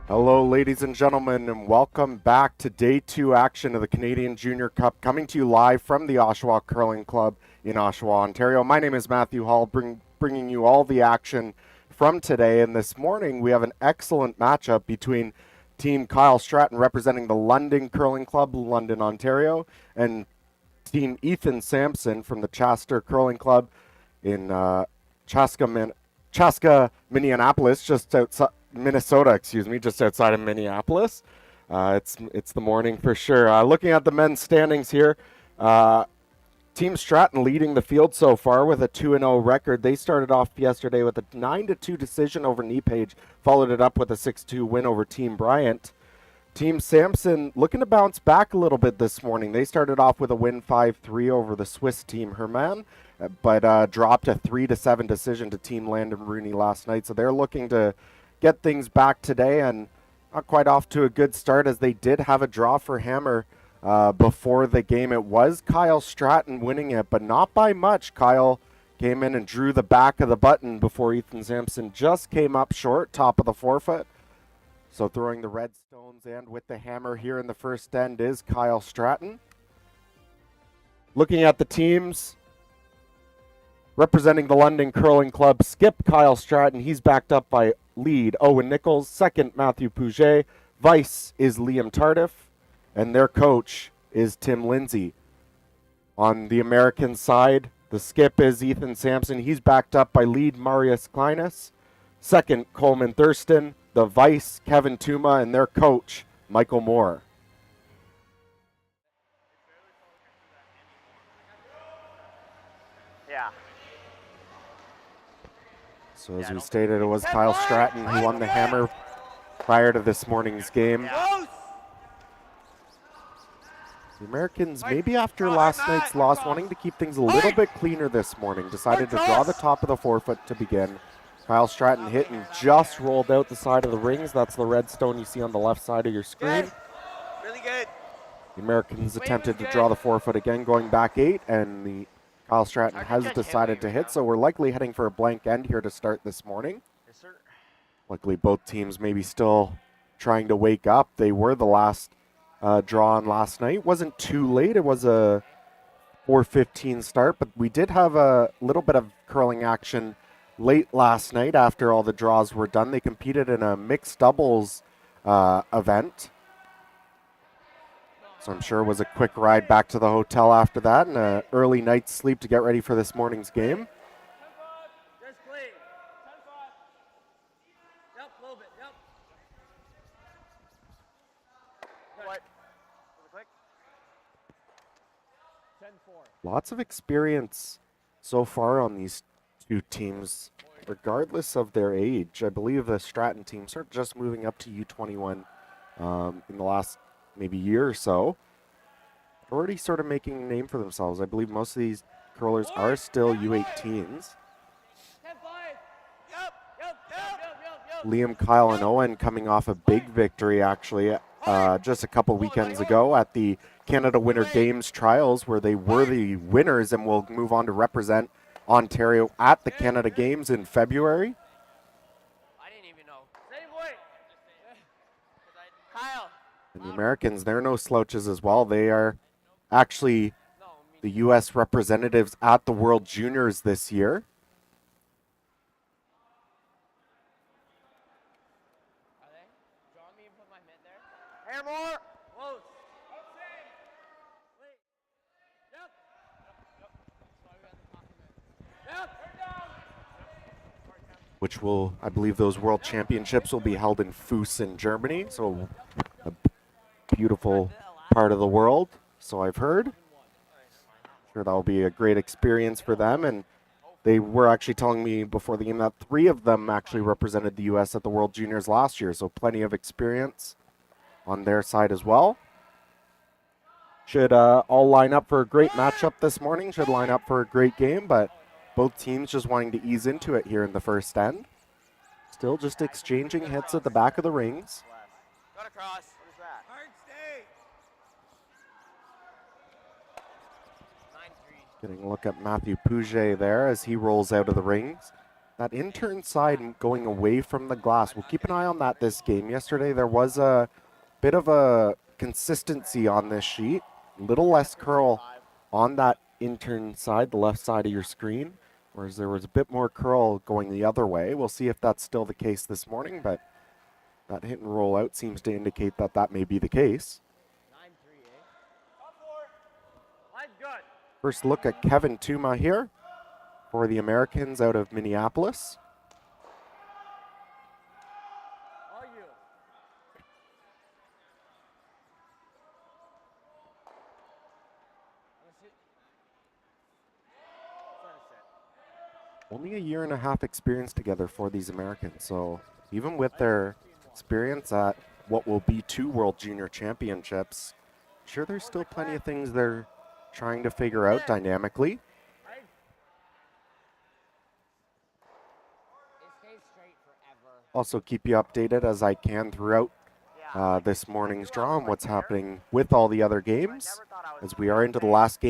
Hello, ladies and gentlemen, and welcome back to Day 2 action of the Canadian Junior Cup, coming to you live from the Oshawa Curling Club in Oshawa, Ontario. My name is Matthew Hall, bringing you all the action from today. And this morning, we have an excellent matchup between Team Kyle Stratton, representing the London Curling Club, London, Ontario, and Team Ethan Sampson from the Chester Curling Club in Chaska, Minneapolis, just outside Minnesota, just outside of Minneapolis. It's the morning for sure. Looking at the men's standings here, Team Stratton leading the field so far with a 2-0 record. They started off yesterday with a 9-2 decision over Knee-Page, followed it up with a 6-2 win over Team Bryant. Team Sampson looking to bounce back a little bit this morning. They started off with a win 5-3 over the Swiss Team Herman, but dropped a 3-7 decision to Team Landon Rooney last night. So they're looking to get things back today, and not quite off to a good start, as they did have a draw for Hammer before the game. It was Kyle Stratton winning it, but not by much. Kyle came in and drew the back of the button before Ethan Sampson just came up short, top of the forefoot. So throwing the red stones and with the hammer here in the first end is Kyle Stratton. Looking at the teams, representing the London Curling Club, skip Kyle Stratton. He's backed up by lead Owen Nichols, second Matthew Pouget, vice is Liam Tardif, and their coach is Tim Lindsay. On the American side, the skip is Ethan Sampson. He's backed up by lead Marius Kleinis, second Coleman Thurston, the vice Kevin Tuma, and their coach Michael Moore. Yeah. So as we stated, it was Kyle Stratton who won the hammer prior to this morning's game. The Americans, maybe after last night's loss, wanting to keep things a little bit cleaner this morning, decided to draw the top of the forefoot to begin. Kyle Stratton hit and just rolled out the side of the rings. That's the red stone you see on the left side of your screen. Really good. The Americans attempted to draw the forefoot again, going back 8, and the Kyle Stratton has decided to hit, so we're likely heading for a blank end here to start this morning. Yes, sir. Luckily, both teams maybe still trying to wake up. They were the last draw on last night. Wasn't too late. It was a 4:15 start, but we did have a little bit of curling action late last night after all the draws were done. They competed in a mixed doubles event. So I'm sure it was a quick ride back to the hotel after that and an early night's sleep to get ready for this morning's game. Just clean. 10-5. Yep, a little bit. Yep. What? Really quick. 10-4. Lots of experience so far on these two teams, regardless of their age. I believe the Stratton teams are just moving up to U21 in the last maybe year or so. Already sort of making a name for themselves. I believe most of these curlers are still U18s. Liam, Kyle, and Owen coming off a big victory, actually, just a couple weekends ago at the Canada Winter Games trials, where they were the winners and will move on to represent Ontario at the Canada Games in February. I didn't even know. Same way. Kyle. And the Americans, they're no slouches as well. They are actually the U.S. representatives at the World Juniors this year. Are they? Draw me and put my mitt there. Hair more. Close. Wait. Yep. Yep. Which will, I believe those World Championships will be held in Foos in Germany. So a beautiful part of the world, so I've heard. Sure, that'll be a great experience for them. And they were actually telling me before the game that 3 of them actually represented the U.S. at the World Juniors last year, so plenty of experience on their side as well. Should all line up for a great matchup this morning. Should line up for a great game, but both teams just wanting to ease into it here in the first end. Still just exchanging hits at the back of the rings. Got across. What is that? Hard stay. 9-3. Getting a look at Matthew Pouget there as he rolls out of the rings. that intern side going away from the glass. We'll keep an eye on that this game. Yesterday there was a bit of a consistency on this sheet. Little less curl on that intern side, the left side of your screen, whereas there was a bit more curl going the other way. We'll see if that's still the case this morning, but that hit and roll out seems to indicate that that may be the case. 9-3, eh? Line good. First look at Kevin Tuma here for the Americans out of Minneapolis. All you. Only a year and a half experience together for these Americans, so even with their experience at what will be 2 World Junior Championships, I'm sure there's still plenty of things they're trying to figure out dynamically. It stays straight forever. Also keep you updated as I can throughout this morning's draw and what's happening with all the other games, as we are into the last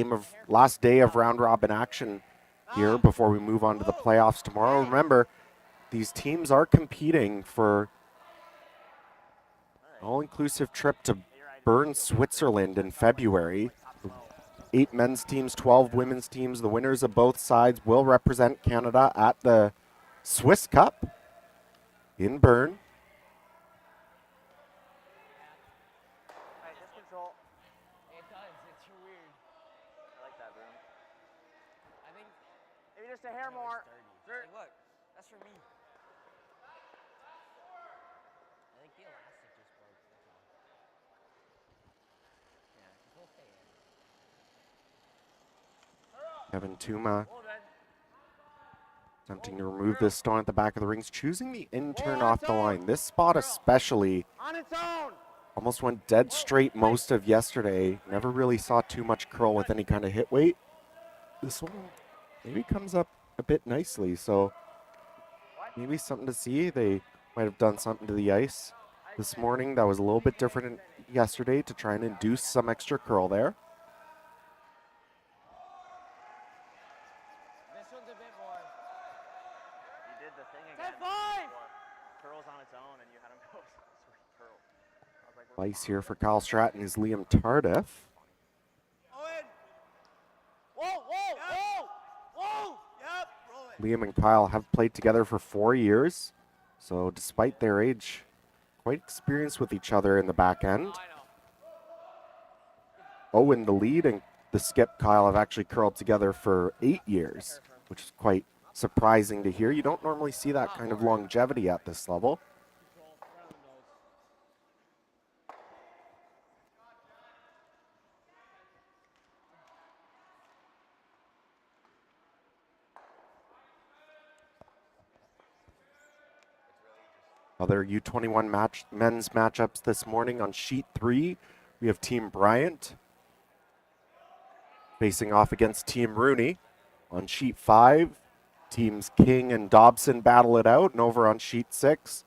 day of round robin action here before we move on to the playoffs tomorrow. Remember, these teams are competing for an all-inclusive trip to Bern, Switzerland in February. 8 men's teams, 12 women's teams. The winners of both sides will represent Canada at the Swiss Cup in Bern. It does. It's weird. I like that, Boom. I think. Maybe just a hair more. Like, look, that's for me. I think the elastic just broke. That's all. Yeah, we'll stay in. Kevin Tuma Hold it. attempting to remove this stone at the back of the rings, choosing the intern off the line. This spot especially On its own. almost went dead straight most of yesterday. Never really saw too much curl with any kind of hit weight. This one maybe comes up a bit nicely, so maybe something to see. They might have done something to the ice this morning that was a little bit different than yesterday to try and induce some extra curl there. This one's a bit more. You did the thing again. 10-5. Curls on its own, and you had him go curl. I was like, Ice here for Kyle Stratton is Liam Tardif. Owen. Whoa, whoa, whoa, whoa. Yep. Roll it. Liam and Kyle have played together for 4 years, so despite their age, quite experienced with each other in the back end. I know. Owen, the lead, and the skip Kyle have actually curled together for 8 years, which is quite surprising to hear. You don't normally see that kind of longevity at this level. Other U21 men's matchups this morning on sheet 3. We have Team Bryant facing off against Team Rooney. On sheet 5, teams King and Dobson battle it out. And over on sheet 6,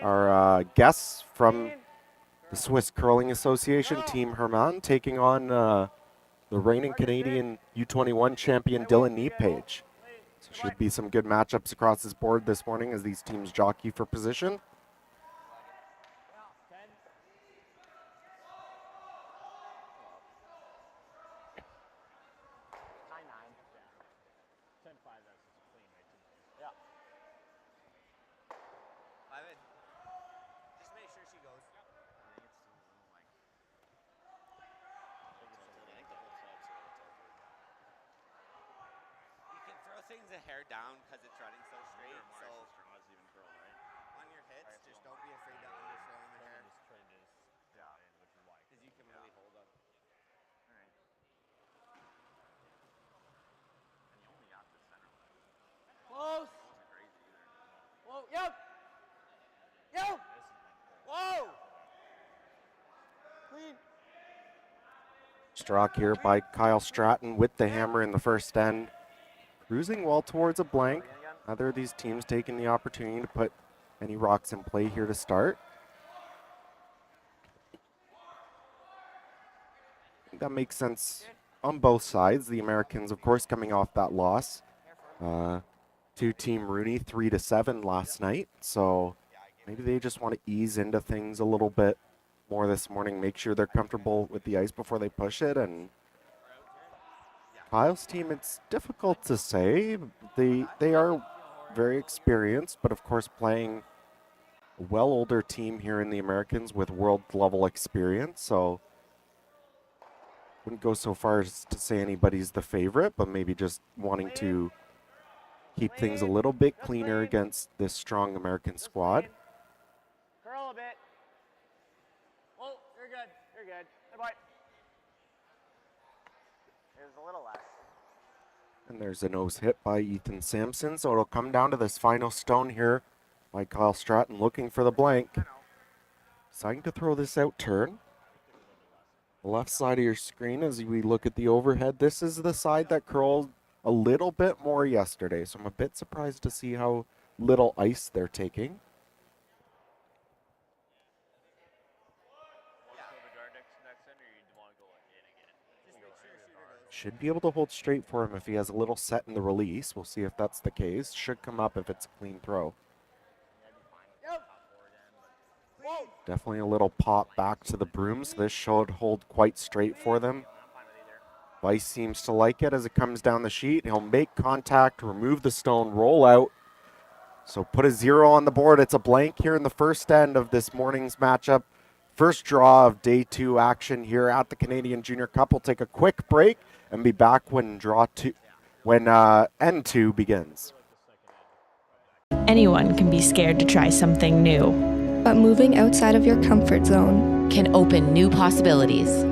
our guests from the Swiss Curling Association, Team Herman, taking on the reigning Canadian U21 champion Dylan Nepage. So should be some good matchups across this board this morning as these teams jockey for position. just make sure she goes. You can throw things a hair down because it's running so straight. So on your hits, just don't be afraid to underthrow in the hair. Because you can really hold up. Close. Whoa, yep. Yep. Whoa. Clean. Struck here by Kyle Stratton with the hammer in the first end. Cruising well towards a blank. Neither of these teams taking the opportunity to put any rocks in play here to start. I think that makes sense on both sides. The Americans, of course, coming off that loss. to Team Rooney 3-7 last night. So maybe they just want to ease into things a little bit more this morning, make sure they're comfortable with the ice before they push it. And Kyle's team, it's difficult to say. They are very experienced, but of course playing a well older team here in the Americans with world level experience. So wouldn't go so far as to say anybody's the favorite, but maybe just wanting to keep things a little bit cleaner against this strong American squad. Curl a bit. Oh, you're good. You're good. Good boy. There's a little less. And there's a nose hit by Ethan Sampson, so it'll come down to this final stone here by Kyle Stratton looking for the blank. Deciding to throw this out turn. The left side of your screen as we look at the overhead. This is the side that curled a little bit more yesterday, so I'm a bit surprised to see how little ice they're taking. Should be able to hold straight for him if he has a little set in the release. We'll see if that's the case. Should come up if it's a clean throw. Definitely a little pop back to the brooms. This should hold quite straight for them. Weiss seems to like it as it comes down the sheet. He'll make contact, remove the stone, roll out. So put a 0 on the board. It's a blank here in the first end of this morning's matchup. First draw of day 2 action here at the Canadian Junior Cup. We'll take a quick break and be back when end 2 begins. Anyone can be scared to try something new. But moving outside of your comfort zone can open new possibilities.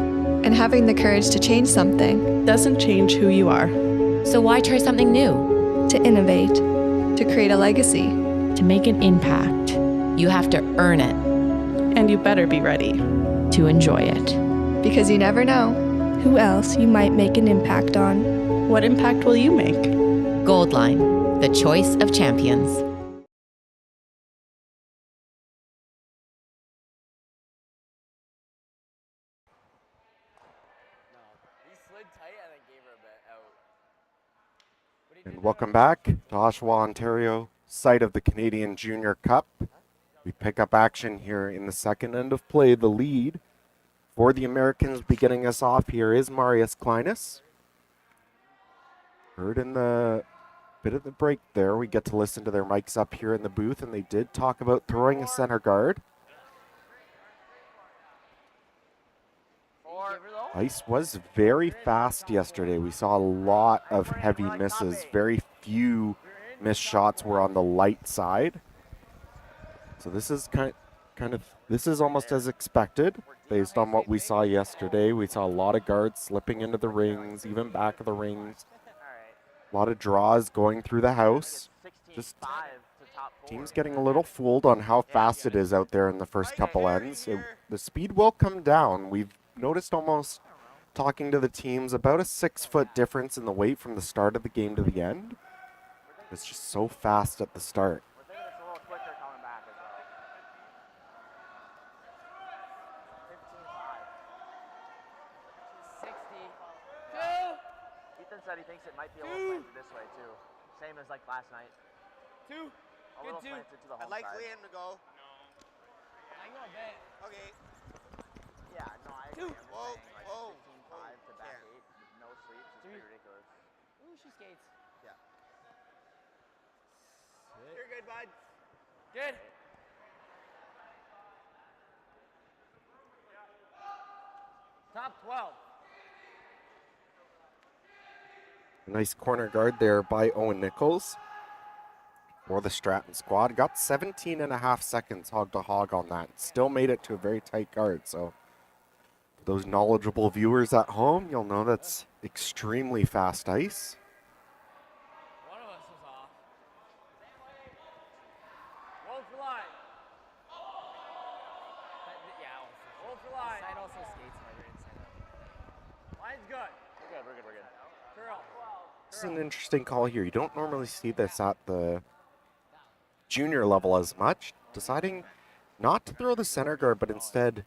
and having the courage to change something, Doesn't change who you are. So why try something new? to innovate, to create a legacy. To make an impact. You have to earn it. And you better be ready to enjoy it. Because you never know who else you might make an impact on. What impact will you make? Goldline, the choice of champions. And welcome back to Oshawa, Ontario, site of the Canadian Junior Cup. We pick up action here in the second end of play. The lead for the Americans beginning us off here is Marius Kleinis. Heard in the bit of the break there, we get to listen to their mics up here in the booth, and they did talk about throwing a center guard. Ice was very fast yesterday. We saw a lot of heavy misses. Very few missed shots were on the light side. So this is this is almost as expected based on what we saw yesterday. We saw a lot of guards slipping into the rings, even back of the rings. A lot of draws going through the house. Just teams getting a little fooled on how fast it is out there in the first couple ends. The speed will come down. We've noticed almost talking to the teams about a 6-foot difference in the weight from the start of the game to the end. It's just so fast at the start. Ethan said he thinks it might be a little planted this way too. Same as like last night. A little planted to the home I'd like side. Liam to go. I go a bit. Okay. Yeah, no, I agree. I'm just Whoa, saying, like, whoa, 15-5 to back yeah. 8 with no sleeps is pretty ridiculous. Ooh, she skates. Yeah. You're good, bud. Good. Top 12. Nice corner guard there by Owen Nichols for the Stratton squad. Got 17 and a half seconds hog to hog on that. Still made it to a very tight guard. So for those knowledgeable viewers at home, you'll know that's extremely fast ice. One of us is off. Roll for line. Yeah, roll for line. Side also skates harder inside. Line's good. We're good. Curl. This is an interesting call here. You don't normally see this at the junior level as much. Deciding not to throw the center guard, but instead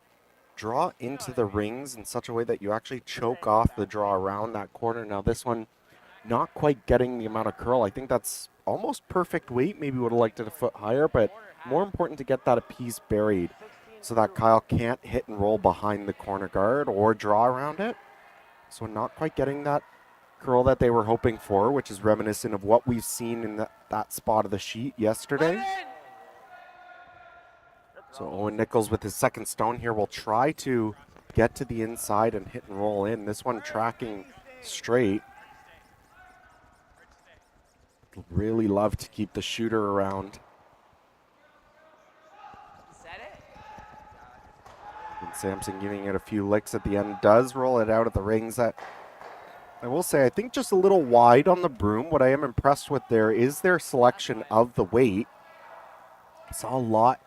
draw into the rings in such a way that you actually choke off the draw around that corner. Now this one not quite getting the amount of curl. I think that's almost perfect weight. Maybe would have liked it a foot higher, but more important to get that piece buried so that Kyle can't hit and roll behind the corner guard or draw around it. So not quite getting that curl that they were hoping for, which is reminiscent of what we've seen in that spot of the sheet yesterday. So Owen Nichols with his second stone here will try to get to the inside and hit and roll in. This one tracking straight. Really love to keep the shooter around. And Sampson giving it a few licks at the end. Does roll it out of the rings. That I will say, I think just a little wide on the broom. What I am impressed with there is their selection of the weight. I saw a lot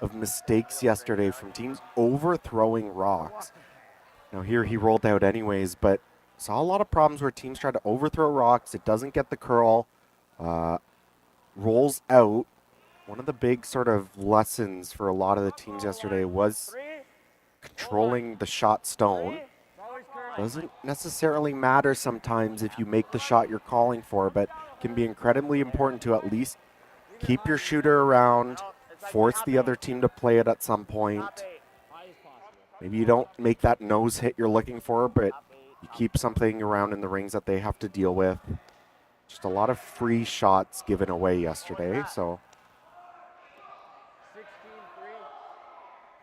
of mistakes yesterday from teams overthrowing rocks. Now here he rolled out anyways, but saw a lot of problems where teams try to overthrow rocks. It doesn't get the curl. Rolls out. One of the big sort of lessons for a lot of the teams yesterday was controlling the shot stone. Doesn't necessarily matter sometimes if you make the shot you're calling for, but can be incredibly important to at least keep your shooter around, force the other team to play it at some point. Maybe you don't make that nose hit you're looking for, but you keep something around in the rings that they have to deal with. Just a lot of free shots given away yesterday, so.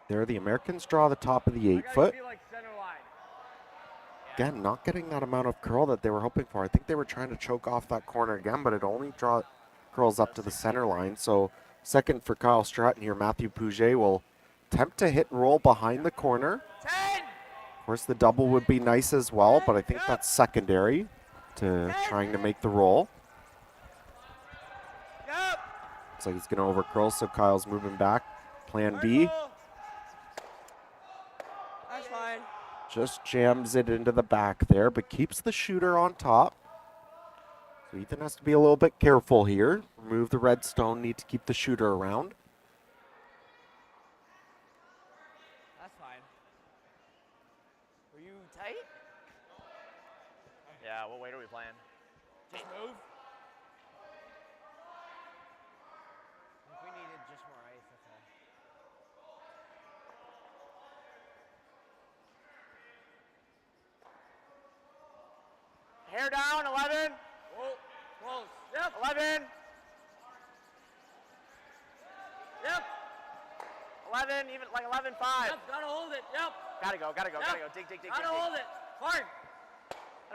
There, the Americans draw the top of the 8-foot. Again, not getting that amount of curl that they were hoping for. I think they were trying to choke off that corner again, but it only curls up to the center line. So second for Kyle Stratton here, Matthew Pouget will attempt to hit and roll behind the corner. Of course, the double would be nice as well, but I think that's secondary to trying to make the roll. Looks like he's going to over curl, so Kyle's moving back. Plan B. That's fine. Just jams it into the back there, but keeps the shooter on top. So Ethan has to be a little bit careful here. Remove the red stone, need to keep the shooter around. That's fine. Were you tight? Yeah, what weight are we playing? Just move. If we needed just more ice, that's all. Hair down, 11. Whoa, close. Yep. 11. Yep. 11, even like 11, 5. Yep, gotta hold it. Yep. Gotta go. Dig. Gotta hold it. Hard.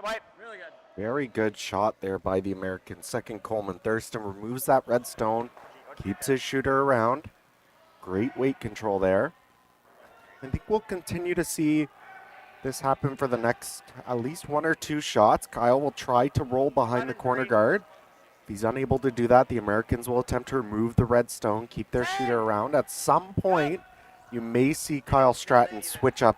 Wipe. Really good. Very good shot there by the American. Second, Coleman Thurston removes that red stone, keeps his shooter around. Great weight control there. I think we'll continue to see this happen for the next at least one or two shots. Kyle will try to roll behind the corner guard. If he's unable to do that, the Americans will attempt to remove the red stone, keep their shooter around. At some point, you may see Kyle Stratton switch up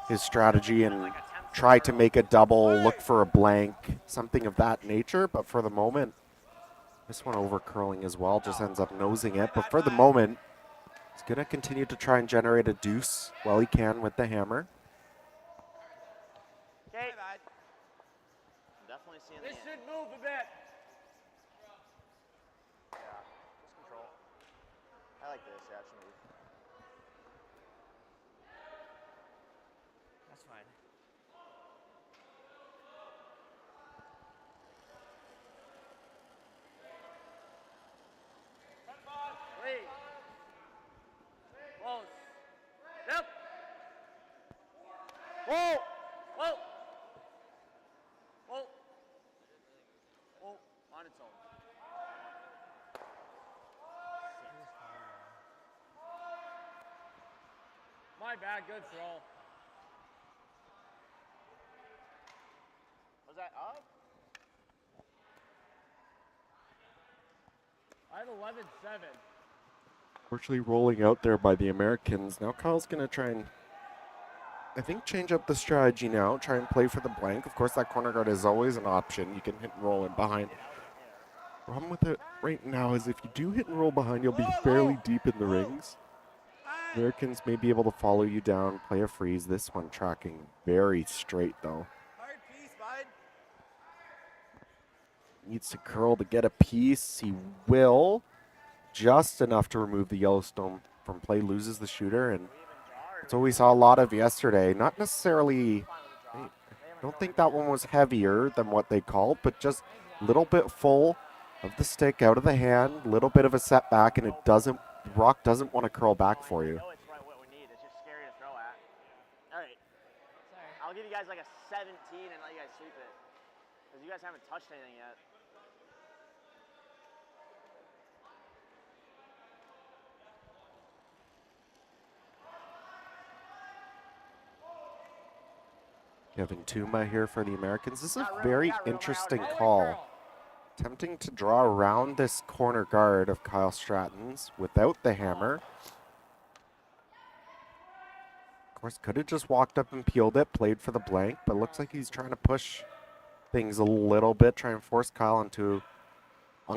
his strategy and try to make a double, look for a blank, something of that nature. But for the moment, this one over curling as well, just ends up nosing it. But for the moment, he's going to continue to try and generate a deuce while he can with the hammer. Okay. I'm definitely seeing this. Should move a bit. Yeah, just control. I like this. Yeah, it should move. That's fine. Wait. Close. Yep. Whoa. Whoa. Whoa. Whoa. On its own. My bad. Good throw. Was that up? I had 11-7. Fortunately rolling out there by the Americans. Now Kyle's going to try and, I think, change up the strategy now. Try and play for the blank. Of course, that corner guard is always an option. You can hit and roll in behind. Problem with it right now is if you do hit and roll behind, you'll be fairly deep in the rings. Americans may be able to follow you down, play a freeze. This one tracking very straight, though. Hard piece, bud. Needs to curl to get a piece. He will. Just enough to remove the Yellowstone from play. Loses the shooter. And it's what we saw a lot of yesterday. Not necessarily... I don't think that one was heavier than what they called, but just a little bit full of the stick out of the hand. A little bit of a setback, and it doesn't... Rock doesn't want to curl back for you. I'll give you guys like a 17 and let you guys sweep it. Because you guys haven't touched anything yet. Kevin Tuma here for the Americans. This is a very interesting call. Attempting to draw around this corner guard of Kyle Stratton's without the hammer. Of course, could have just walked up and peeled it, played for the blank, but looks like he's trying to push things a little bit, try and force Kyle into an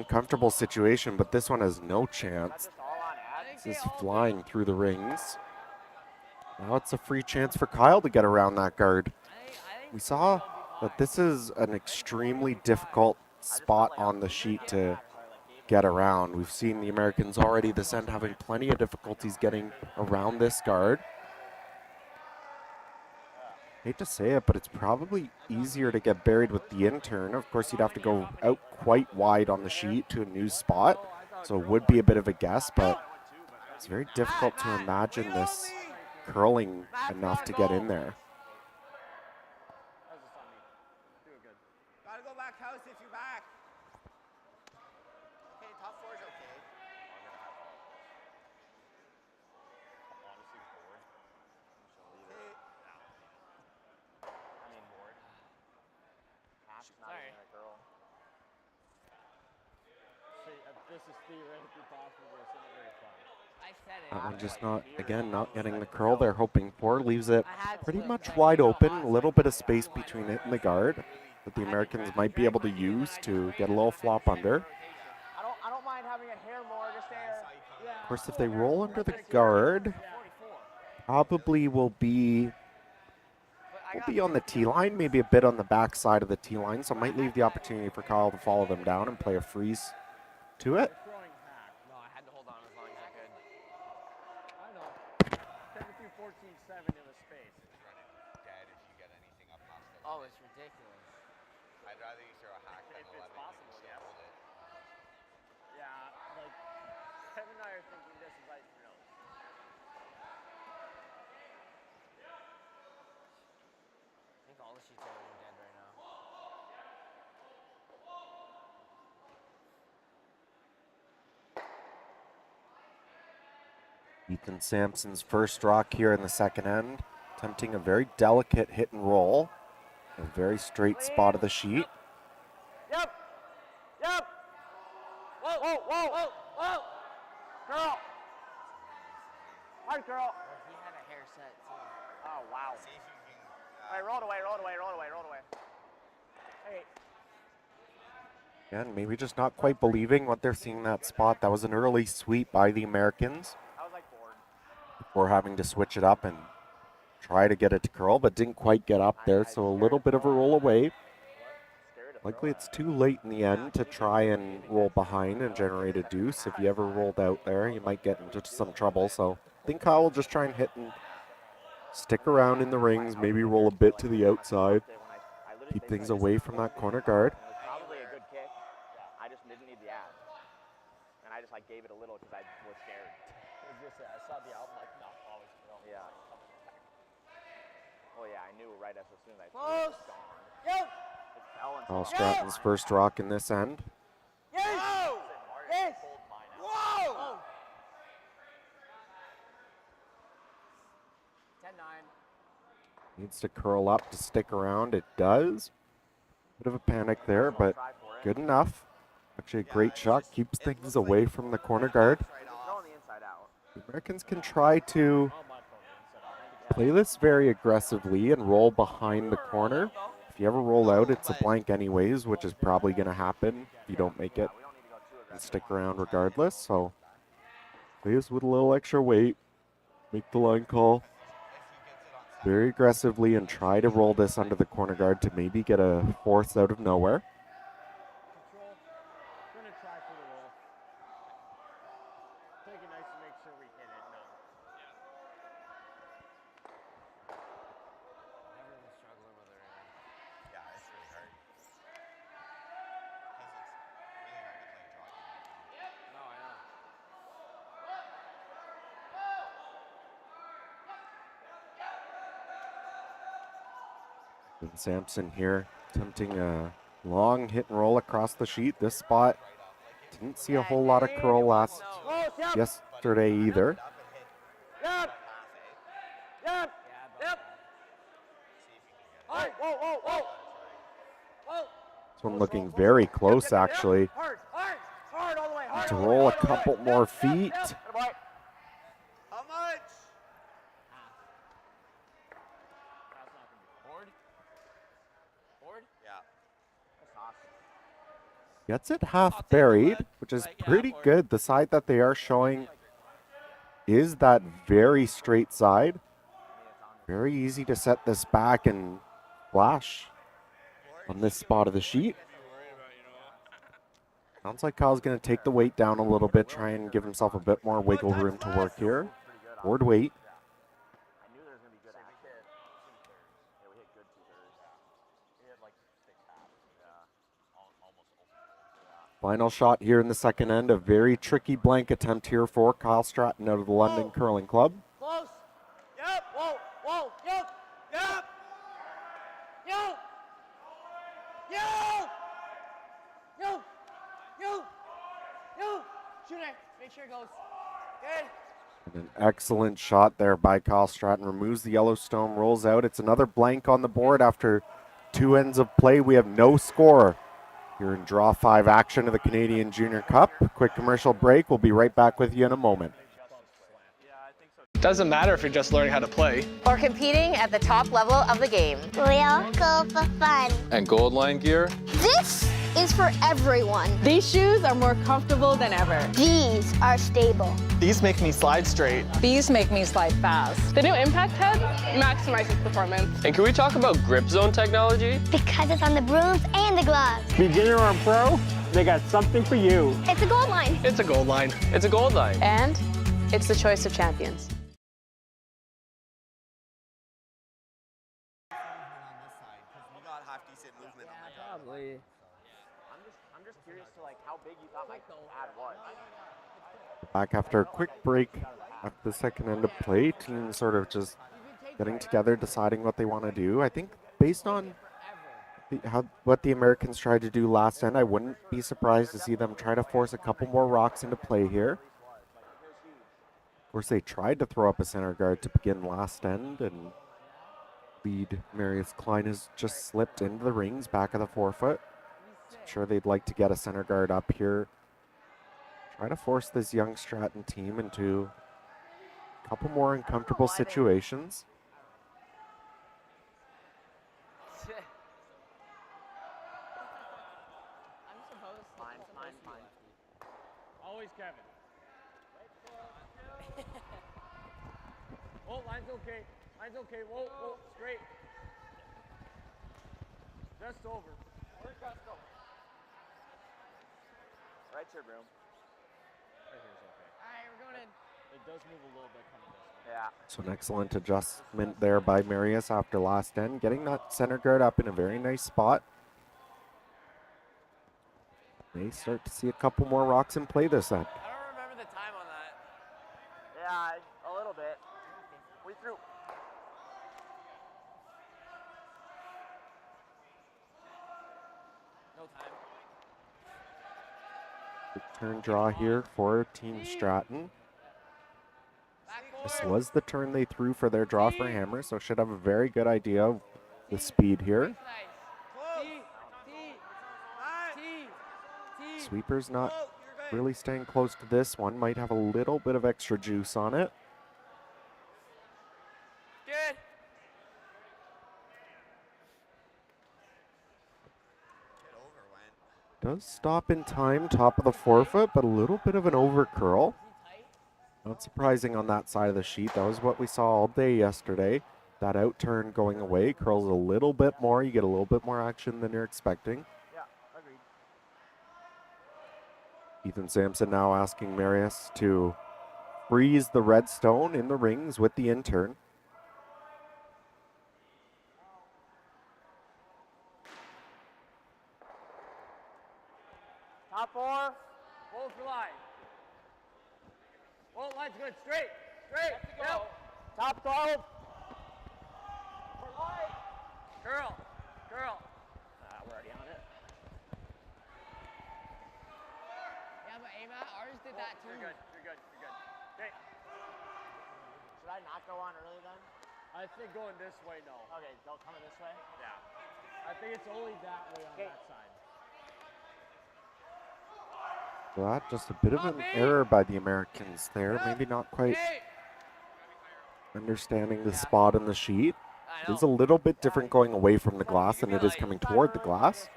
uncomfortable situation, but this one has no chance. This is flying through the rings. Now it's a free chance for Kyle to get around that guard. We saw that this is an extremely difficult spot on the sheet to get around. We've seen the Americans already this end having plenty of difficulties getting around this guard. Hate to say it, but it's probably easier to get buried with the intern. Of course, you'd have to go out quite wide on the sheet to a new spot, so it would be a bit of a guess, but it's very difficult to imagine this curling enough to get in there. Gotta go back house if you're back. Okay, top four is okay. I mean, board. Half's not even a girl. This is theoretically possible, but it's not very fun. I said it. That one just not, again, not getting the curl they're hoping for. Leaves it pretty much wide open. A little bit of space between it and the guard that the Americans might be able to use to get a little flop under. I don't mind having a hair more, just hair. Of course, if they roll under the guard, probably will be on the tee line, maybe a bit on the back side of the tee line, so might leave the opportunity for Kyle to follow them down and play a freeze to it. No, I had to hold on as long as I could. I know. 17-14-7 in the space. Dead if you get anything up past it. Oh, it's ridiculous. I'd rather you throw a hack than 11 and you can still hold it. Yeah, like Kevin and I are thinking this is like real. I think all the sheets are dead right now. Ethan Sampson's first rock here in the second end, attempting a very delicate hit and roll. A very straight spot of the sheet. Yep. Yep. Whoa, whoa, whoa, whoa, whoa. Girl. Hard girl. He had a hair set too. Oh, wow. See if you can. All right, roll it away, roll it away, roll it away, roll it away. Hey. Again, maybe just not quite believing what they're seeing in that spot. That was an early sweep by the Americans I was like bored. before having to switch it up and try to get it to curl, but didn't quite get up there, so a little bit of a roll away. Likely it's too late in the end to try and roll behind and generate a deuce. If you ever rolled out there, you might get into some trouble, so I think Kyle will just try and hit and stick around in the rings, maybe roll a bit to the outside, keep things away from that corner guard. It was probably a good kick. I just didn't need the ad. And I just like gave it a little because I was scared. I saw the album like not always. Yeah. Well, yeah, I knew right as soon as I threw it, Close. it's gone. Yep. It fell into Kyle Stratton's first rock in this end. Yes. Yes. Whoa! 10-9. Needs to curl up to stick around. It does. Bit of a panic there, but good enough. Actually a great shot. Keeps things away from the corner guard. Throwing the inside out. The Americans can try to play this very aggressively and roll behind the corner. If you ever roll out, it's a blank anyways, which is probably going to happen if you don't make it and stick around regardless. So play this with a little extra weight. Make the line call very aggressively and try to roll this under the corner guard to maybe get a fourth out of nowhere. And Sampson here attempting a long hit and roll across the sheet. This spot didn't see a whole lot of curl yesterday either. Yep. Yep. Yep. Hard. Whoa, whoa, whoa. Whoa. This one looking very close, actually. Hard, hard, hard all the way. Hard To all the way, roll a hard all the way. couple more feet. How much? Yeah. Gets it half buried, which is pretty good. The side that they are showing is that very straight side. Very easy to set this back and flash on this spot of the sheet. Sounds like Kyle's going to take the weight down a little bit, try and give himself a bit more wiggle room to work here. Forward weight. I knew there was going to be good action. Yeah, we hit good two-thirds. We hit like 6 halves. Yeah. Almost. Final shot here in the second end. A very tricky blank attempt here for Kyle Stratton out of the London Curling Club. Close. Yep. Whoa. Whoa. Yep. Yep. Yep. Yep. Yo. Yo. Yo. Shoot it. Make sure it goes. Good. And an excellent shot there by Kyle Stratton. Removes the Yellowstone, rolls out. It's another blank on the board after 2 ends of play. We have no score here in Draw 5 action of the Canadian Junior Cup. Quick commercial break. We'll be right back with you in a moment. Doesn't matter if you're just learning how to play. Or competing at the top level of the game. We'll go for fun. And Gold Line gear? This is for everyone. These shoes are more comfortable than ever. These are stable. These make me slide straight. These make me slide fast. The new Impact Head maximizes performance. And can we talk about grip zone technology? Because it's on the brooms and the gloves. Beginner or pro, they got something for you. It's a Gold Line. It's a Gold Line. It's a Gold Line. And it's the choice of champions. Probably. I'm just curious to like how big you thought my ad was. Back after a quick break after the second end of play. Teams sort of just getting together, deciding what they want to do. I think based on what the Americans tried to do last end, I wouldn't be surprised to see them try to force a couple more rocks into play here. Of course, they tried to throw up a center guard to begin last end, and lead Marius Klein has just slipped into the rings back of the forefoot. So I'm sure they'd like to get a center guard up here. Try to force this young Stratton team into a couple more uncomfortable situations. Mine. Always Kevin. Oh, line's okay. Line's okay. Whoa, whoa, straight. Just over. Where's Costco? Right here, Broom. Right here's okay. All right, we're going in. It does move a little bit coming this way. Yeah. So an excellent adjustment there by Marius after last end, getting that center guard up in a very nice spot. They start to see a couple more rocks in play this end. I don't remember the time on that. Yeah, a little bit. We threw. No time. Big turn draw here for Team Stratton. This was the turn they threw for their draw for hammer, so should have a very good idea of the speed here. Sweeper's not really staying close to this one. Might have a little bit of extra juice on it. Good. Does stop in time, top of the forefoot, but a little bit of an over curl. Not surprising on that side of the sheet. That was what we saw all day yesterday. That out turn going away, curls a little bit more. You get a little bit more action than you're expecting. Yeah, agreed. Ethan Sampson now asking Marius to freeze the redstone in the rings with the in-turn. Top 4. Hold for line. Oh, line's good. Straight. Straight. Yep. Top 12. For line. Curl. Girl. We're already on it. Yeah, but Ava, ours did that too. You're good. You're good. You're good. Okay. Should I not go on early then? I think going this way, no. Okay, go coming this way. Yeah. I think it's only that way on that side. That just a bit of an error by the Americans there. Maybe not quite understanding the spot in the sheet. It's a little bit different going away from the glass than it is coming toward the glass.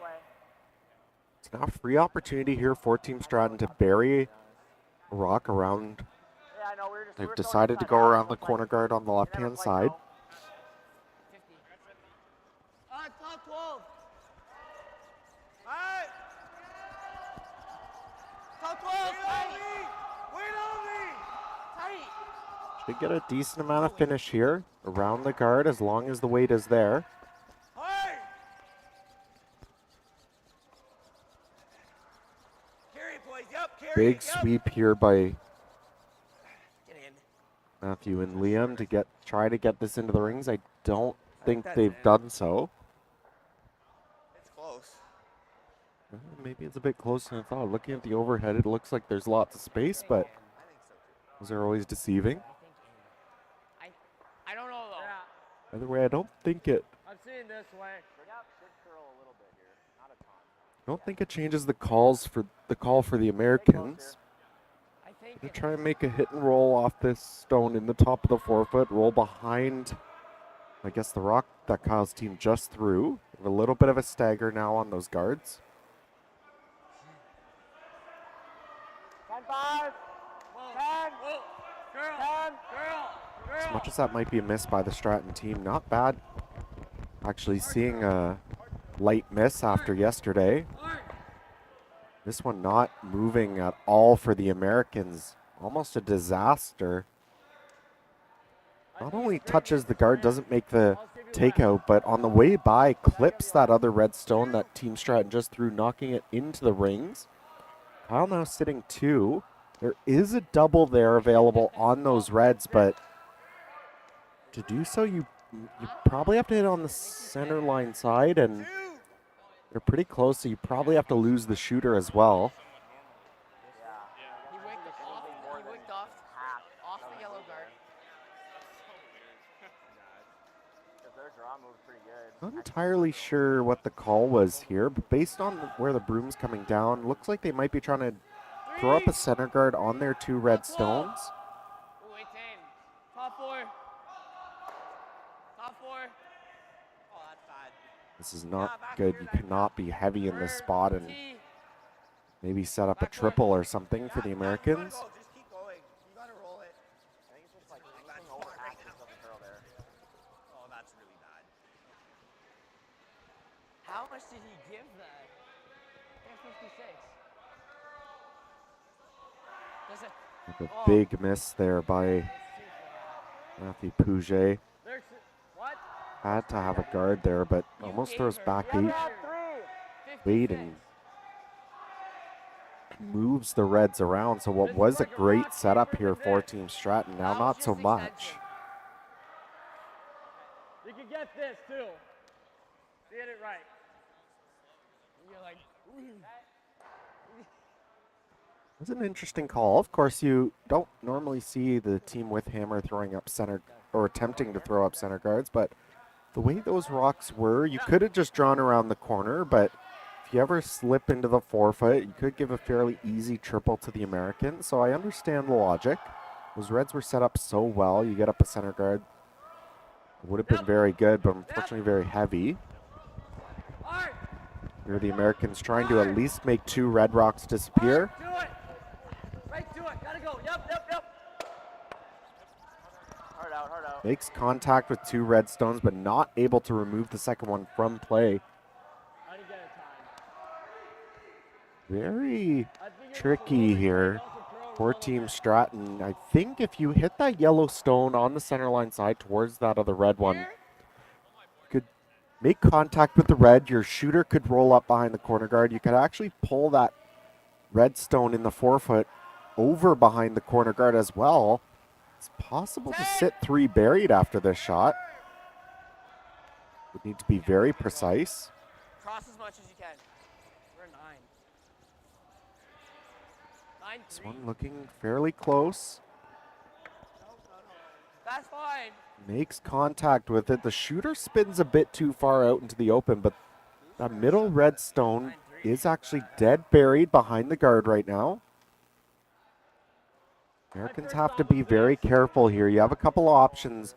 It's now a free opportunity here for Team Stratton to bury a rock around. Yeah, I know. We were just. They've decided to go around the corner guard on the left-hand side. 50. Top 12. Alright! Top 12. Wait on me! Tight. Should get a decent amount of finish here around the guard as long as the weight is there. Hey! Carry it, boys. Yep, carry Big it. Yep. sweep here by Get in. Matthew and Liam to try to get this into the rings. I don't think that's they've it. done so. It's close. Maybe it's a bit closer than I thought. Looking at the overhead, it looks like there's lots of space, but I think so too. those are always deceiving. I don't know though. Yeah. Either way, I don't think it. I'm seeing this way. Yep, should curl a little bit here. Not a ton. I don't think it changes the call for the Americans. I think Gonna try and make a hit and roll off this stone in the top of the forefoot. Roll behind, I guess, the rock that Kyle's team just threw. We have a little bit of a stagger now on those guards. 10-5. 10. Girl. 10. Girl. As much as that might be a miss by the Stratton team, not bad. Actually seeing a light miss after yesterday. This one not moving at all for the Americans. Almost a disaster. Not only touches the guard, doesn't make the takeout, but on the way by clips that other red stone that Team Stratton just threw, knocking it into the rings. Kyle now sitting 2. There is a double there available on those reds, but to do so, you probably have to hit on the center line side, and they're pretty close, so you probably have to lose the shooter as well. He wicked off the yellow guard. Because their draw moves pretty good. Not entirely sure what the call was here, but based on where the broom's coming down, looks like they might be trying to throw up a center guard on their 2 red stones. Ooh, 18. Top 4. Top 4. Oh, that's bad. This is not good. You cannot be heavy in this spot and maybe set up a triple or something for the Americans. Just keep going. You gotta roll it. I think it's just like anything over half just doesn't curl there. Oh, that's really bad. How much did he give that? 56. Does it? Like a big miss there by Matthew Pouget. What? Had to have a guard there, but almost throws back 8. Wade and moves the reds around. So what was a great setup here for Team Stratton, now not so much. You can get this too. Get it right. You're like, It's an interesting call. Of course, you don't normally see the team with hammer throwing up center or attempting to throw up center guards, but the way those rocks were, you could have just drawn around the corner, but if you ever slip into the forefoot, you could give a fairly easy triple to the Americans. So I understand the logic. Those reds were set up so well. You get up a center guard. It would have been very good, but unfortunately very heavy. Here are the Americans trying to at least make 2 red rocks disappear. Do it. Right to it. Gotta go. Yep. hard out. Makes contact with 2 red stones, but not able to remove the second one from play. I didn't get it timed. Very tricky here for Team Stratton. I think if you hit that yellow stone on the center line side towards that other red one, you could make contact with the red. Your shooter could roll up behind the corner guard. You could actually pull that red stone in the forefoot over behind the corner guard as well. It's possible to sit 3 buried after this shot. Would need to be very precise. Cross as much as you can. We're a 9. 9-3. This one looking fairly close. That's fine. Makes contact with it. The shooter spins a bit too far out into the open, but that middle red stone is actually dead buried behind the guard right now. Americans have to be very careful here. You have a couple options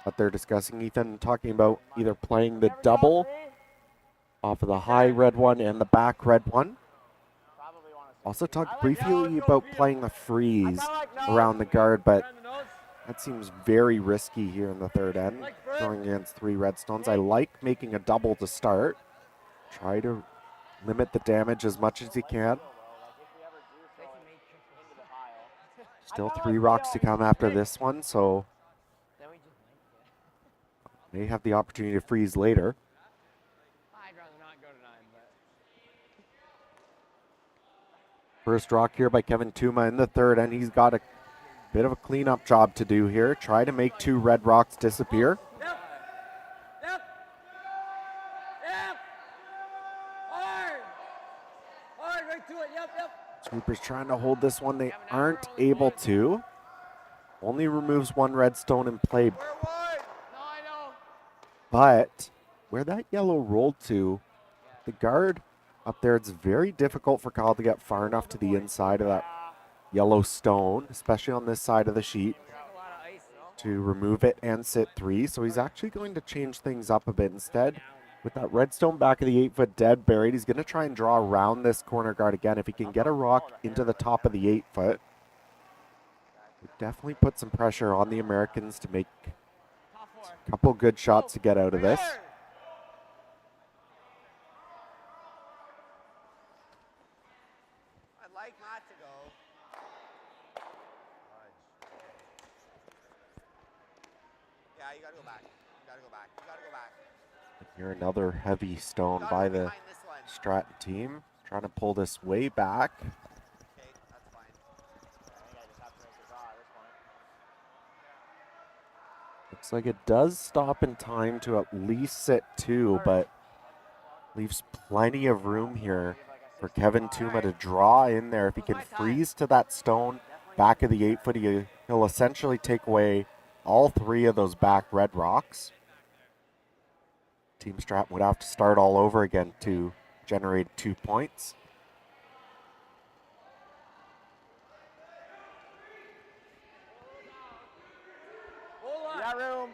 that they're discussing. Ethan talking about either playing the double off of the high red one and the back red one. Also talked briefly about playing the freeze around the guard, but that seems very risky here in the third end, throwing against 3 redstones. I like making a double to start. Try to limit the damage as much as you can. Still 3 rocks to come after this one, so may have the opportunity to freeze later. I'd rather not go to 9, but First rock here by Kevin Tuma in the third, and he's got a bit of a cleanup job to do here. Try to make 2 red rocks disappear. Yep. Yep. Yep. Hard. Hard, right to it. Yep, yep. Sweepers trying to hold this one. They aren't able to. Only removes 1 redstone in play. We're wide. No, I know. But where that yellow rolled to, the guard up there, it's very difficult for Kyle to get far enough to the inside of that yellow stone, especially on this side of the sheet, to remove it and sit 3. So he's actually going to change things up a bit. Instead, with that redstone back of the 8-foot dead buried, he's going to try and draw around this corner guard again. If he can get a rock into the top of the 8-foot, would definitely put some pressure on the Americans to make a couple good shots to get out of this. I'd like not to go. Yeah, you gotta go back. You gotta go back. You gotta go back. Here another heavy stone by the Stratton team, trying to pull this way back. Okay, that's fine. Looks like it does stop in time to at least sit 2, but leaves plenty of room here for Kevin Tuma to draw in there. If he can freeze to that stone back of the 8-foot, he'll essentially take away all 3 of those back red rocks. Team Stratton would have to start all over again to generate 2 points. You got room.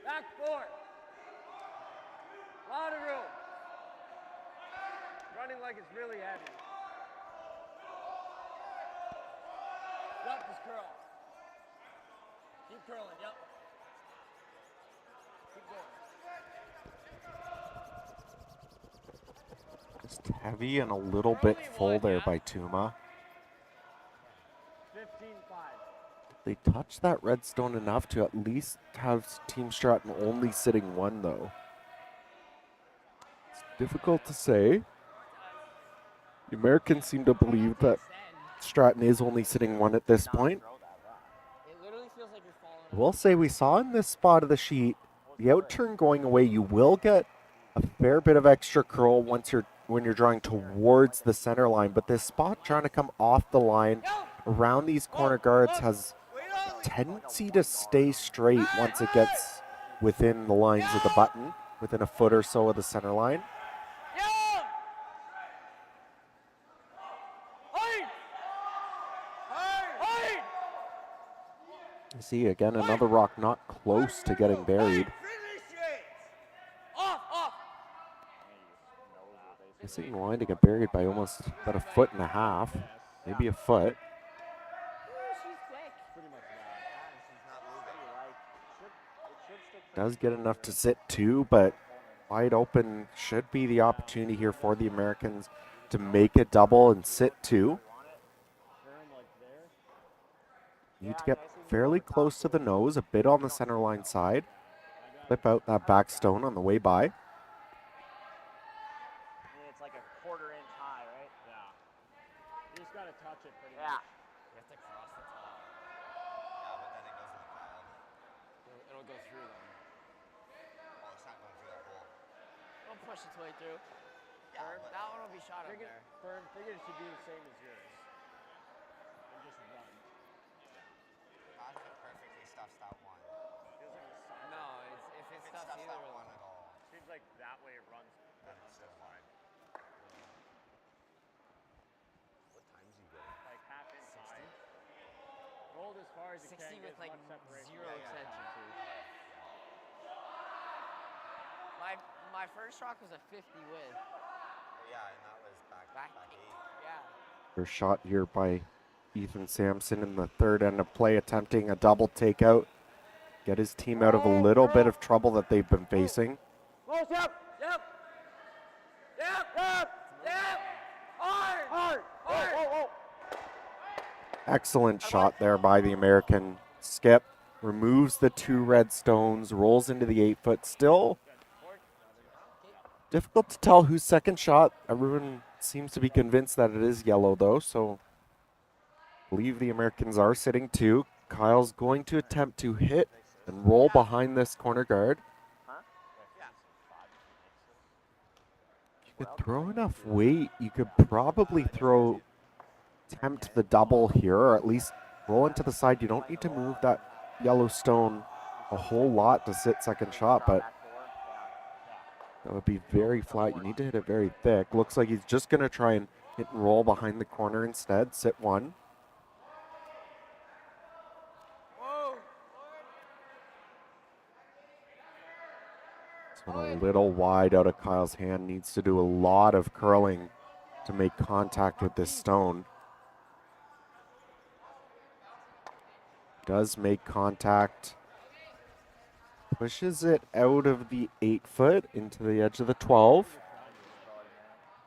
Back 4. Lot of room. Running like it's really heavy. Yep, just curl. Keep curling, yep. Keep going. Just heavy and a little bit full there by Tuma. 15-5. They touch that redstone enough to at least have Team Stratton only sitting 1, though. It's difficult to say. The Americans seem to believe that Stratton is only sitting 1 at this point. it literally feels like you're falling. I will say we saw in this spot of the sheet, the outturn going away, you will get a fair bit of extra curl when you're drawing towards the center line, but this spot trying to come off the line around these corner guards has a tendency to stay straight once it gets within the lines of the button, within a foot or so of the center line. You see again another rock not close to getting buried. Missing the line to get buried by almost about 1.5 feet, maybe a foot. Does get enough to sit 2, but wide open should be the opportunity here for the Americans to make a double and sit 2. Need to get fairly close to the nose, a bit on the center line side. Flip out that back stone on the way by. It's like a 1/4 inch high, right? Yeah. You just gotta touch it pretty Yeah. much. You have to cross the top. Yeah, but then it goes in the pile. It'll go through them. Don't push its way through. That one will be shot up there. Firm, figure it should be the same as yours. And just run. Tasha perfectly stuffs that one. Feels like the side. No, if it stuffs Stuffs either that of one Oh. at all. Seems like that way it runs. Then it's still wide. What times you get? Like half inch high. Rolled as far as you 60 can. with get as like much separation. zero extension. My first rock was a 50 width. Yeah, and that was back 8. Yeah. First shot here by Ethan Sampson in the third end of play, attempting a double takeout. Get his team out of a little bit of trouble that they've been facing. Close, yep. Hard. Excellent shot there by the American. Skip removes the 2 red stones, rolls into the 8-foot. Still difficult to tell whose second shot. Everyone seems to be convinced that it is yellow, though, so I believe the Americans are sitting 2. Kyle's going to attempt to hit and roll behind this corner guard. You could throw enough weight, you could probably attempt the double here, or at least roll into the side. You don't need to move that yellow stone a whole lot to sit second shot, but that would be very flat. You need to hit it very thick. Looks like he's just going to try and hit and roll behind the corner instead. Sit 1. This one a little wide out of Kyle's hand. Needs to do a lot of curling to make contact with this stone. Does make contact. Pushes it out of the 8-foot into the edge of the 12.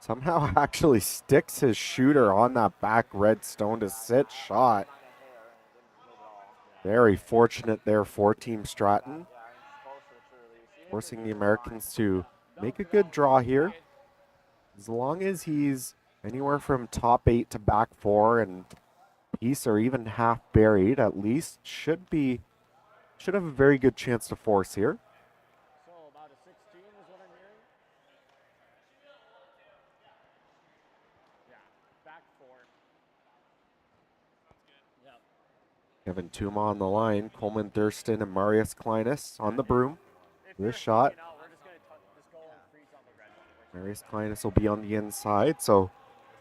Somehow actually sticks his shooter on that back red stone to sit shot. Very fortunate there for Team Stratton. Forcing the Americans to make a good draw here. As long as he's anywhere from top 8 to back 4 and piece or even half buried, at least should have a very good chance to force here. So about a 16 is what I'm hearing. Yeah, back 4. Yep. Kevin Tuma on the line, Coleman Thurston and Marius Kleinis on the broom. This shot. We're just going to just go and freeze on the red one. Marius Kleinis will be on the inside, so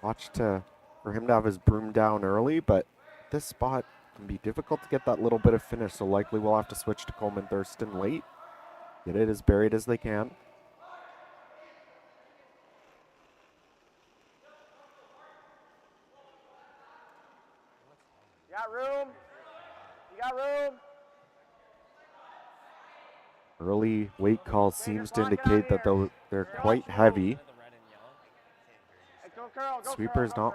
watch for him to have his broom down early, but this spot can be difficult to get that little bit of finish, so likely we'll have to switch to Coleman Thurston late. Get it as buried as they can. You got room? You got room? Early weight call seems to indicate that they're quite heavy. Sweeper's not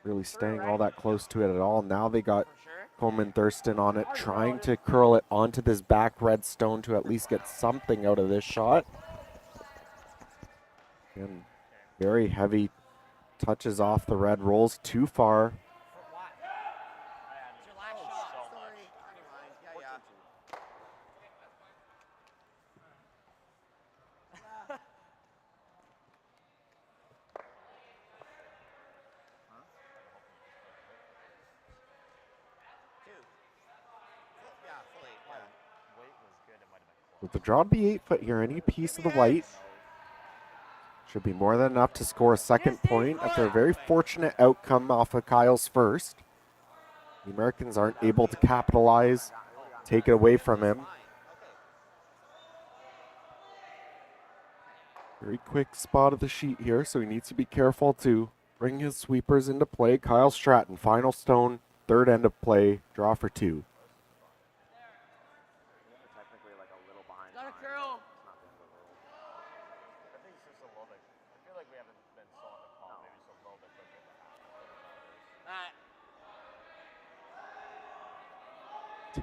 really staying all that close to it at all. Now they got Coleman Thurston on it, trying to curl it onto this back red stone to at least get something out of this shot. And very heavy, touches off the red, rolls too far. With the draw to be 8-foot here, any piece of the white should be more than enough to score a second point after a very fortunate outcome off of Kyle's first. The Americans aren't able to capitalize, take it away from him. Very quick spot of the sheet here, so he needs to be careful to bring his sweepers into play. Kyle Stratton, final stone, third end of play, draw for 2.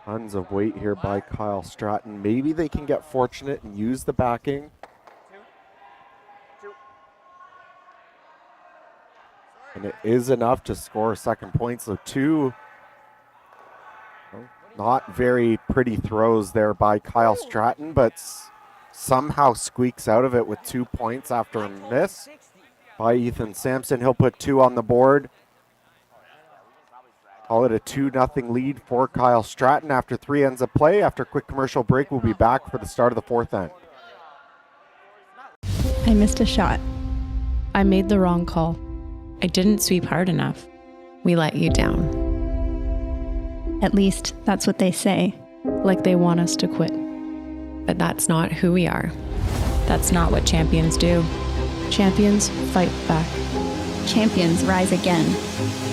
Tons of weight here by Kyle Stratton. Maybe they can get fortunate and use the backing. And it is enough to score a second point. So 2 not very pretty throws there by Kyle Stratton, but somehow squeaks out of it with 2 points after a miss by Ethan Sampson. He'll put 2 on the board. Call it a 2-0 lead for Kyle Stratton after 3 ends of play. After a quick commercial break, we'll be back for the start of the 4th end. I missed a shot. I made the wrong call. I didn't sweep hard enough. We let you down. At least that's what they say. Like they want us to quit. But that's not who we are. That's not what champions do. Champions fight back. Champions rise again.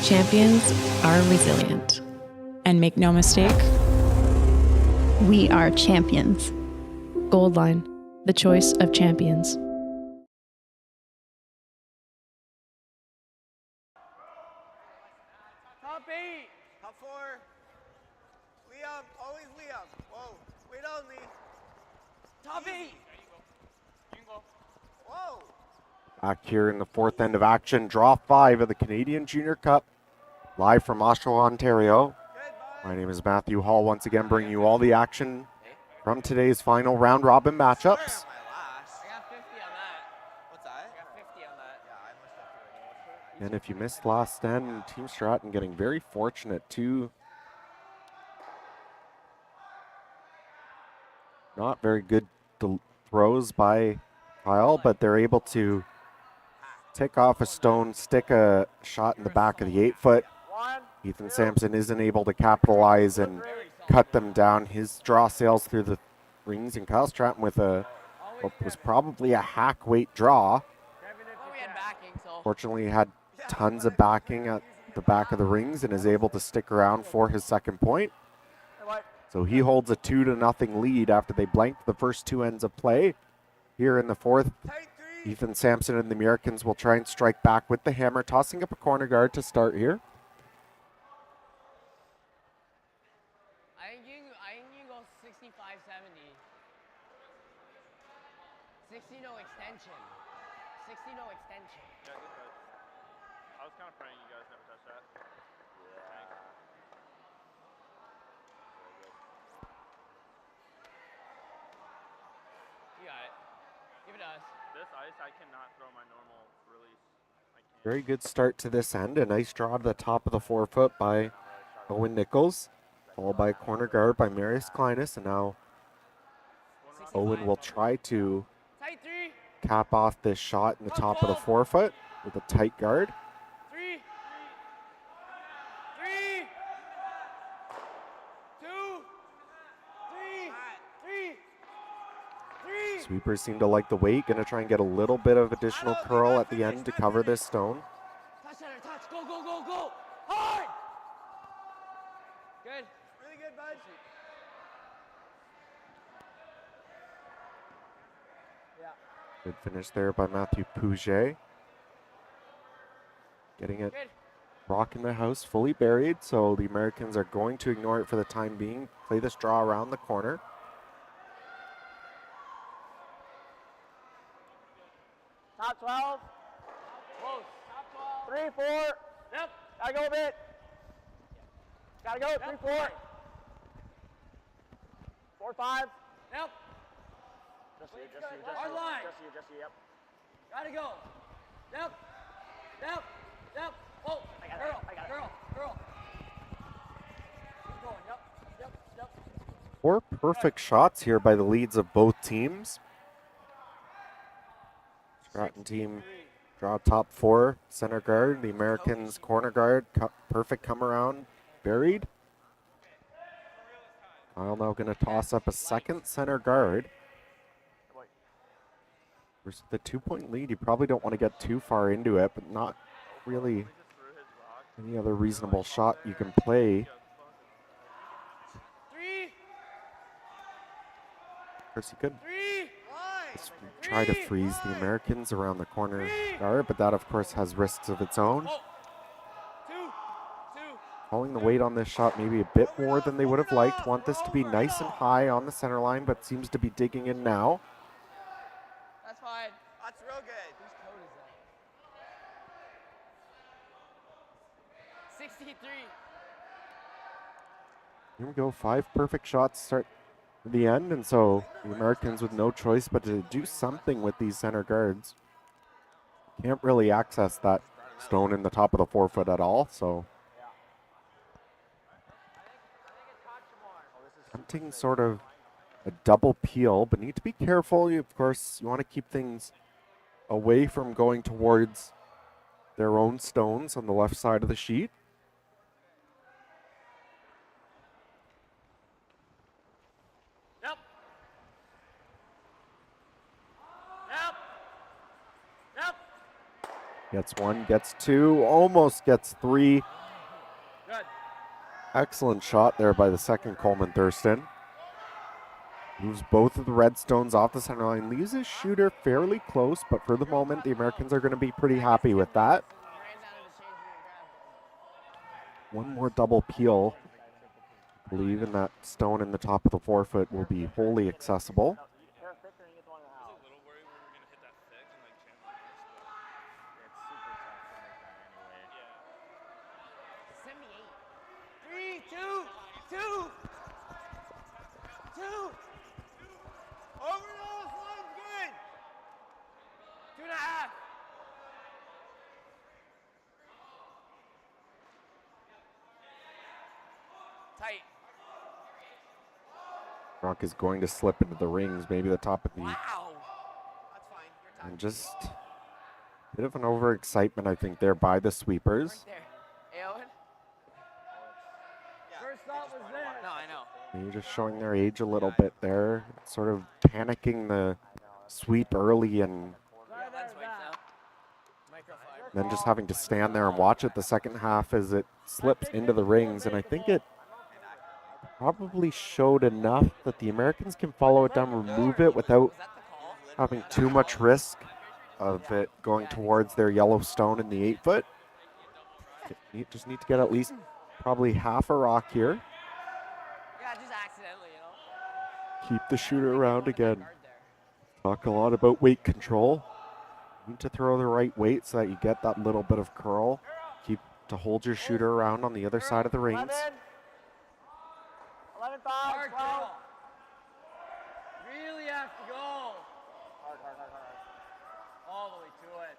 Champions are resilient. And make no mistake, We are champions. Gold Line, the choice of champions. Top 8. Top 4. Liam, always Liam. Whoa, wait on Lee. Top 8. There you go. You can go. Whoa. Back here in the 4th end of action, draw 5 of the Canadian Junior Cup, live from Oshawa, Ontario. My name is Matthew Hall, once again bringing you all the action from today's final round robin matchups. I got 50 on that. What's that? I got 50 on that. Yeah, I must have. And if you missed last end, Team Stratton getting very fortunate too. Not very good throws by Kyle, but they're able to take off a stone, stick a shot in the back of the 8-foot. Ethan Sampson isn't able to capitalize and cut them down. His draw sails through the rings, and Kyle Stratton with what was probably a hack weight draw. We had backing, so. Fortunately, he had tons of backing at the back of the rings and is able to stick around for his second point. So he holds a 2-0 lead after they blanked the first 2 ends of play. Here in the 4th, Ethan Sampson and the Americans will try and strike back with the hammer, tossing up a corner guard to start here. I think you can go 65, 70. 60 no extension. 60 no extension. Yeah, good touch. I was kind of praying you guys never touch that. You got it. Give it to us. This ice, I cannot throw my normal release. I can't. Very good start to this end. A nice draw to the top of the 4-foot by Owen Nichols, followed by a corner guard by Marius Kleinis, and now Owen will try to Tight 3. cap off this shot in the top of the 4-foot with a tight guard. 3. 2. 3. Sweepers seem to like the weight. Going to try and get a little bit of additional curl at the end to cover this stone. Touch center, touch. Go, go, go, go. Hard. Good. Really good, bud. Yeah. Good finish there by Matthew Pouget. Getting it Good. rock in the house, fully buried. So the Americans are going to ignore it for the time being. Play this draw around the corner. Top 12. Close. Top 12. 3, 4. Yep. Gotta go a bit. Gotta go. Yep. 3, 4. 4, 5. Yep. Just you. Hard line. Just you, yep. Gotta go. Yep. Oh, girl. Keep going, yep. 4 perfect shots here by the leads of both teams. Stratton team draw top 4, center guard. The Americans corner guard, perfect come around, buried. Kyle now going to toss up a second center guard. Versus the 2-point lead, you probably don't want to get too far into it, but not really any other reasonable shot you can play. 3. Of course, you could 3. just try to freeze the Americans around the corner guard, but that, of course, has risks of its own. 2. Calling the weight on this shot maybe a bit more than they would have liked. Want this to be nice and high on the center line, but seems to be digging in now. That's fine. That's real good. Whose code is that? 63. Here we go, 5 perfect shots start the end, and so the Americans with no choice but to do something with these center guards. Can't really access that stone in the top of the forefoot at all, so attempting sort of a double peel, but need to be careful. Of course, you want to keep things away from going towards their own stones on the left side of the sheet. Yep. Yep. Yep. Gets one, gets two, almost gets three. Good. Excellent shot there by the second Coleman Thurston. Moves both of the red stones off the center line, leaves his shooter fairly close, but for the moment, the Americans are going to be pretty happy with that. One more double peel. I believe in that stone in the top of the forefoot will be wholly accessible. Rock is going to slip into the rings, maybe the top of the... Wow. That's fine. Your time. And just a bit of an overexcitement, I think, there by the sweepers. Right there. Hey, Owen? First thought was there. No, I know. Maybe just showing their age a little bit there, sort of panicking the sweep early and then just having to stand there and watch it the second half as it slips into the rings. And I think it probably showed enough that the Americans can follow it down, remove it without having too much risk of it going towards their yellow stone in the 8-foot. Just need to get at least probably half a rock here. Yeah, just accidentally, you know. Keep the shooter around again. Talk a lot about weight control. Need to throw the right weight so that you get that little bit of curl. Keep to hold your shooter around on the other side of the rings. 11, 5, 12. Really have to go. Hard. All the way to it.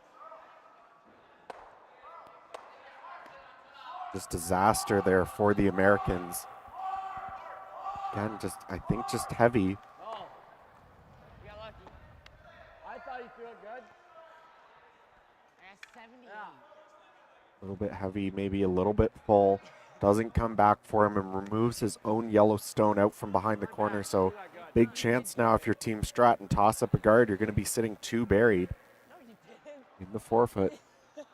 Just disaster there for the Americans. Again, I think just heavy. Oh, you got lucky. I thought you threw it good. That's 70. Yeah. A little bit heavy, maybe a little bit full. Doesn't come back for him and removes his own yellow stone out from behind the corner. So big chance now if your team Stratton toss up a guard, you're going to be sitting two buried in the forefoot. Here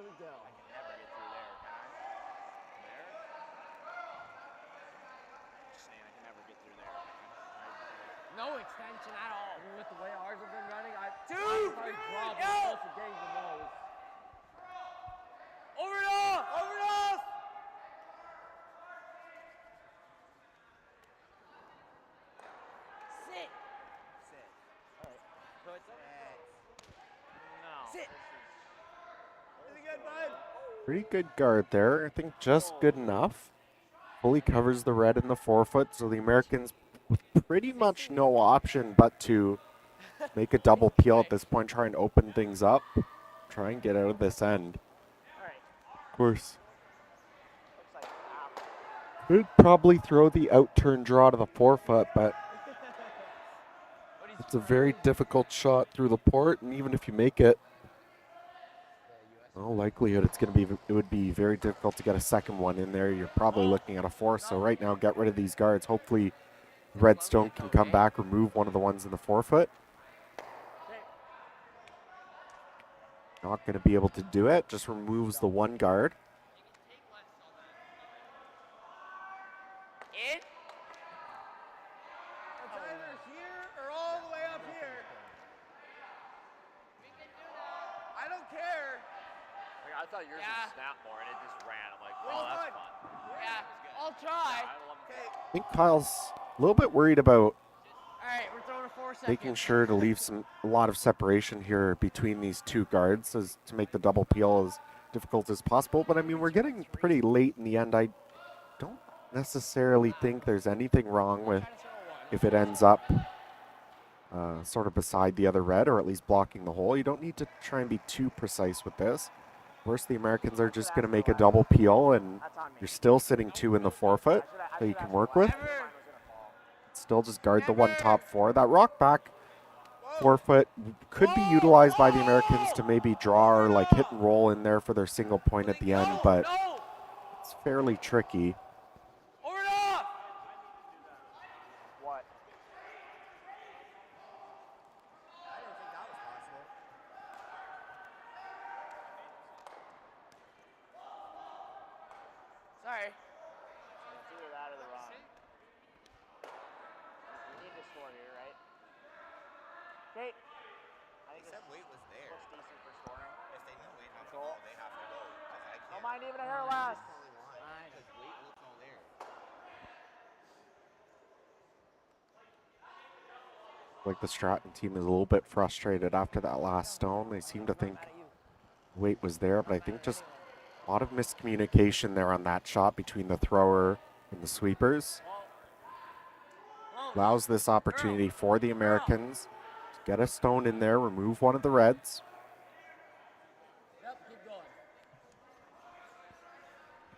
we go. I can never get through there, can I? There? Just saying, I can never get through there. No extension at all. I mean, with the way ours have been running, Two! Over it off! Over it off! Sit. All right. So it's no. Sit. Really good, bud. Pretty good guard there. I think just good enough. Fully covers the red in the forefoot, so the Americans with pretty much no option but to make a double peel at this point, try and open things up, try and get out of this end. Of course, could probably throw the out-turn draw to the forefoot, but it's a very difficult shot through the port, and even if you make it, all likelihood it would be very difficult to get a second one in there. You're probably looking at a fourth, so right now get rid of these guards. Hopefully Redstone can come back, remove one of the ones in the forefoot. Not going to be able to do it, just removes the one guard. In? It's either here or all the way up here. I don't care. I thought yours would snap more and it just ran. I'm like, Well oh, that's done. fun. Yeah, I'll try. I think Kyle's a little bit worried about All right, we're throwing a 4 second. making sure to leave a lot of separation here between these two guards as to make the double peel as difficult as possible. But I mean, we're getting pretty late in the end. I necessarily think there's anything wrong with if it ends up sort of beside the other red, or at least blocking the hole. You don't need to try and be too precise with this. Of course, the Americans are just going to make a double peel, and you're still sitting 2 in the forefoot that you can work with. Still just guard the one top 4. That rock back forefoot could be utilized by the Americans to maybe draw or like hit and roll in there for their single point at the end, but it's fairly tricky. What? Sorry. It's either that or the wrong. We need to score here, right? Okay. I think Except Wade was there. looks decent for scoring. If they know Wade has the ball, they have to go. 'Cause I can't. Don't mind even a hair less. Because Wade looks all there. Like the Stratton team is a little bit frustrated after that last stone. They seem to think weight was there, but I think just a lot of miscommunication there on that shot between the thrower and the sweepers. Allows this opportunity for the Americans to get a stone in there, remove one of the reds.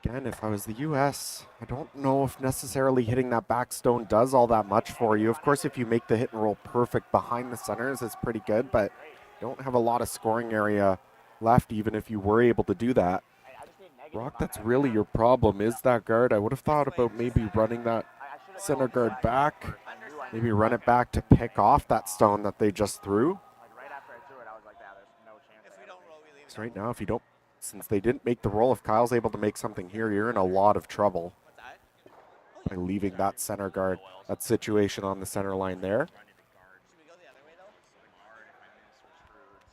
Again, if I was the US, I don't know if necessarily hitting that back stone does all that much for you. Of course, if you make the hit and roll perfect behind the centers, it's pretty good, but you don't have a lot of scoring area left, even if you were able to do that. Rock, that's really your problem, is that guard. I would have thought about maybe running that center guard back, maybe run it back to pick off that stone that they just threw. Right after I threw it, I was like, yeah, there's no chance. If we don't roll, we leave it. So right now, if you don't, since they didn't make the roll, if Kyle's able to make something here, you're in a lot of trouble What's that? by leaving that center guard, that situation on the center line there. Should we go the other way, though?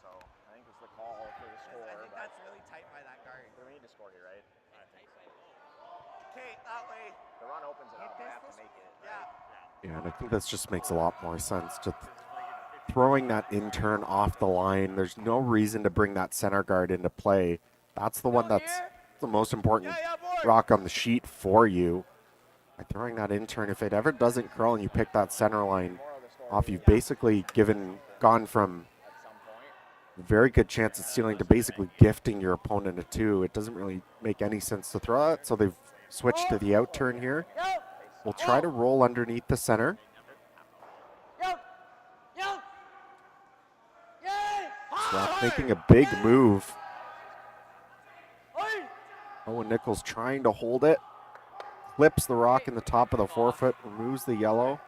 So I think it's the call for the score. I think but that's really tight by that guard. we need to score here, right? I think so. Okay, that way. The run opens it up. I have to make it. Yeah. Yeah, and I think this just makes a lot more sense. Just throwing that in-turn off the line, there's no reason to bring that center guard into play. That's the one that's the most important rock on the sheet for you. By throwing that in-turn, if it ever doesn't curl and you pick that center line off, you've basically gone from a very good chance of stealing to basically gifting your opponent a 2. It doesn't really make any sense to throw it, so they've switched to the out turn here. We'll try to roll underneath the center. Rock making a big move. Owen Nichols trying to hold it. Flips the rock in the top of the forefoot, removes the yellow.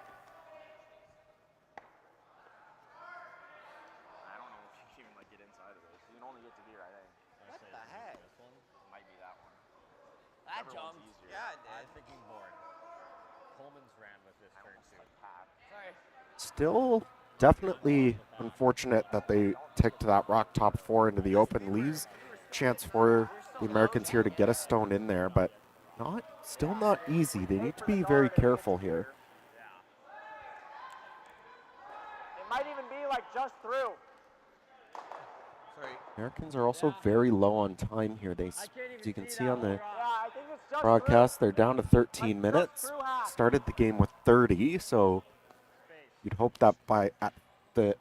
I don't know if you can even like get inside of this. You can only get to here, I think. What the heck? It might be that one. That Everyone's jumped. easier. Yeah, it did. Freaking board. Coleman's ran with this turn too. Sorry. Still definitely unfortunate that they ticked that rock top 4 into the open. Leaves chance for the Americans here to get a stone in there, but still not easy. They need to be very careful here. It might even be like just through. Sorry. Americans are also very low on time here. As you can see on the Yeah, I think it's just broadcast, they're down to 13 minutes. Started the game with 30, so you'd hope that at the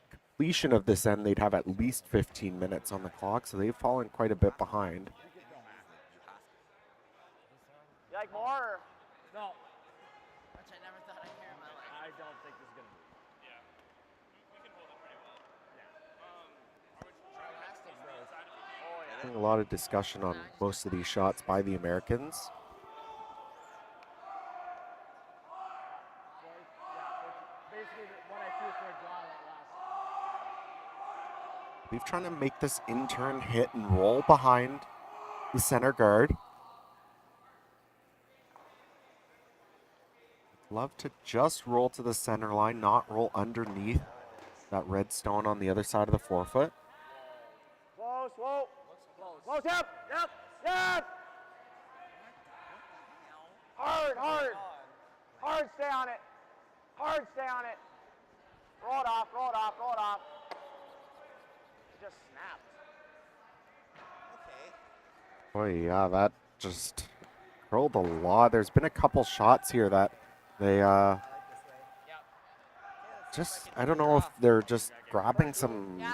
completion of this end, they'd have at least 15 minutes on the clock, so they've fallen quite a bit behind. You like more? Or? No, Which I never thought I'd hear in my life. I don't think this is gonna move. A lot of discussion on most of these shots by the Americans. Basically, what I threw for a draw that last. We've trying to make this in-turn hit and roll behind the center guard. Love to just roll to the center line, not roll underneath that red stone on the other side of the forefoot. Close, whoa. Close, yep, yep, yep. Hard, hard. Hard, stay on it. Hard, stay on it. Roll it off, roll it off, roll it off. It just snapped. Okay. Boy, yeah, that just curled a lot. There's been a couple shots here that they just, I don't know if they're just grabbing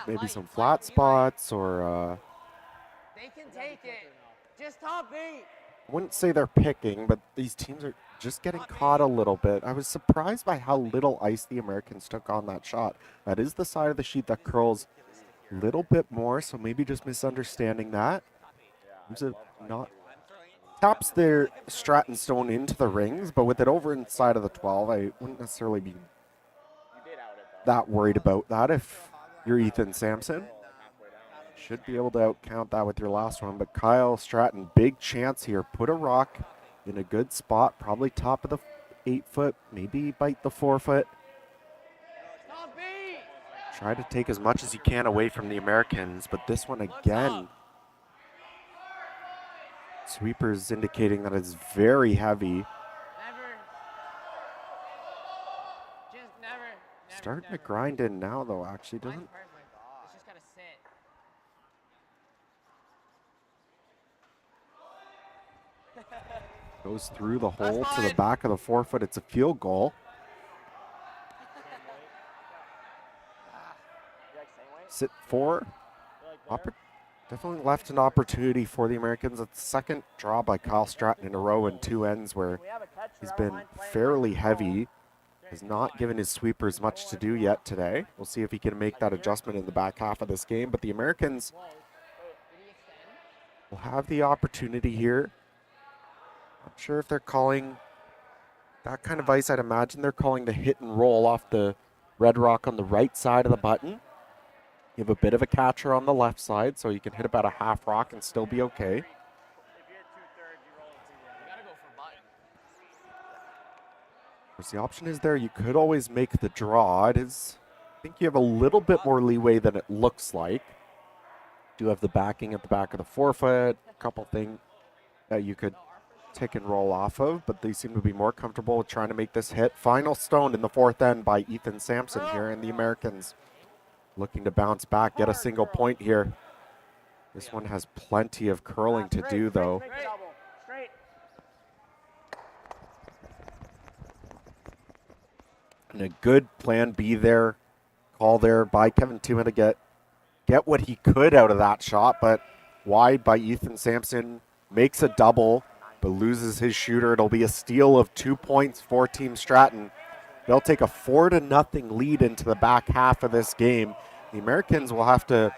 maybe some flat spots or They can take it. Just top 8. I wouldn't say they're picking, but these teams are just getting caught a little bit. I was surprised by how little ice the Americans took on that shot. That is the side of the sheet that curls a little bit more, so maybe just misunderstanding that. Taps their Stratton stone into the rings, but with it over inside of the 12, I wouldn't necessarily be that worried about that if you're Ethan Sampson. Should be able to outcount that with your last one, but Kyle Stratton, big chance here. Put a rock in a good spot, probably top of the 8-foot, maybe bite the 4-foot. Try to take as much as you can away from the Americans, but this one again, sweepers indicating that it's very heavy. Starting to grind in now, though, actually. Doesn't. Goes through the hole to the back of the 4-foot. It's a field goal. Sit 4. Definitely left an opportunity for the Americans. It's the second draw by Kyle Stratton in a row in 2 ends where he's been fairly heavy. Has not given his sweepers much to do yet today. We'll see if he can make that adjustment in the back half of this game. But the Americans will have the opportunity here. Not sure if they're calling that kind of ice. I'd imagine they're calling the hit and roll off the red rock on the right side of the button. You have a bit of a catcher on the left side, so you can hit about a half rock and still be okay. Of course, the option is there. You could always make the draw. It is, I think you have a little bit more leeway than it looks like. Do have the backing at the back of the 4-foot, a couple things that you could tick and roll off of, but they seem to be more comfortable with trying to make this hit. Final stone in the 4th end by Ethan Sampson here, and the Americans looking to bounce back, get a single point here. This one has plenty of curling to do, though. And a good plan B there, call there by Kevin Tuma to get what he could out of that shot, but wide by Ethan Sampson, makes a double, but loses his shooter. It'll be a steal of 2 points for Team Stratton. They'll take a 4-0 lead into the back half of this game. The Americans will have to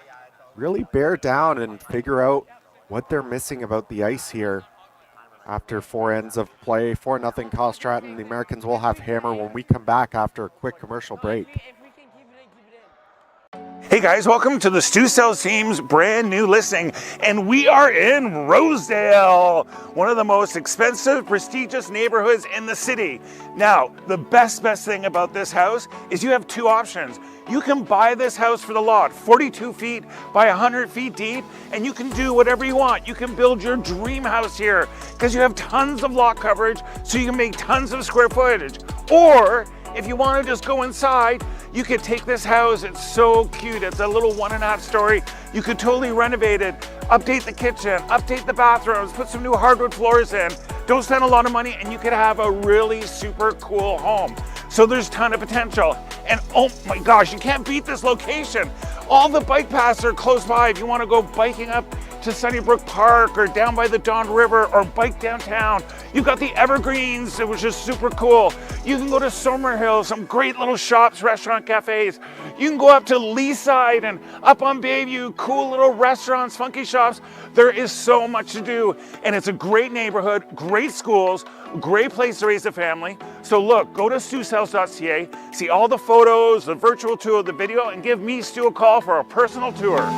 really bear down and figure out what they're missing about the ice here. After 4 ends of play, 4-0 Kyle Stratton. The Americans will have hammer when we come back after a quick commercial break. Hey guys, welcome to the Stu Sells team's brand new listing, and we are in Rosedale, one of the most expensive, prestigious neighborhoods in the city. Now, the best thing about this house is you have 2 options. You can buy this house for the lot, 42 feet by 100 feet deep, and you can do whatever you want. You can build your dream house here because you have tons of lot coverage, so you can make tons of square footage. Or if you want to just go inside, you could take this house. It's so cute. It's a little 1.5 story. You could totally renovate it, update the kitchen, update the bathrooms, put some new hardwood floors in. Don't spend a lot of money, and you could have a really super cool home. So there's a ton of potential. And oh my gosh, you can't beat this location. All the bike paths are close by if you want to go biking up to Sunnybrook Park or down by the Don River or bike downtown. You've got the Evergreens, which is super cool. You can go to Somerhill, some great little shops, restaurant, cafes. You can go up to Leaside and up on Bayview, cool little restaurants, funky shops. There is so much to do, and it's a great neighborhood, great schools, great place to raise a family. So look, go to StuSells.ca, see all the photos, the virtual tour, the video, and give me, Stu, a call for a personal tour.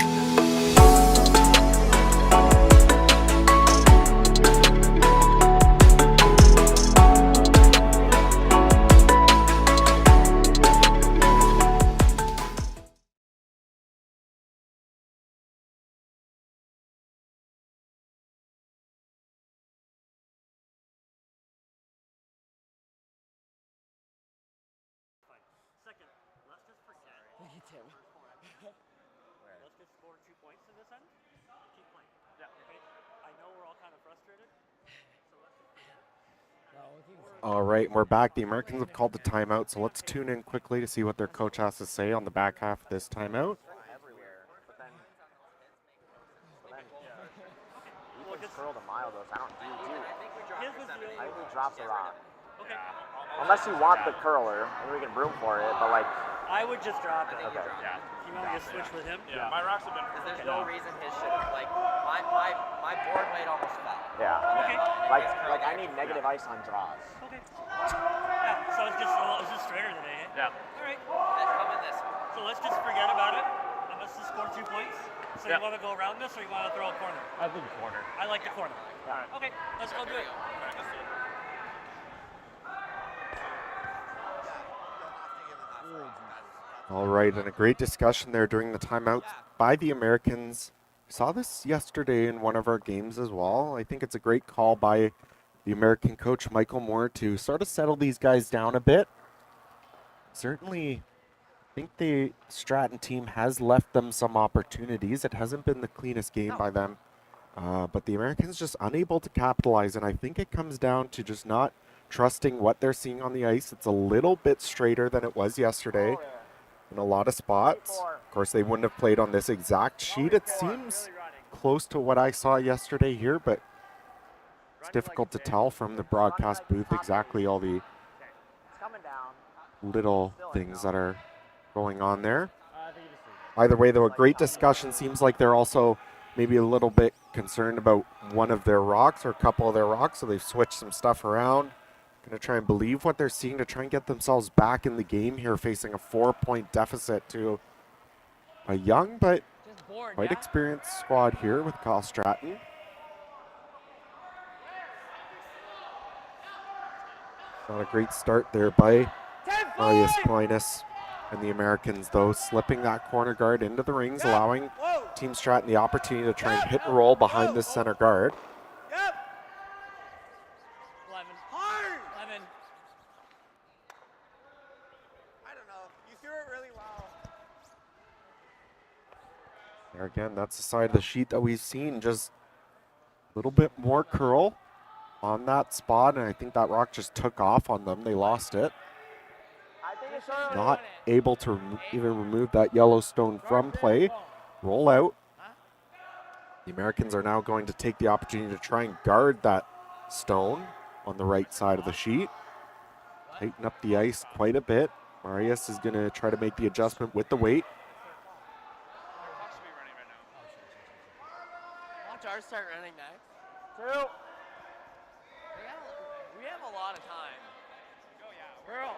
Let's just score 2 points in this end. Keep playing. Yeah, okay. I know we're all kind of frustrated. So let's All right, we're back. The Americans have called the timeout, so let's tune in quickly to see what their coach has to say on the back half of this timeout. Everywhere, but then you can curl the mile though. So I don't do. I think we drop the rock. Okay. Unless you want the curler, maybe we can room for it. But like, I would just drop it. okay. Yeah. You want me to switch with him? Yeah. My rocks have been. There's no reason his shouldn't. Like my board weight almost fell. Yeah. Okay. Like I need negative ice on draws. Okay. Yeah. So it's just straighter today. Eh? Yeah. All right. That's coming this one. So let's just forget about it. And let's just score 2 points. So Yeah. you want to go around this, or you want to throw a corner? I think corner. I like the corner. Yeah. Okay. Let's go do it. All right, and a great discussion there during the timeout by the Americans. Saw this yesterday in one of our games as well. I think it's a great call by the American coach, Michael Moore, to sort of settle these guys down a bit. Certainly, I think the Stratton team has left them some opportunities. It hasn't been the cleanest game by them, but the Americans just unable to capitalize, and I think it comes down to just not trusting what they're seeing on the ice. It's a little bit straighter than it was yesterday in a lot of spots. Of course, they wouldn't have played on this exact sheet. It seems close to what I saw yesterday here, but it's difficult to tell from the broadcast booth exactly all the little things that are going on there. Either way, though, a great discussion. Seems like they're also maybe a little bit concerned about one of their rocks or a couple of their rocks, so they've switched some stuff around. Going to try and believe what they're seeing to try and get themselves back in the game here, facing a 4-point deficit to a young but quite experienced squad here with Kyle Stratton. Not a great start there by Marius Aquinas and the Americans, though, slipping that corner guard into the rings, allowing Team Stratton the opportunity to try and hit and roll behind this center guard. 11. I don't know. You threw it really well. There again, that's the side of the sheet that we've seen. Just a little bit more curl on that spot, and I think that rock just took off on them. They lost it. Not able to even remove that Yellowstone from play. Roll out. The Americans are now going to take the opportunity to try and guard that stone on the right side of the sheet. Tighten up the ice quite a bit. Marius is going to try to make the adjustment with the weight. Watch ours start running next. 2. We have a lot of time. Girl.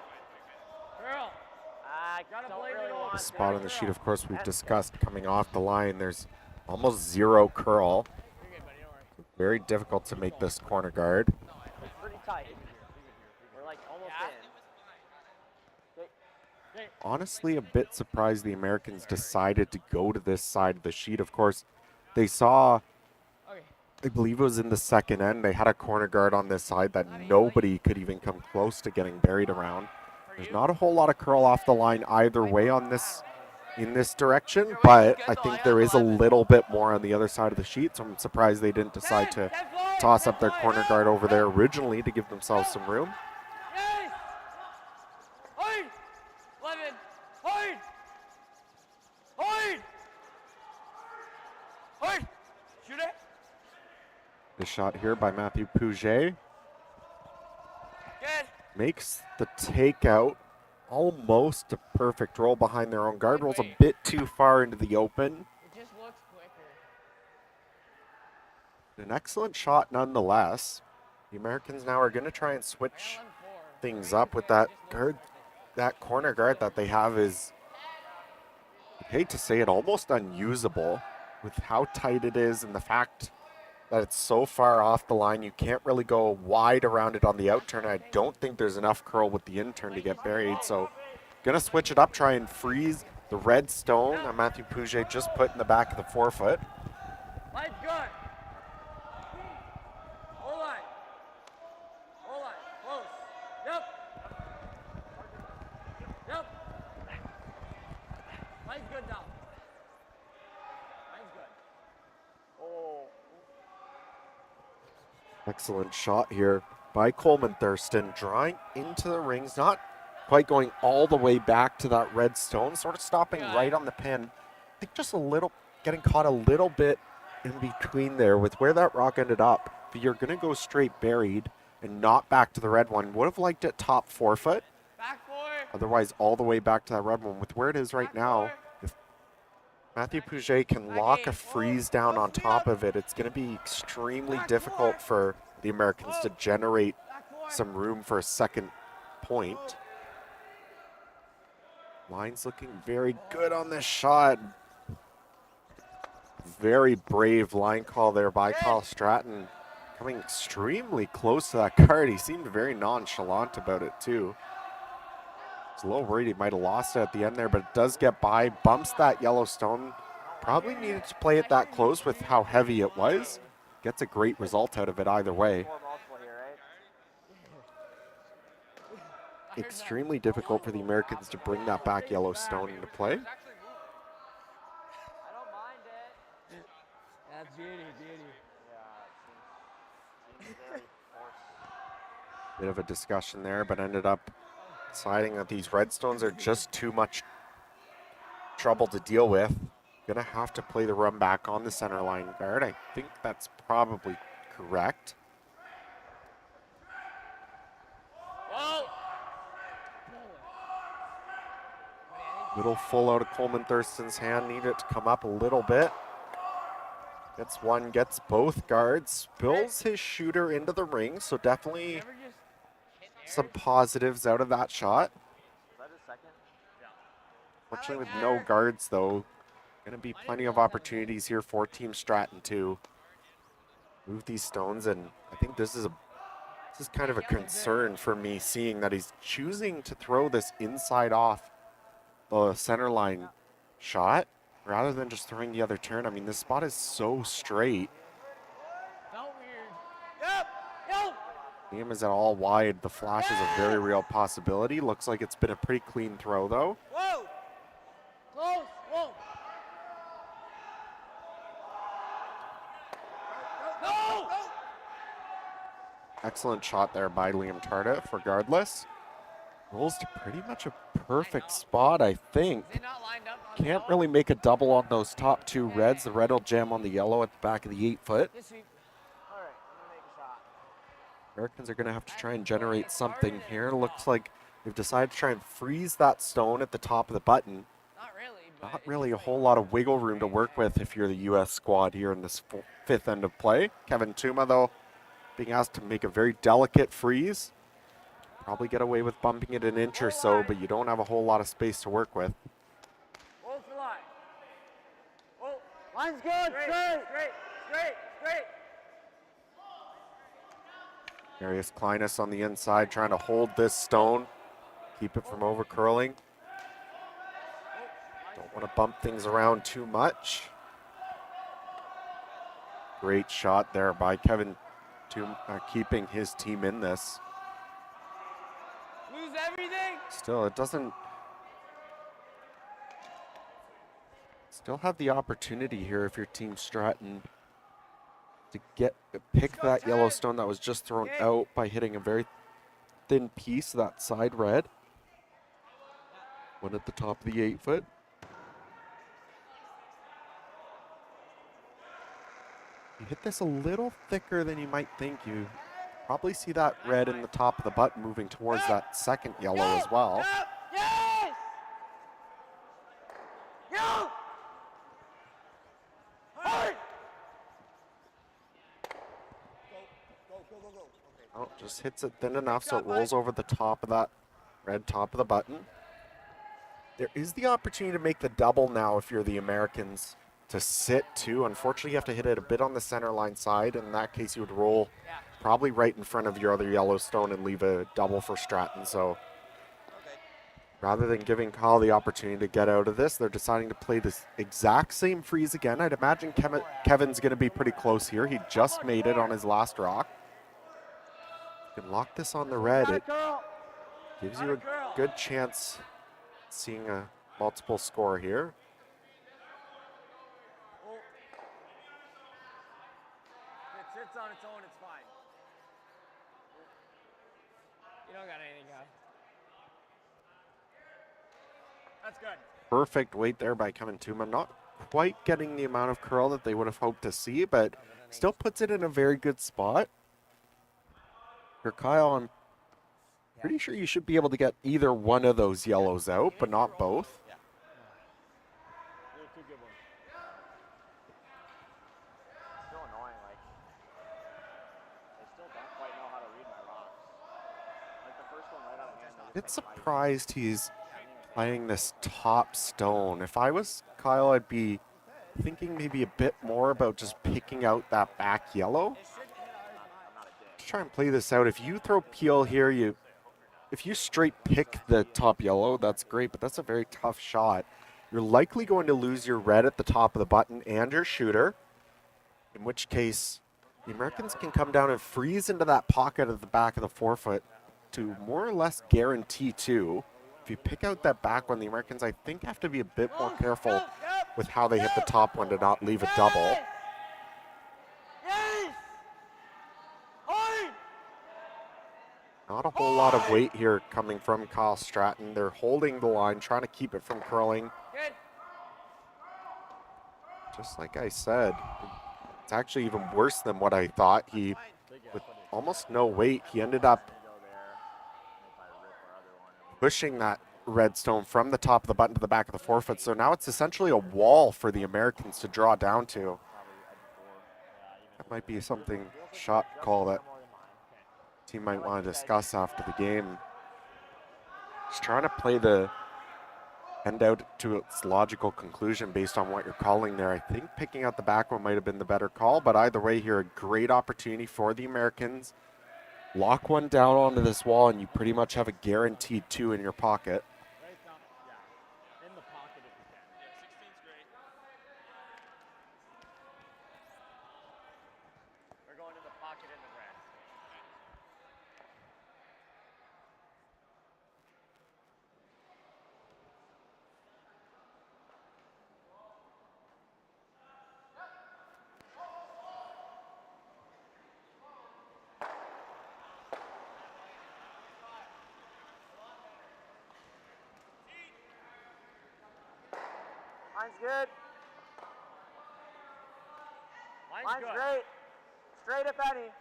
The spot on the sheet, of course, we've discussed coming off the line. There's almost zero curl. Very difficult to make this corner guard. Pretty tight. We're like almost in. Honestly, a bit surprised the Americans decided to go to this side of the sheet. Of course, they saw, I believe it was in the second end, they had a corner guard on this side that nobody could even come close to getting buried around. There's not a whole lot of curl off the line either way on this in this direction, but I think there is a little bit more on the other side of the sheet, so I'm surprised they didn't decide to toss up their corner guard over there originally to give themselves some room. 11. Shoot it. The shot here by Matthew Pouget. Good. Makes the takeout almost a perfect roll behind their own guard. Rolls a bit too far into the open. It just looks quicker. An excellent shot nonetheless. The Americans now are going to try and switch things up with that guard. That corner guard that they have is, I hate to say it, almost unusable with how tight it is and the fact that it's so far off the line. You can't really go wide around it on the out turn. I don't think there's enough curl with the in turn to get buried. So going to switch it up, try and freeze the red stone that Matthew Pouget just put in the back of the forefoot. Line's good. Hold line. Close. Yep. Line's good now. Line's good. Oh. Excellent shot here by Coleman Thurston, drawing into the rings, not quite going all the way back to that red stone, sort of stopping right on the pin. I think just a little, getting caught a little bit in between there with where that rock ended up. If you're going to go straight buried and not back to the red one, would have liked it top 4 foot. Otherwise, all the way back to that red one. With where it is right now, if Matthew Pouget can lock a freeze down on top of it, it's going to be extremely difficult for the Americans to generate some room for a second point. Line's looking very good on this shot. Very brave line call there by Kyle Stratton. Coming extremely close to that card. He seemed very nonchalant about it too. I was a little worried he might have lost it at the end there, but it does get by, bumps that yellow stone. Probably needed to play it that close with how heavy it was. Gets a great result out of it either way. Extremely difficult for the Americans to bring that back yellow stone into play. That's beauty. Bit of a discussion there, but ended up deciding that these red stones are just too much trouble to deal with. Gonna have to play the run back on the center line guard. I think that's probably correct. Little full out of Coleman Thurston's hand. Need it to come up a little bit. Gets one, gets both guards. Spills his shooter into the ring, so definitely some positives out of that shot. Fortunately with no guards though, gonna be plenty of opportunities here for Team Stratton to move these stones, and I think this is kind of a concern for me, seeing that he's choosing to throw this inside off the center line shot rather than just throwing the other turn. I mean, this spot is so straight. Game is at all wide. The flash is a very real possibility. Looks like it's been a pretty clean throw though. Excellent shot there by Liam Tardif, regardless. Rolls to pretty much a perfect spot, I think. Can't really make a double on those top two reds. The red will jam on the yellow at the back of the 8 foot. Americans are going to have to try and generate something here. Looks like they've decided to try and freeze that stone at the top of the button. Not really a whole lot of wiggle room to work with if you're the U.S. squad here in this 5th end of play. Kevin Tuma, though, being asked to make a very delicate freeze. Probably get away with bumping it an inch or so, but you don't have a whole lot of space to work with. Line's good. Straight. Marius Kleinis on the inside trying to hold this stone, keep it from over curling. Don't want to bump things around too much. Great shot there by Kevin Tuma, keeping his team in this. Lose everything. Still, it doesn't. Still have the opportunity here if your Team Stratton to pick that yellow stone that was just thrown out by hitting a very thin piece of that side red. One at the top of the 8 foot. You hit this a little thicker than you might think. You probably see that red in the top of the butt moving towards that second yellow as well. Yes! Go! Hard! Oh, just hits it thin enough so it rolls over the top of that red top of the button. There is the opportunity to make the double now if you're the Americans to sit too. Unfortunately, you have to hit it a bit on the center line side. In that case, you would roll probably right in front of your other yellow stone and leave a double for Stratton. So rather than giving Kyle the opportunity to get out of this, they're deciding to play this exact same freeze again. I'd imagine Kevin's going to be pretty close here. He just made it on his last rock. You can lock this on the red. It gives you a good chance at seeing a multiple score here. It sits on its own, it's fine. You don't got anything, Kyle. That's good. Perfect weight there by Kevin Tuma. Not quite getting the amount of curl that they would have hoped to see, but still puts it in a very good spot. For Kyle, I'm pretty sure you should be able to get either one of those yellows out, but not both. You're two good ones. Still annoying, like, they still don't quite know how to read my rocks. Like the first one right out of hand. Bit surprised he's playing this top stone. If I was Kyle, I'd be thinking maybe a bit more about just picking out that back yellow. Just try and play this out. If you throw peel here, if you straight pick the top yellow, that's great, but that's a very tough shot. You're likely going to lose your red at the top of the button and your shooter, in which case the Americans can come down and freeze into that pocket at the back of the forefoot to more or less guarantee two. If you pick out that back one, the Americans, I think, have to be a bit more careful with how they hit the top one to not leave a double. Not a whole lot of weight here coming from Kyle Stratton. They're holding the line, trying to keep it from curling. Just like I said, it's actually even worse than what I thought. With almost no weight, he ended up pushing that red stone from the top of the button to the back of the forefoot. So now it's essentially a wall for the Americans to draw down to. That might be something shot call that team might want to discuss after the game. Just trying to play the end out to its logical conclusion based on what you're calling there. I think picking out the back one might have been the better call, but either way here, a great opportunity for the Americans. Lock one down onto this wall and you pretty much have a guaranteed two in your pocket. In the pocket if you can. Yeah, 16's great. We're going to the pocket in the red. Mine's good. Mine's good. Great. Straight if any.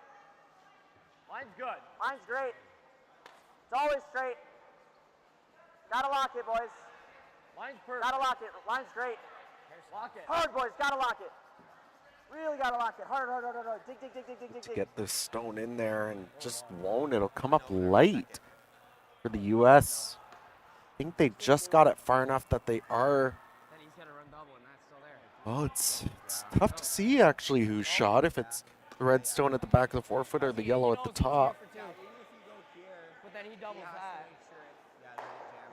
Mine's good. Mine's great. It's always straight. Gotta lock it, boys. Mine's perfect. Gotta lock it. Mine's great. Lock it. Hard, boys. Gotta lock it. Really gotta lock it. Hard, hard, hard, hard, hard. Dig, dig, dig, dig, dig, dig, dig. Get this stone in there and just won't. It'll come up light for the U.S. I think they just got it far enough that they are. Then he's gonna run double and that's still there. Oh, it's tough to see actually who's shot, if it's the red stone at the back of the forefoot or the yellow at the top. But then he doubles that.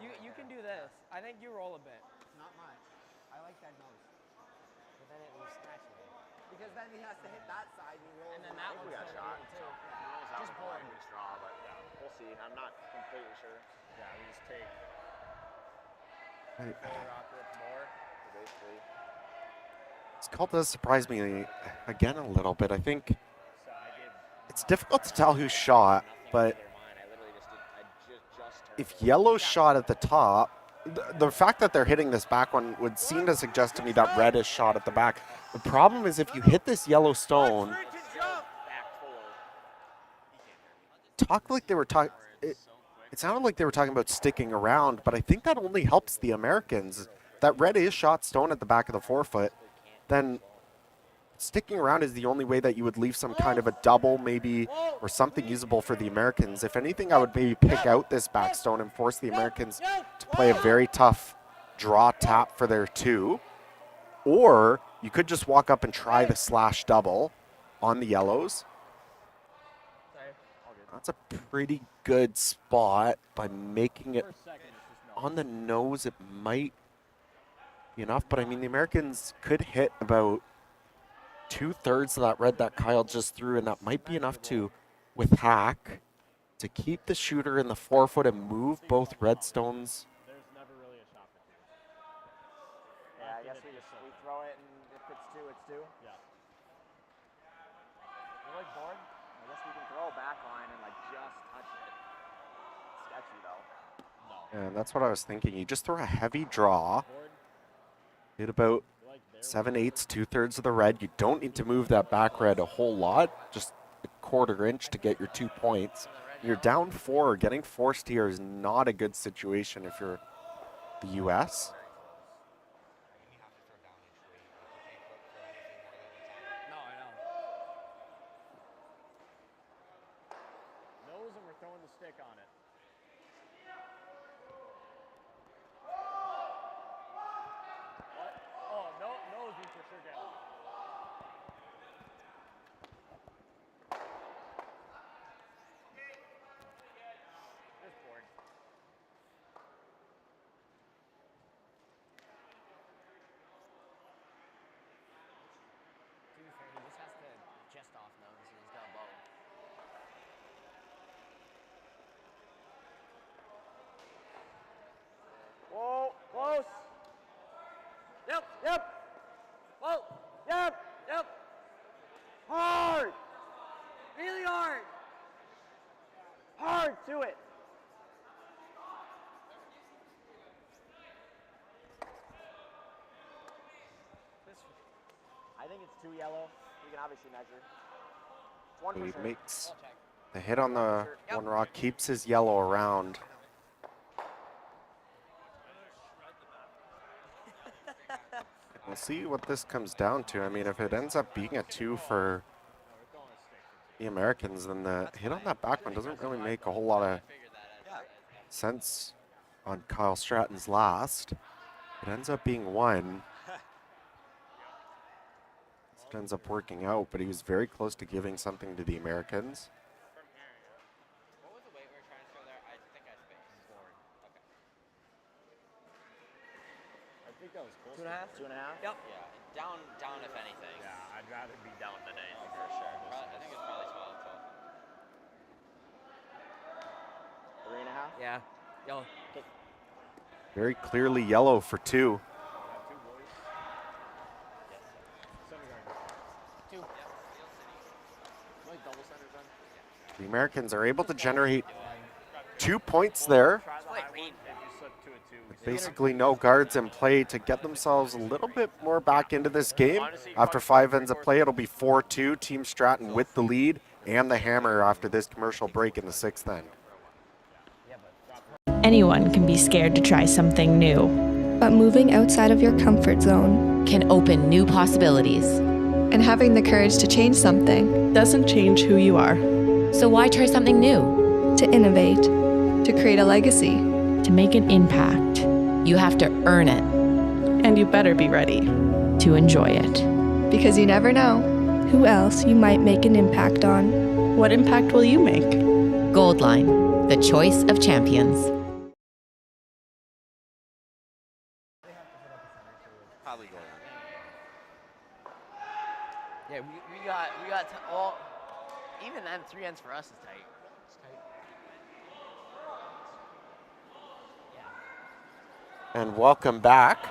You can do this. I think you roll a bit. Not much. I like that nose. But then it was snatching. Because then he has to hit that side and he rolls. And then that one's got gonna shot. roll too. Just pull it. Straw, but yeah, we'll see. I'm not completely sure. Yeah, we just take Right. rock with more. Basically. This call does surprise me again a little bit. I think So I did it's difficult to tell who shot, but I literally just did. I just turned. if yellow's shot at the top, the fact that they're hitting this back one would seem to suggest to me that red is shot at the back. The problem is if you hit this yellow stone, talk like they were talking. It sounded like they were talking about sticking around, but I think that only helps the Americans. That red is shot stone at the back of the forefoot. Then sticking around is the only way that you would leave some kind of a double maybe or something usable for the Americans. If anything, I would maybe pick out this back stone and force the Americans to play a very tough draw tap for their two. Or you could just walk up and try the slash double on the yellows. That's a pretty good spot. By making it on the nose, it might be enough. But I mean, the Americans could hit about 2/3 of that red that Kyle just threw, and that might be enough to, with hack, to keep the shooter in the forefoot and move both red stones. There's never really a shot for two. Yeah, I guess we throw it, and if it's two, it's two. Yeah. You like board? I guess we can throw a back line and like just touch it. And that's what I was thinking. You just throw a heavy draw. Hit about 7/8, 2/3 of the red. You don't need to move that back red a whole lot. Just a 1/4 inch to get your 2 points. You're down 4. Getting forced here is not a good situation if you're the U.S. No, I know. Nose and we're throwing the stick on it. What? Oh, no, nose we for sure get. This board. To be fair, he just has to just off nose and he's got a bow. Whoa, close. Yep, yep. Whoa, yep, yep. Hard. Really hard. Hard to it. I think it's 2 yellow. We can obviously measure. It's 1 for He sure. makes the hit on the one rock, keeps his yellow around. We'll see what this comes down to. I mean, if it ends up being a 2 for the Americans, then the hit on that back one doesn't really make a whole lot of sense on Kyle Stratton's last. It ends up being 1. It ends up working out, but he was very close to giving something to the Americans. What was the weight we were trying to throw there? I think I spaced. I think that was close. 2.5? 2.5? Yep. Yeah, down if anything. Yeah, I'd rather be down than anything. For sure. I think it's probably 12. 3.5? Yeah. Yellow. Very clearly yellow for 2. The Americans are able to generate 2 points there. With basically no guards in play to get themselves a little bit more back into this game. After 5 ends of play, it'll be 4-2. Team Stratton with the lead and the hammer after this commercial break in the 6th end. Anyone can be scared to try something new. But moving outside of your comfort zone Can open new possibilities. and having the courage to change something, Doesn't change who you are. So why try something new? to innovate, to create a legacy. To make an impact. You have to earn it. And you better be ready to enjoy it. Because you never know who else you might make an impact on. What impact will you make? Goldline, the choice of champions. Probably goal. Yeah, we got all. Even then, 3 ends for us is tight. It's tight. And welcome back.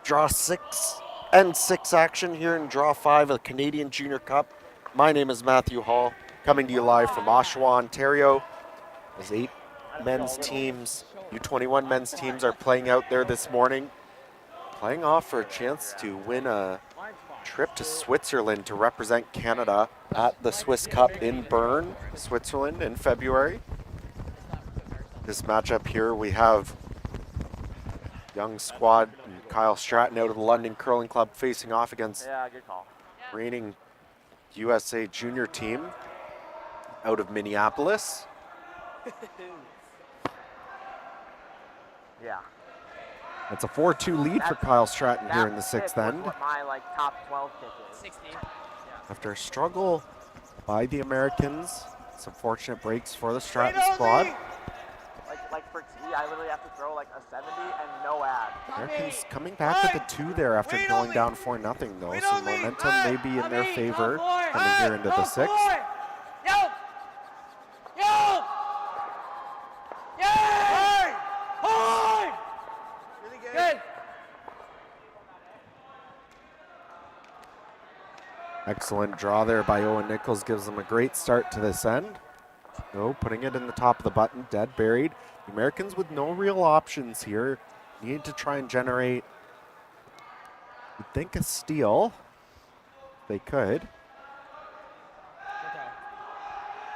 Draw 6 and 6 action here in Draw 5 of the Canadian Junior Cup. My name is Matthew Hall, coming to you live from Oshawa, Ontario. As 8 men's teams, U21 men's teams are playing out there this morning, playing off for a chance to win a trip to Switzerland to represent Canada at the Swiss Cup in Bern, Switzerland in February. This matchup here, we have young squad and Kyle Stratton out of the London Curling Club facing off against Yeah, good call. reigning USA junior team out of Minneapolis. Yeah. It's a 4-2 lead for Kyle Stratton here in the 6th end. What my top 12 pick is. 16. After a struggle by the Americans, some fortunate breaks for the Stratton squad. Like for T, I literally have to throw like a 70 and no ad. Americans coming back with a 2 there after going down 4-0 though, so momentum may be in their favor coming here into the 6th. Yo! Yo! Yay! Hard! Really good. Excellent draw there by Owen Nichols, gives them a great start to this end. No, putting it in the top of the button, dead buried. The Americans with no real options here need to try and generate, you'd think, a steal. They could.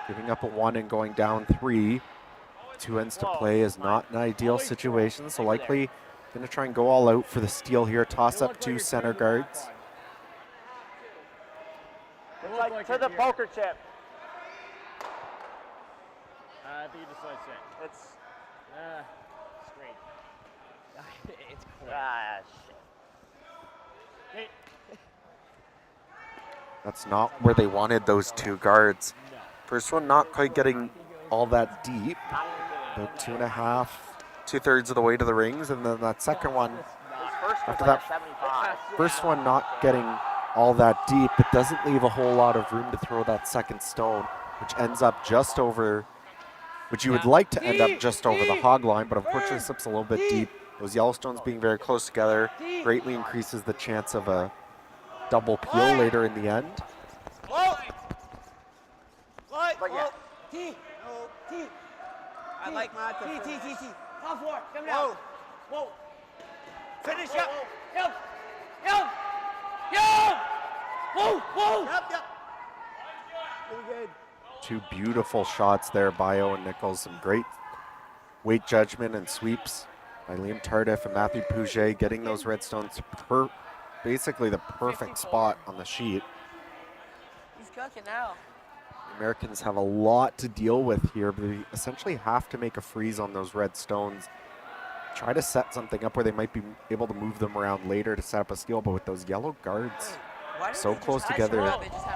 Giving up a 1 and going down 3. 2 ends to play is not an ideal situation, so likely going to try and go all out for the steal here. Toss up 2 center guards. It's like to the poker chip. I think you just like it. It's Straight. It's cool. shit. That's not where they wanted those 2 guards. First one not quite getting all that deep. About 2.5, 2/3 of the way to the rings, and then that second one, after that first one not getting all that deep, it doesn't leave a whole lot of room to throw that second stone, which ends up just over, which you would like to end up just over the hog line, but unfortunately slips a little bit deep. Those Yellowstones being very close together greatly increases the chance of a double peel later in the end. I like my T. Top 4. Come down. Whoa. Finish up. Yep. Whoa. Yep. Pretty good. 2 beautiful shots there by Owen Nichols. Some great weight judgment and sweeps by Liam Tardif and Matthew Pouget, getting those redstones basically the perfect spot on the sheet. He's cooking now. The Americans have a lot to deal with here, but they essentially have to make a freeze on those red stones. Try to set something up where they might be able to move them around later to set up a steal, but with those yellow guards so close together,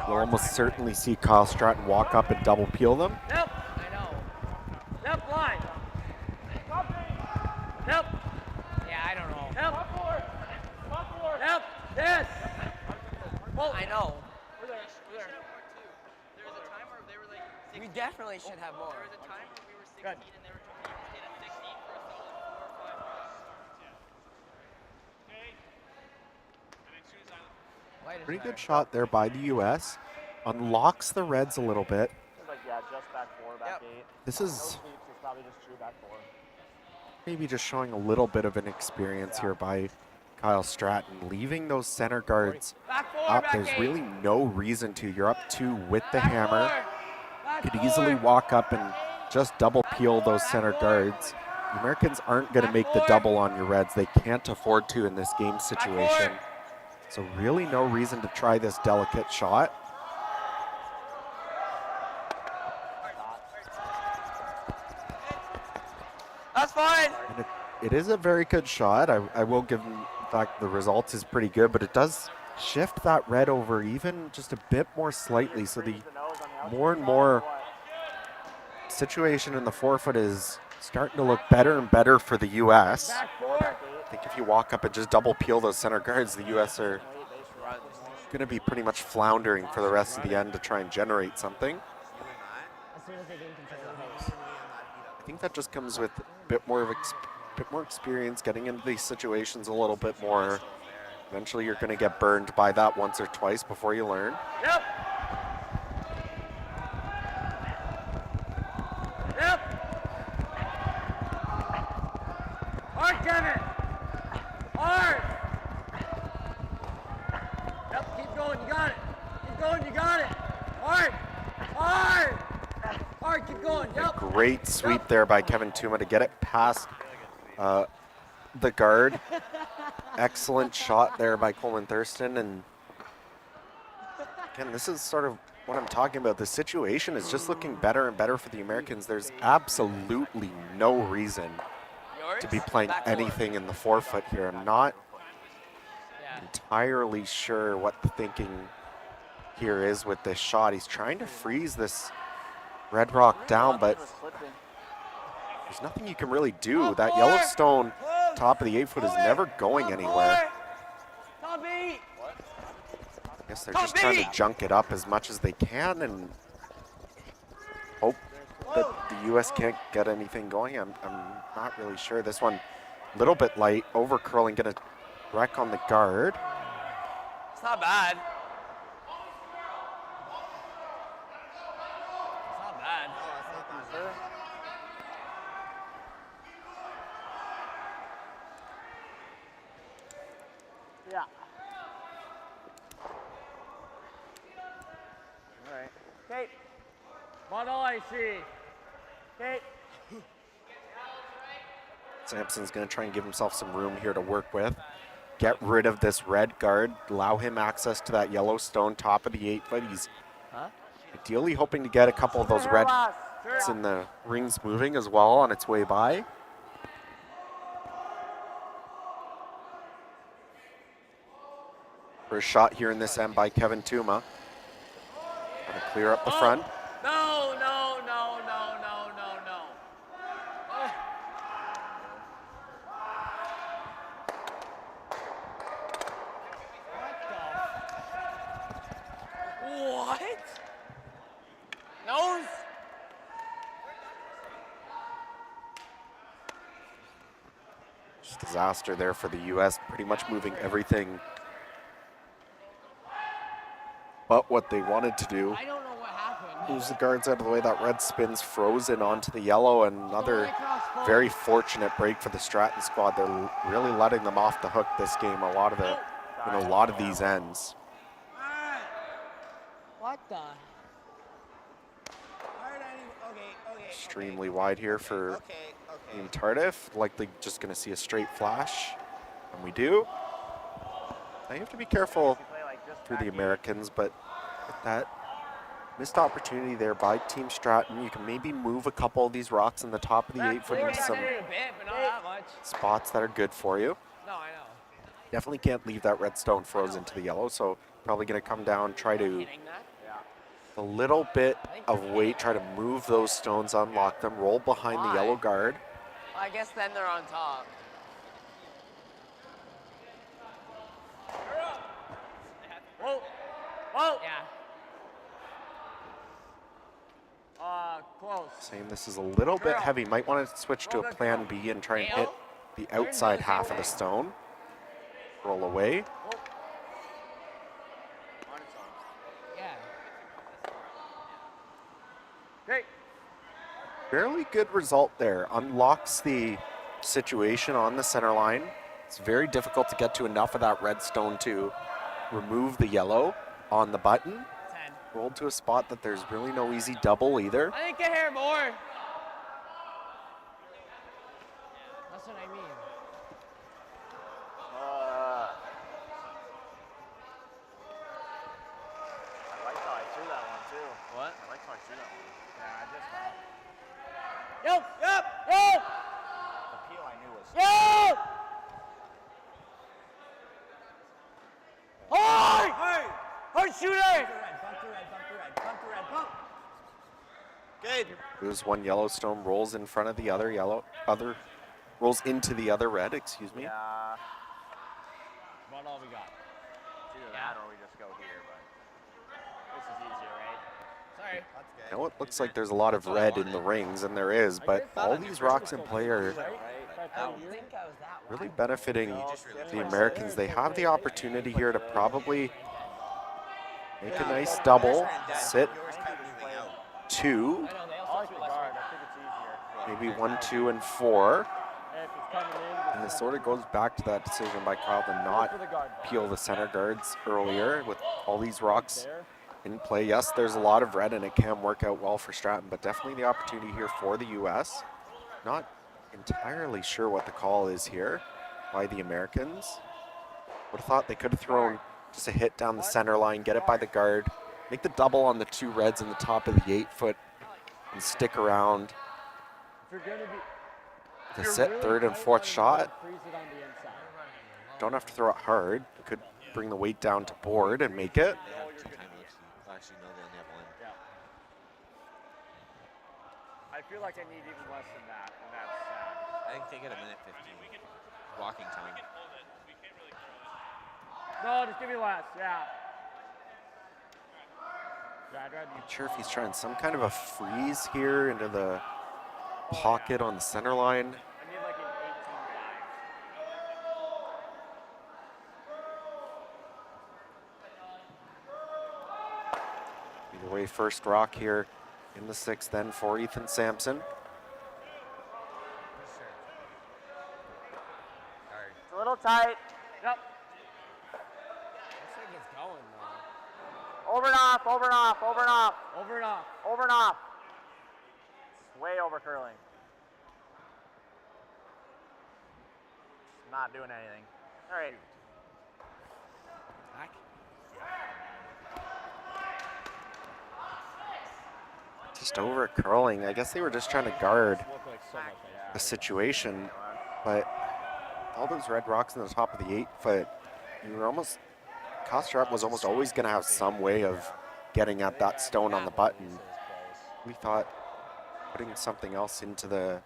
you'll almost certainly see Kyle Stratton walk up and double peel them. Yep. I know. Yep, line. Yep. Yeah, I don't know. Yep. Yep. Yes. Well, I know. We definitely should have more. There was a time when we were 16 and they were trying to hit a 16 for a solid 4 or 5 hours. Pretty good shot there by the U.S. Unlocks the Reds a little bit. Just back 4, back 8. This is It's probably just true back 4. maybe just showing a little bit of an experience here by Kyle Stratton, leaving those center guards up. There's really no reason to. You're up 2 with the hammer. Could easily walk up and just double peel those center guards. The Americans aren't going to make the double on your Reds. They can't afford to in this game situation. So really no reason to try this delicate shot. That's fine. And it is a very good shot. I will give him, in fact, the results is pretty good, but it does shift that red over even just a bit more slightly. So the more and more situation in the forefoot is starting to look better and better for the U.S. I think if you walk up and just double peel those center guards, the U.S. are going to be pretty much floundering for the rest of the end to try and generate something. I think that just comes with a bit more experience, getting into these situations a little bit more. Eventually you're going to get burned by that once or twice before you learn. Yep. Hard, Kevin. Hard. Yep, keep going. You got it. Keep going. You got it. Hard. Keep going. Yep. Great sweep there by Kevin Tuma to get it past the guard. Excellent shot there by Coleman Thurston. And again, this is sort of what I'm talking about. The situation is just looking better and better for the Americans. There's absolutely no reason to be playing anything in the forefoot here. I'm not entirely sure what the thinking here is with this shot. He's trying to freeze this Red Rock down, but there's nothing you can really do. That Yellowstone top of the 8 foot is never going anywhere. I guess they're just trying to junk it up as much as they can and hope that the U.S. can't get anything going. I'm not really sure. This one a little bit light, over curling, gonna wreck on the guard. It's not bad. Yeah. All right. Okay. Bottle I see. Okay. Sampson's going to try and give himself some room here to work with. Get rid of this red guard. Allow him access to that yellow stone top of the 8-foot. He's ideally hoping to get a couple of those reds in the rings moving as well on its way by. First shot here in this end by Kevin Tuma. Trying to clear up the front. No, no, no, no, no, no, no. What? Nose? Just disaster there for the U.S. Pretty much moving everything but what they wanted to do. I don't know what happened. Moves the guards out of the way. That red spins frozen onto the yellow, and another very fortunate break for the Stratton squad. They're really letting them off the hook this game. A lot of these ends. What the? Extremely wide here for Team Tardif. Likely just going to see a straight flash, and we do. Now you have to be careful through the Americans, but with that missed opportunity there by Team Stratton, you can maybe move a couple of these rocks in the top of the 8-foot into some spots that are good for you. No, I know. Definitely can't leave that red stone frozen to the yellow, so probably going to come down, try to a little bit of weight, try to move those stones, unlock them, roll behind the yellow guard. I guess then they're on top. Whoa. Whoa. Yeah. Close. Saying this is a little bit heavy. Might want to switch to a plan B and try and hit the outside half of the stone. Roll away. Yeah. Okay. Fairly good result there. Unlocks the situation on the center line. It's very difficult to get to enough of that red stone to remove the yellow on the button. 10. Rolled to a spot that there's really no easy double either. I think get here more. That's what I mean. I like how I threw that one too. What? I like how I threw that one. Yeah, I just Yep, yep, yep! The peel I knew was. Yep! Hard! Hard! Hard shooter! Bump to red, bump to red, bump to red, bump! Good. There's one yellow stone, rolls in front of the other rolls into the other red, excuse me. Yeah. About all we got. It's either that or we just go here, but this is easier, right? Sorry. That's good. You know, it looks like there's a lot of red in the rings, and there is, but all these rocks in play are really benefiting the Americans. They have the opportunity here to probably make a nice double, sit 2, maybe 1, 2, and 4. And this sort of goes back to that decision by Kyle to not peel the center guards earlier with all these rocks in play. Yes, there's a lot of red and it can work out well for Stratton, but definitely the opportunity here for the U.S. Not entirely sure what the call is here by the Americans. Would have thought they could have thrown just a hit down the center line, get it by the guard, make the double on the 2 reds in the top of the 8-foot, and stick around to set 3rd and 4th shot. Don't have to throw it hard. Could bring the weight down to board and make it. I feel like I need even less than that, and that's sad. I think they get a minute 15 walking time. No, just give me less, yeah. Not sure if he's trying some kind of a freeze here into the pocket on the center line. I need like an 18-5. Either way, first rock here in the 6th then for Ethan Sampson. It's a little tight. Yep. Over and off, over and off, over and off. Over and off. Over and off. Way over curling. Not doing anything. All right. Just over curling. I guess they were just trying to guard the situation, but all those red rocks on the top of the 8-foot, you were almost, Kyle Stratton was almost always going to have some way of getting at that stone on the button. We thought putting something else into the,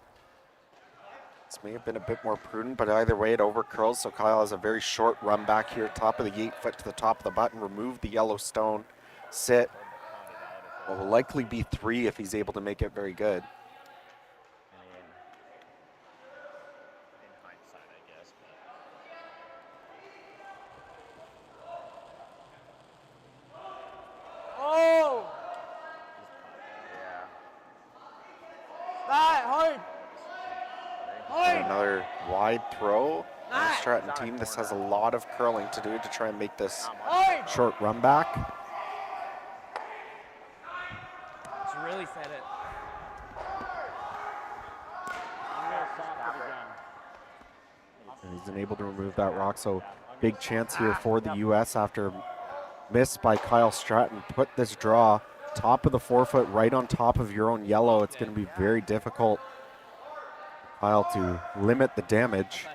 this may have been a bit more prudent, but either way it over curls, so Kyle has a very short run back here, top of the 8-foot to the top of the button, remove the yellow stone, sit. Well, will likely be 3 if he's able to make it very good. Oh! That hard. And another wide throw. The Stratton team, this has a lot of curling to do to try and make this short run back. Just really said it. And he's unable to remove that rock, so big chance here for the U.S. after miss by Kyle Stratton. Put this draw top of the 4-foot right on top of your own yellow. It's going to be very difficult, Kyle, to limit the damage.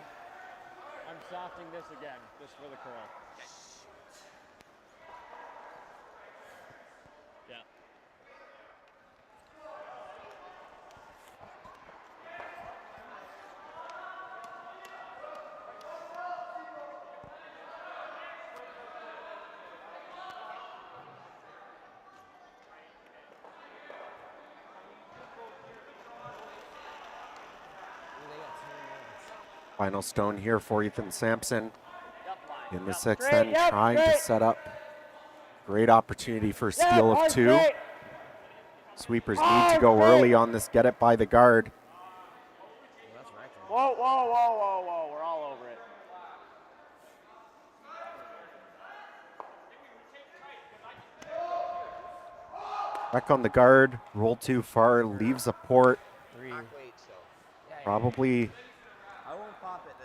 I'm softening this again, just for the curl. Yeah. Final stone here for Ethan Sampson in the 6th end, trying to set up. Great opportunity for a steal of 2. Sweepers need to go early on this, get it by the guard. Whoa, whoa, whoa, whoa, whoa. We're all over it. Back on the guard, roll too far, leaves a port. Probably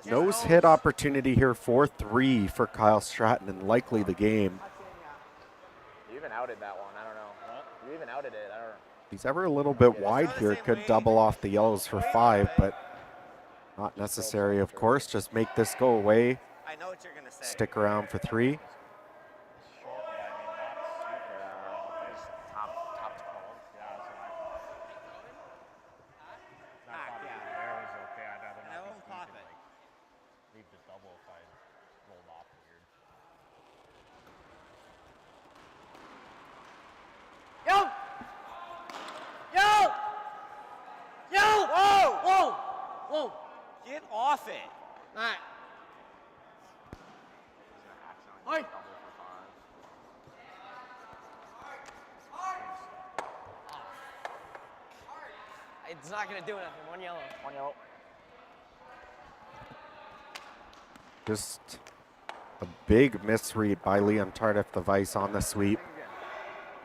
nose hit opportunity here for 3 for Kyle Stratton, and likely the game. You even outed that one. I don't know. You even outed it. I don't know. If he's ever a little bit wide here, could double off the yellows for 5, but not necessary, of course. Just make this go away. I know what you're gonna say. Stick around for 3. Get off it. All right. Oi. It's not going to do nothing. 1 yellow. 1 yellow. Just a big misread by Liam Tardif, the vice on the sweep.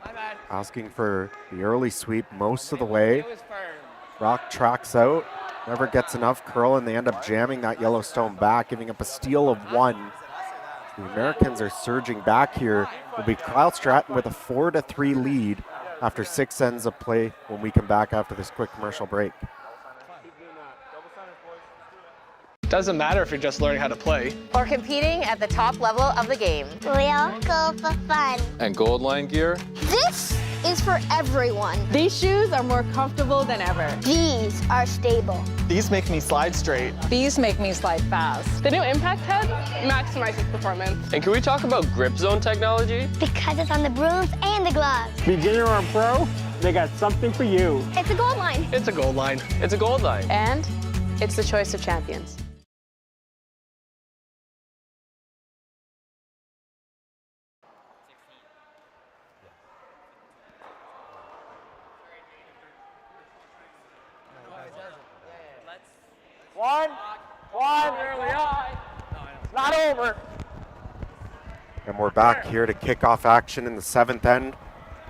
My bad. Asking for the early sweep most of the way. It was firm. Rock tracks out, never gets enough curl, and they end up jamming that Yellowstone back, giving up a steal of 1. The Americans are surging back here. Will be Kyle Stratton with a 4-3 lead after 6 ends of play when we come back after this quick commercial break. Doesn't matter if you're just learning how to play. Or competing at the top level of the game. We'll go for fun. And gold line gear? This is for everyone. These shoes are more comfortable than ever. These are stable. These make me slide straight. These make me slide fast. The new impact head maximizes performance. And can we talk about grip zone technology? Because it's on the brooms and the gloves. Beginner or pro, they got something for you. It's a gold line. It's a gold line. It's a gold line. And it's the choice of champions. One. It's not over. And we're back here to kick off action in the 7th end.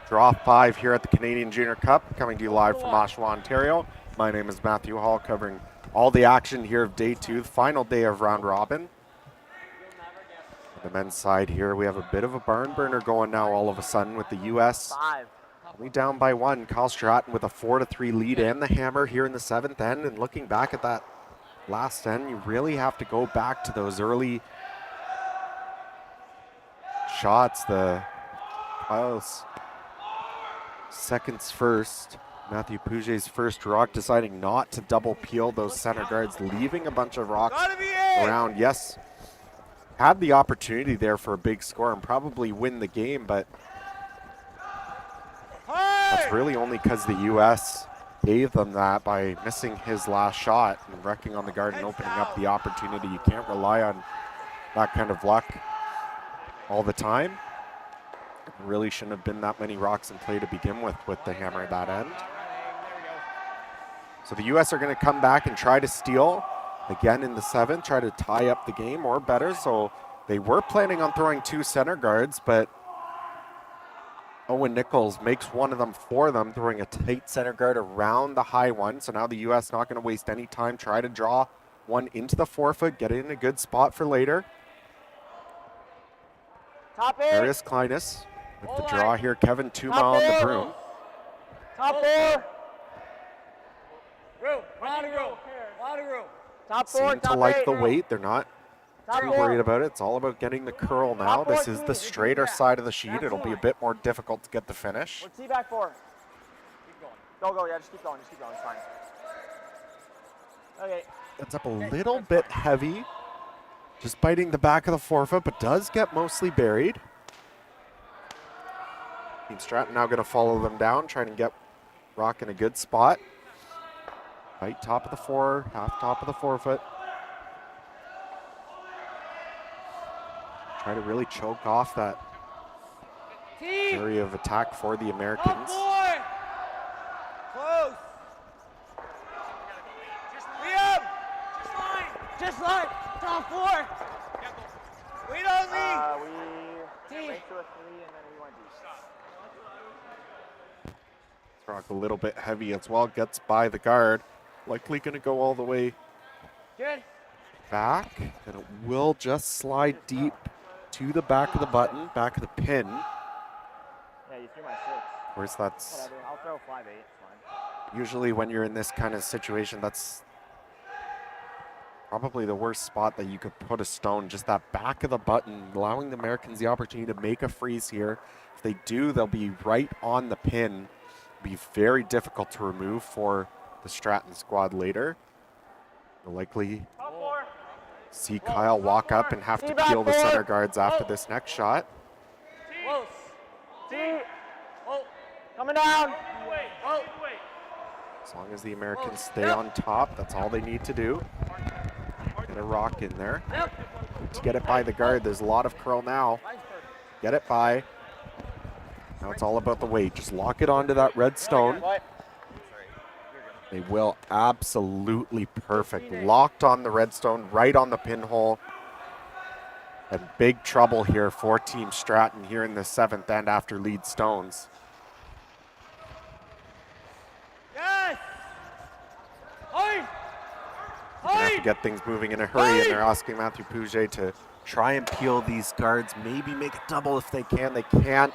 Draw 5 here at the Canadian Junior Cup, coming to you live from Oshawa, Ontario. My name is Matthew Hall, covering all the action here of day 2, the final day of round robin. On the men's side here, we have a bit of a barn burner going now all of a sudden with the U.S. only down by 1. Kyle Stratton with a 4-3 lead and the hammer here in the 7th end. And looking back at that last end, you really have to go back to those early shots. The Kyle's seconds first, Matthew Pouget's first rock, deciding not to double peel those center guards, leaving a bunch of rocks around. Yes, had the opportunity there for a big score and probably win the game, but that's really only because the U.S. gave them that by missing his last shot and wrecking on the guard and opening up the opportunity. You can't rely on that kind of luck all the time. Really shouldn't have been that many rocks in play to begin with the hammer at that end. So the U.S. are going to come back and try to steal again in the 7th, try to tie up the game or better. So they were planning on throwing 2 center guards, but Owen Nichols makes one of them for them, throwing a tight center guard around the high one. So now the U.S. not going to waste any time, try to draw one into the forefoot, get it in a good spot for later. Marius Kleinis with the draw here. Kevin Tuma on the broom. Top 4. Lot of room. Top 4. Seem to like the weight. They're not too worried about it. It's all about getting the curl now. This is the straighter side of the sheet. It'll be a bit more difficult to get the finish. What's he back for? Keep going. Go. Yeah, just keep going. It's fine. Okay. Ends up a little bit heavy. Just biting the back of the forefoot, but does get mostly buried. Team Stratton now going to follow them down, trying to get rock in a good spot. Right top of the 4, half top of the forefoot. Try to really choke off that area of attack for the Americans. Close. Just line. Top 4. We don't leave. We make to a 3 and then we want to do. Rock a little bit heavy as well, gets by the guard. Likely going to go all the way back, and it will just slide deep to the back of the button, back of the pin. Yeah, you threw my 6. Of course, that's whatever. I'll throw 5-8. It's fine. usually when you're in this kind of situation, that's probably the worst spot that you could put a stone, just that back of the button, allowing the Americans the opportunity to make a freeze here. If they do, they'll be right on the pin. It'll be very difficult to remove for the Stratton squad later. They'll likely see Kyle walk up and have to peel the center guards after this next shot. Close. Coming down. As long as the Americans stay on top, that's all they need to do. Get a rock in there. To get it by the guard, there's a lot of curl now. Get it by. Now it's all about the weight. Just lock it onto that red stone. They will. Absolutely perfect. Locked on the redstone, right on the pinhole. And big trouble here for Team Stratton here in the 7th end after lead stones. Yes! They have to get things moving in a hurry, and they're asking Matthew Pouget to try and peel these guards, maybe make a double if they can. They can't.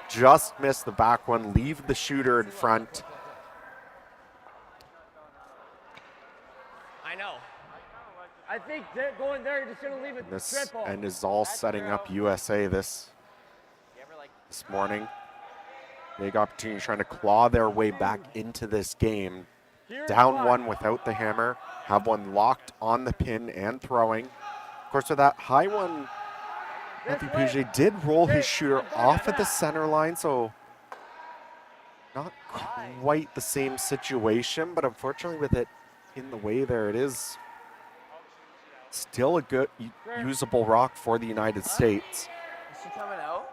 Just miss the back one, leave the shooter in front. I think they're going there, you're just going to leave it This triple. end is all setting up USA this morning. Big opportunity trying to claw their way back into this game. Down 1 without the hammer. Have one locked on the pin and throwing. Of course, with that high one, Matthew Pouget did roll his shooter off at the center line, so not quite the same situation, but unfortunately with it in the way there, it is still a good usable rock for the United States.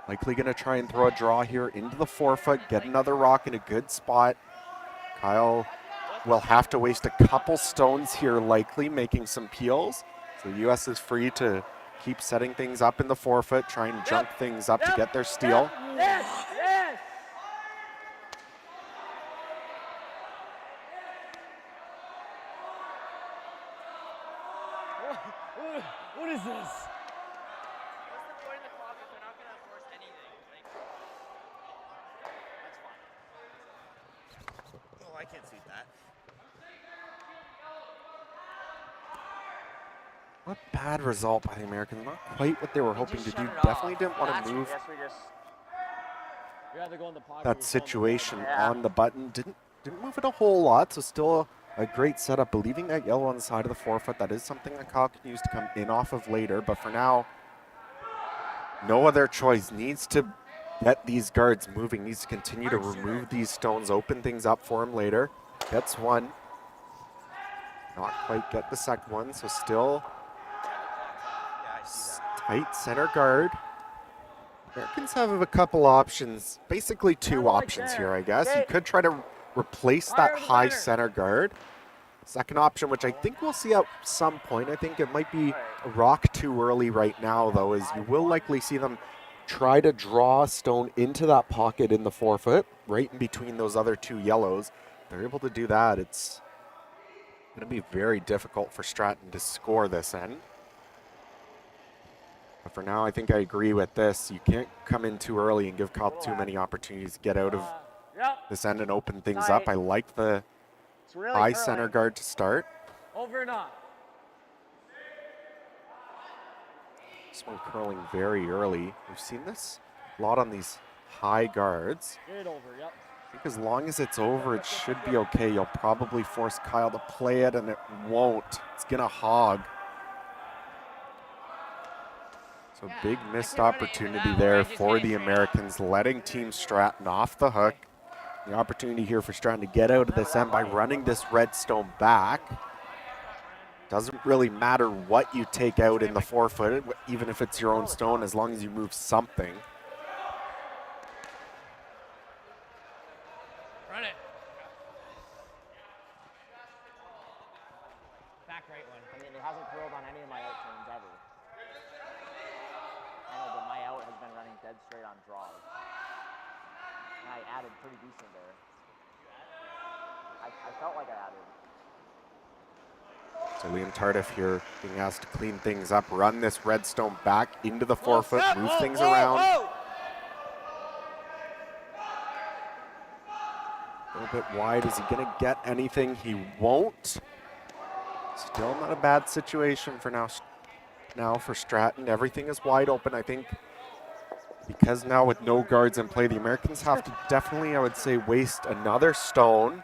Likely going to try and throw a draw here into the forefoot, get another rock in a good spot. Kyle will have to waste a couple stones here, likely making some peels. So the U.S. is free to keep setting things up in the forefoot, try and junk things up to get their steal. Yes, yes. What is this? What's the point of the clock if they're not going to force anything? Like, that's fine. Oh, I can't see that. What a bad result by the Americans. Not quite what they were hoping to do. Definitely didn't want to move You had to go in the pocket. that situation on the button. Didn't move it a whole lot, so still a great setup. Believing that yellow on the side of the forefoot, that is something that Kyle can use to come in off of later. But for now, no other choice. Needs to get these guards moving. Needs to continue to remove these stones, open things up for him later. Gets one. Not quite get the second one, so still tight center guard. Americans have a couple options, basically two options here, I guess. You could try to replace that high center guard. Second option, which I think we'll see at some point. I think it might be a rock too early right now, though, is you will likely see them try to draw a stone into that pocket in the forefoot, right in between those other two yellows. If they're able to do that, it's going to be very difficult for Stratton to score this end. But for now, I think I agree with this. You can't come in too early and give Kyle too many opportunities to get out of this end and open things up. I like the high center guard to start. Over and on. This one curling very early. We've seen this a lot on these high guards. Get it over, yep. I think as long as it's over, it should be okay. You'll probably force Kyle to play it, and it won't. It's going to hog. So big missed opportunity there for the Americans, letting Team Stratton off the hook. The opportunity here for Stratton to get out of this end by running this red stone back. Doesn't really matter what you take out in the forefoot, even if it's your own stone, as long as you move something. Run it. Back right one. I mean, it hasn't curled on any of my out turns ever. I know, but my out has been running dead straight on draws. And I added pretty decent there. I felt like I added. So Liam Tardif here being asked to clean things up, run this redstone back into the forefoot, move things around. A little bit wide. Is he going to get anything? He won't. Still not a bad situation for now for Stratton. Everything is wide open, I think. Because now with no guards in play, the Americans have to definitely, I would say, waste another stone.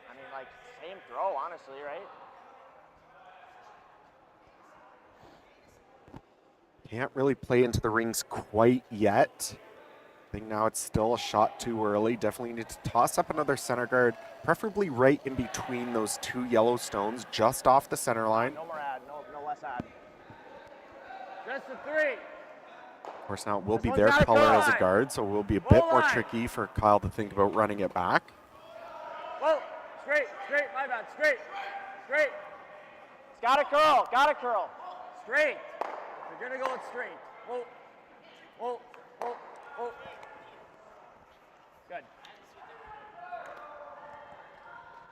I mean, like, same throw, honestly, right? Can't really play into the rings quite yet. I think now it's still a shot too early. Definitely need to toss up another center guard, preferably right in between those two yellow stones, just off the center line. No more ad, no less ad. Just a three. Of course, now it will be their color as a guard, so it will be a bit more tricky for Kyle to think about running it back. Whoa, straight, my bad, straight. It's gotta curl. Straight. You're gonna go it straight. Whoa. Good.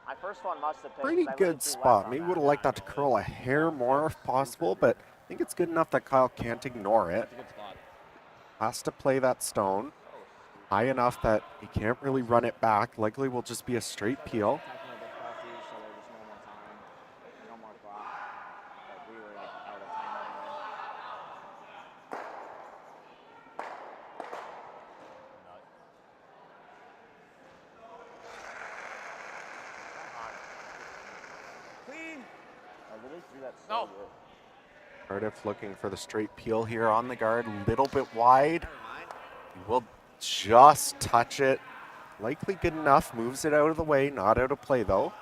My first one must have picked. Pretty good spot. Maybe would have liked that to curl a hair more if possible, but I think it's good enough that Kyle can't ignore it. That's a good spot. Has to play that stone high enough that he can't really run it back. Likely will just be a straight peel. Technical difficulties, so there's just no more time. No more clock. But we were out of time anyway. Clean. I literally threw that so good. Cardiff looking for the straight peel here on the guard, a little bit wide. He will just touch it. Likely good enough, moves it out of the way, not out of play though.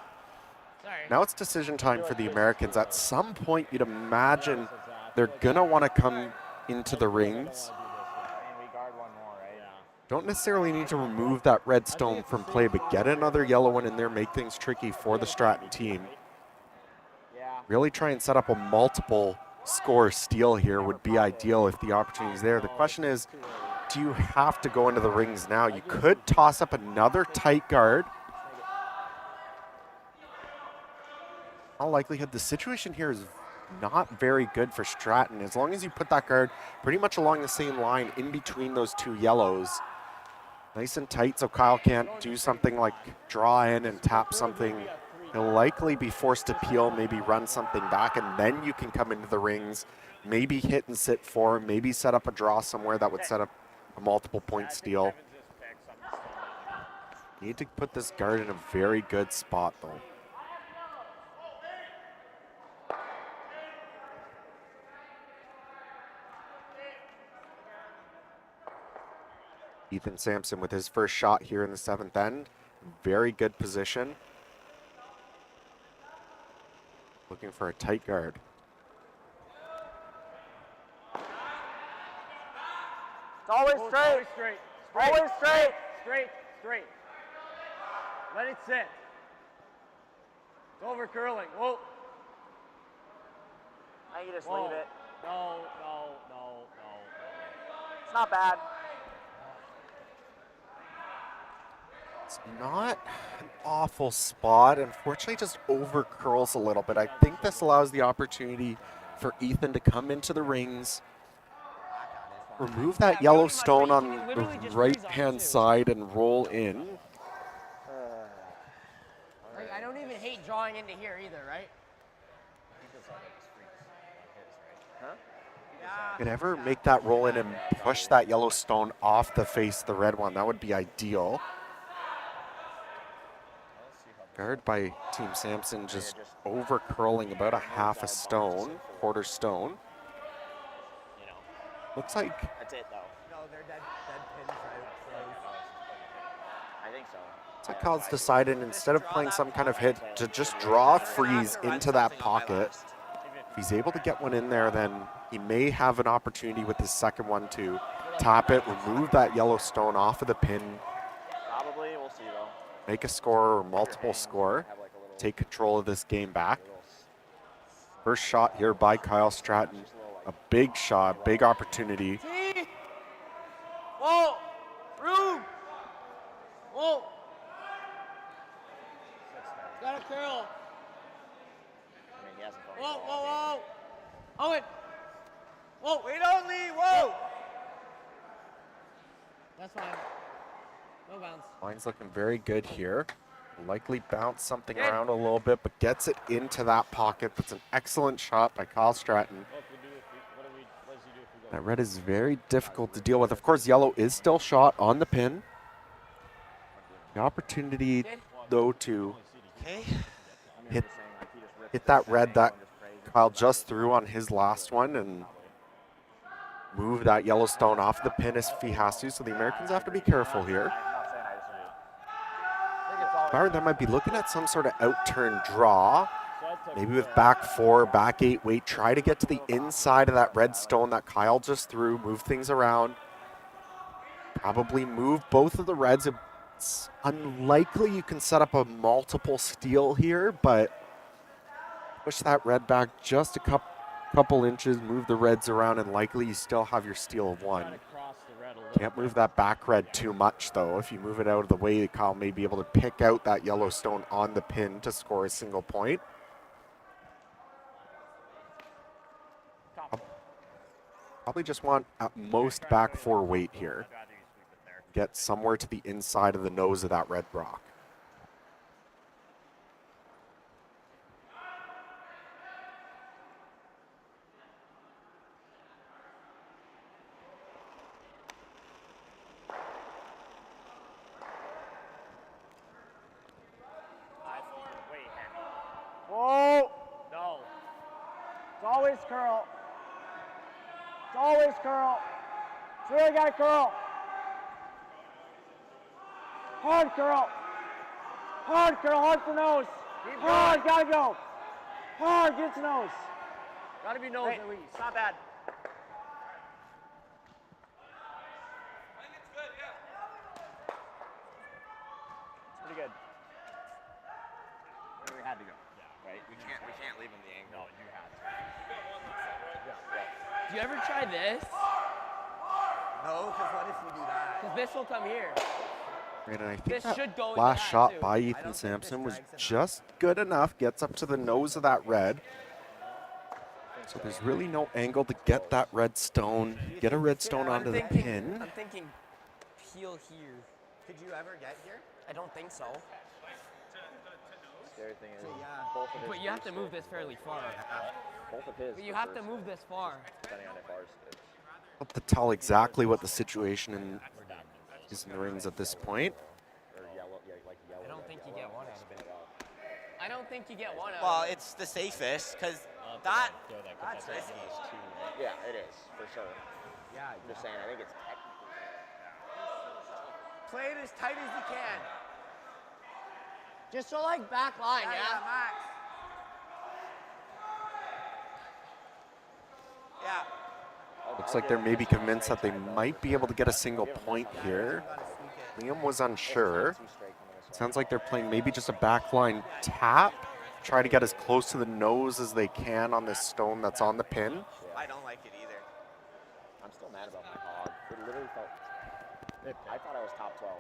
Sorry. Now it's decision time for the Americans. At some point you'd imagine they're gonna want to come into the rings. Don't necessarily need to remove that red stone from play, but get another yellow one in there, make things tricky for the Stratton team. Really try and set up a multiple score steal here would be ideal if the opportunity is there. The question is, do you have to go into the rings now? You could toss up another tight guard. In all likelihood, the situation here is not very good for Stratton. As long as you put that guard pretty much along the same line in between those two yellows, nice and tight so Kyle can't do something like draw in and tap something. He'll likely be forced to peel, maybe run something back, and then you can come into the rings, maybe hit and sit for, maybe set up a draw somewhere that would set up a multiple point steal. Need to put this guard in a very good spot though. Ethan Sampson with his first shot here in the 7th end. Very good position. Looking for a tight guard. It's always straight. Always straight. Straight. Let it sit. It's over curling. Whoa. I think you just leave it. No. It's not bad. It's not an awful spot. Unfortunately, just over curls a little bit. I think this allows the opportunity for Ethan to come into the rings, remove that yellow stone on the right-hand side and roll in. I don't even hate drawing into here either, right? Could ever make that roll in and push that yellow stone off the face of the red one, that would be ideal. Guard by Team Sampson just over curling about a half a stone, quarter stone. Looks like That's it though. No, they're dead pins right close. I think so. looks like Kyle's decided instead of playing some kind of hit to just draw a freeze into that pocket. If he's able to get one in there, then he may have an opportunity with his second one to tap it, remove that yellow stone off of the pin, Probably, we'll see though. make a score or multiple score, take control of this game back. First shot here by Kyle Stratton. A big shot, big opportunity. Whoa! Room! Whoa! Got a curl. I mean, he hasn't felt Whoa, it whoa, all whoa! Owen! Whoa! We don't leave, whoa! That's fine. No bounce. Line's looking very good here. Likely bounce something around a little bit, but gets it into that pocket. That's an excellent shot by Kyle Stratton. That red is very difficult to deal with. Of course, yellow is still shot on the pin. The opportunity, though, to hit that red that Kyle just threw on his last one and move that yellow stone off the pin if he has to. So the Americans have to be careful here. They might be looking at some sort of out-turn draw. Maybe with back 4, back 8 weight, try to get to the inside of that red stone that Kyle just threw, move things around. Probably move both of the reds. It's unlikely you can set up a multiple steal here, but push that red back just a couple inches, move the reds around, and likely you still have your steal of 1. Can't move that back red too much, though. If you move it out of the way, Kyle may be able to pick out that yellow stone on the pin to score a single point. Probably just want at most back 4 weight here. Get somewhere to the inside of the nose of that red rock. Whoa! No. It's always curl. It's always curl. It's really got to curl. Hard curl. Hard curl, hard for nose. Hard, gotta go. Hard, get to nose. Gotta be nose at least. It's not bad. It's pretty good. We had to go. Yeah, right? We can't leave him the angle. No, you had to. Do you ever try this? No, because what if we do that? Because this will come here. And I think This that should go into last that, shot too. by Ethan Sampson was just good enough. Gets up to the nose of that red. So there's really no angle to get that red stone. Get a red stone onto the pin. I'm thinking peel here. Could you ever get here? I don't think so. Scary thing is, But you have to move this fairly far. both of his. But you have to move this far. Depending on if ours is. Up to tell exactly what the situation is in the rings at this point. Or yellow, yeah, like yellow. I don't think you get one out of it. I don't think you get one out Well, of it. it's the safest because that's risky. Yeah, it is, for sure. Yeah, I'm just saying, I think it's technically. Play it as tight as you can. Just so like back line, yeah? Max. Yeah. Looks like they're maybe convinced that they might be able to get a single point here. Liam was unsure. Sounds like they're playing maybe just a backline tap. Try to get as close to the nose as they can on this stone that's on the pin. I don't like it either. I'm still mad about my hog. It literally felt. I thought I was top 12.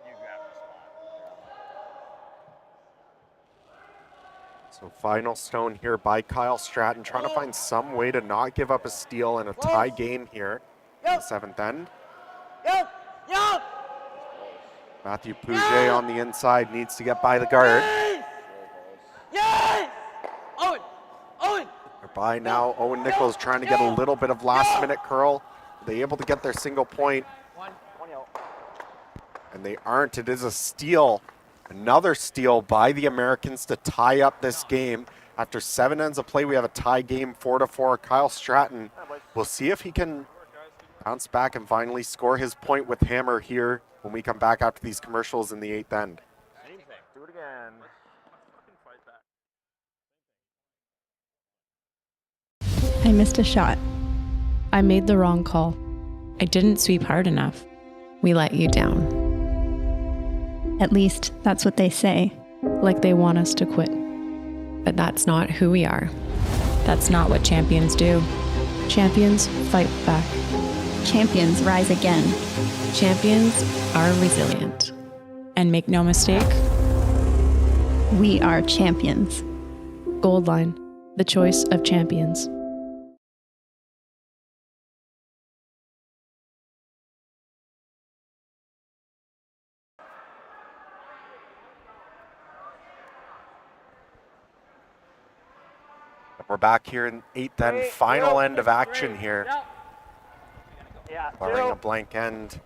You grabbed the spot. So final stone here by Kyle Stratton, trying to find some way to not give up a steal in a tie game here in the 7th end. Matthew Pouget on the inside needs to get by the guard. Yes! Owen! Owen! They're by now. Owen Nichols trying to get a little bit of last minute curl. Are they able to get their single point? And they aren't. It is a steal. Another steal by the Americans to tie up this game. After 7 ends of play, we have a tie game 4-4. Kyle Stratton, we'll see if he can bounce back and finally score his point with hammer here when we come back after these commercials in the 8th end. Do it again. I missed a shot. I made the wrong call. I didn't sweep hard enough. We let you down. At least that's what they say. Like they want us to quit. But that's not who we are. That's not what champions do. Champions fight back. Champions rise again. Champions are resilient. And make no mistake, We are champions. Gold Line, the choice of champions. We're back here in 8th end, final end of action here. Barring a blank end.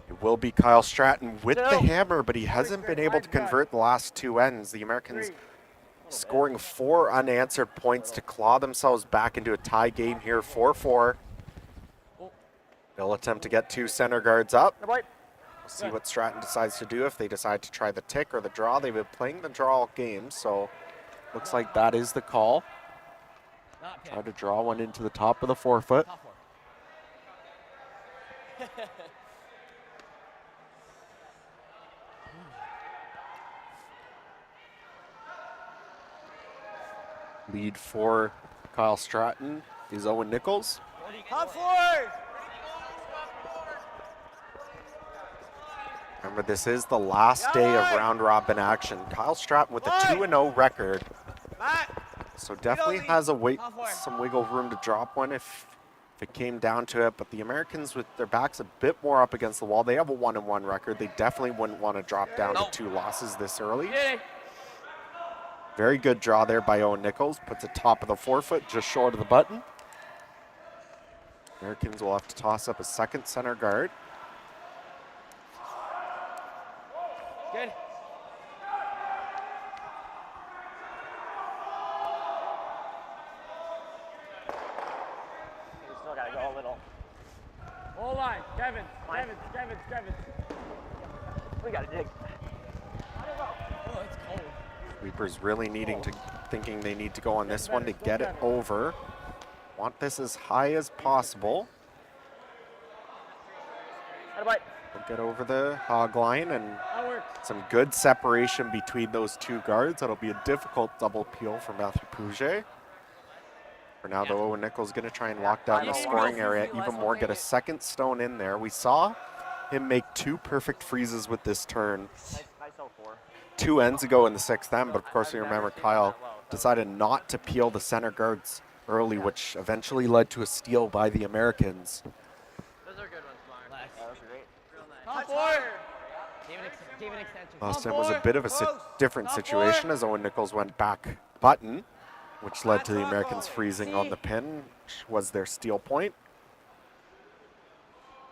It will be Kyle Stratton with the hammer, but he hasn't been able to convert the last 2 ends. The Americans scoring 4 unanswered points to claw themselves back into a tie game here, 4-4. They'll attempt to get 2 center guards up. We'll see what Stratton decides to do, if they decide to try the tick or the draw. They've been playing the draw all game, so looks like that is the call. Try to draw one into the top of the forefoot. Lead for Kyle Stratton is Owen Nichols. Top forward! Remember, this is the last day of round robin action. Kyle Stratton with a 2-0 record. So definitely has some wiggle room to drop one if it came down to it. But the Americans, with their backs a bit more up against the wall, they have a 1-1 record. They definitely wouldn't want to drop down to 2 losses this early. Very good draw there by Owen Nichols. Puts it top of the forefoot, just short of the button. Americans will have to toss up a second center guard. Good. We still gotta go a little. Hold line. Kevin. Kevin. We gotta dig. Oh, it's cold. Sweepers really thinking they need to go on this one to get it over. Want this as high as possible. We'll get over the hog line, and some good separation between those 2 guards. That'll be a difficult double peel for Matthew Pouget. For now, though, Owen Nichols going to try and lock down the scoring area even more, get a second stone in there. We saw him make 2 perfect freezes with this turn 2 ends ago in the 6th end, but of course, we remember Kyle decided not to peel the center guards early, which eventually led to a steal by the Americans. Those are good ones, Mark. That was great. Top 4. Last time was a bit of a different situation as Owen Nichols went back button, which led to the Americans freezing on the pin, which was their steal point.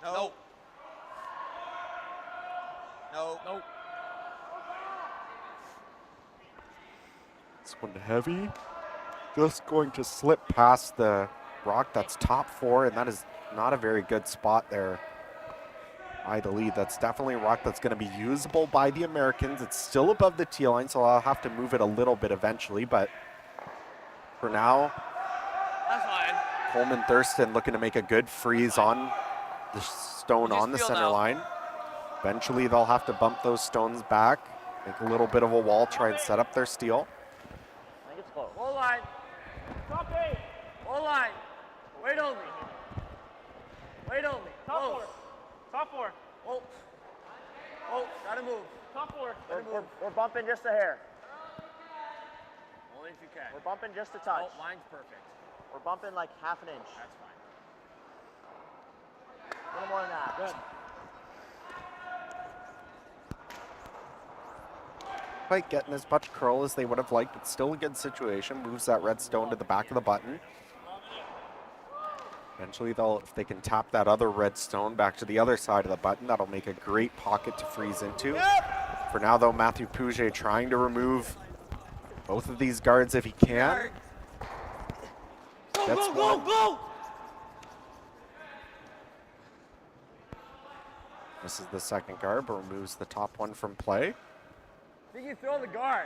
No. No. Nope. This one heavy. Just going to slip past the rock. That's top 4, and that is not a very good spot there by the lead. That's definitely a rock that's going to be usable by the Americans. It's still above the tee line, so I'll have to move it a little bit eventually, but for now, That's fine. Coleman Thurston looking to make a good freeze on the stone on the center line. Eventually, they'll have to bump those stones back, make a little bit of a wall, try and set up their steal. I think it's close. Goal line. Top 8. Goal line. Wait only. Wait only. Top 4. Top 4. Oh. Oh, gotta move. Top 4. We're bumping just a hair. Only if you can. We're bumping just a touch. Oh, line's perfect. We're bumping like half an inch. That's fine. A little more than that. Good. Quite getting as much curl as they would have liked, but still a good situation. Moves that red stone to the back of the button. Eventually, if they can tap that other red stone back to the other side of the button, that'll make a great pocket to freeze into. For now, though, Matthew Pouget trying to remove both of these guards if he can. That's one. This is the second guard, but removes the top one from play. I think you throw the guard.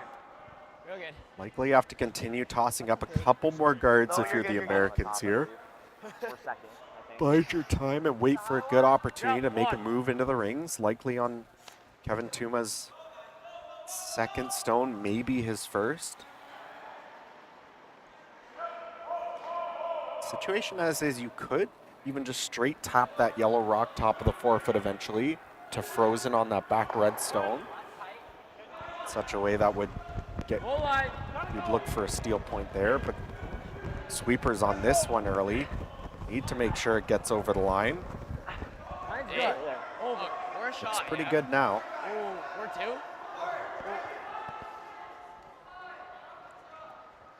Real good. Likely have to continue tossing up a couple more guards if you're the Americans here. Bide your time and wait for a good opportunity to make a move into the rings. Likely on Kevin Tuma's second stone, maybe his first. Situation as is, you could even just straight tap that yellow rock top of the 4-foot eventually to frozen on that back red stone. Such a way that would get, you'd look for a steal point there, but sweepers on this one early. Need to make sure it gets over the line. Line's good. Yeah. Over. We're a shot. It's pretty good now. Ooh, we're 2.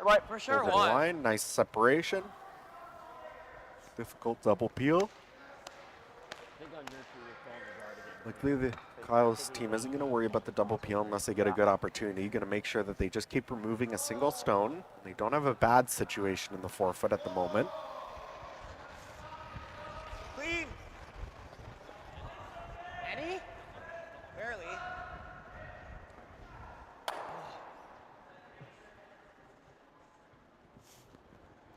Right, for sure. Over the line, nice separation. Difficult double peel. Likely Kyle's team isn't going to worry about the double peel unless they get a good opportunity. Going to make sure that they just keep removing a single stone. They don't have a bad situation in the 4-foot at the moment. Clean. Eddie? Barely.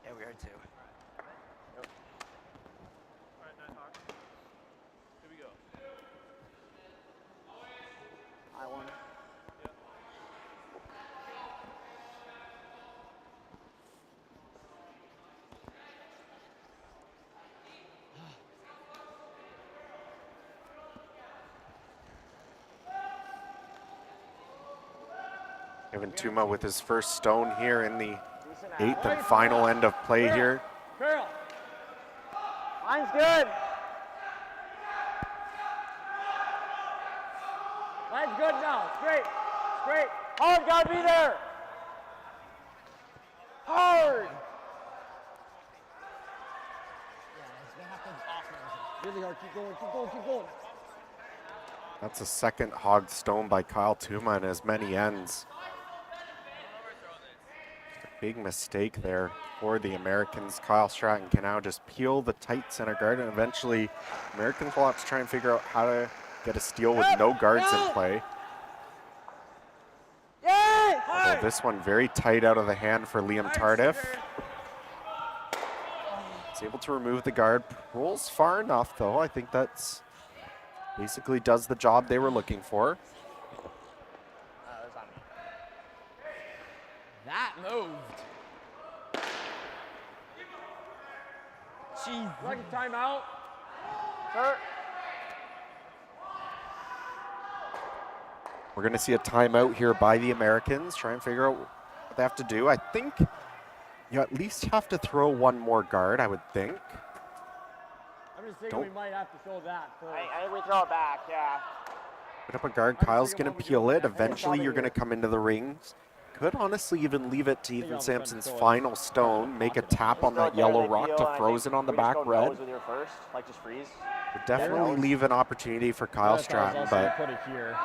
Yeah, we are 2. Kevin Tuma with his first stone here in the 8th and final end of play here. Curl. Line's good. Line's good now. Straight. Straight. Hard, gotta be there. Hard. Really hard. Keep going, keep going, keep going. That's a second hogged stone by Kyle Tuma in as many ends. Big mistake there for the Americans. Kyle Stratton can now just peel the tight center guard, and eventually Americans will have to try and figure out how to get a steal with no guards in play. Although this one very tight out of the hand for Liam Tardif. He's able to remove the guard. Rolls far enough though. I think that's basically does the job they were looking for. That moved. Jeez. Second timeout. Sir. We're going to see a timeout here by the Americans. Try and figure out what they have to do. I think you at least have to throw one more guard, I would think. I'm just thinking we might have to show that first. I think we throw it back, yeah. Put up a guard. Kyle's going to peel it. Eventually, you're going to come into the rings. Could honestly even leave it to Ethan Sampson's final stone. Make a tap on that yellow rock to frozen on the back red. With your first, like just freeze. Would definitely leave an opportunity for Kyle Stratton, but put it here.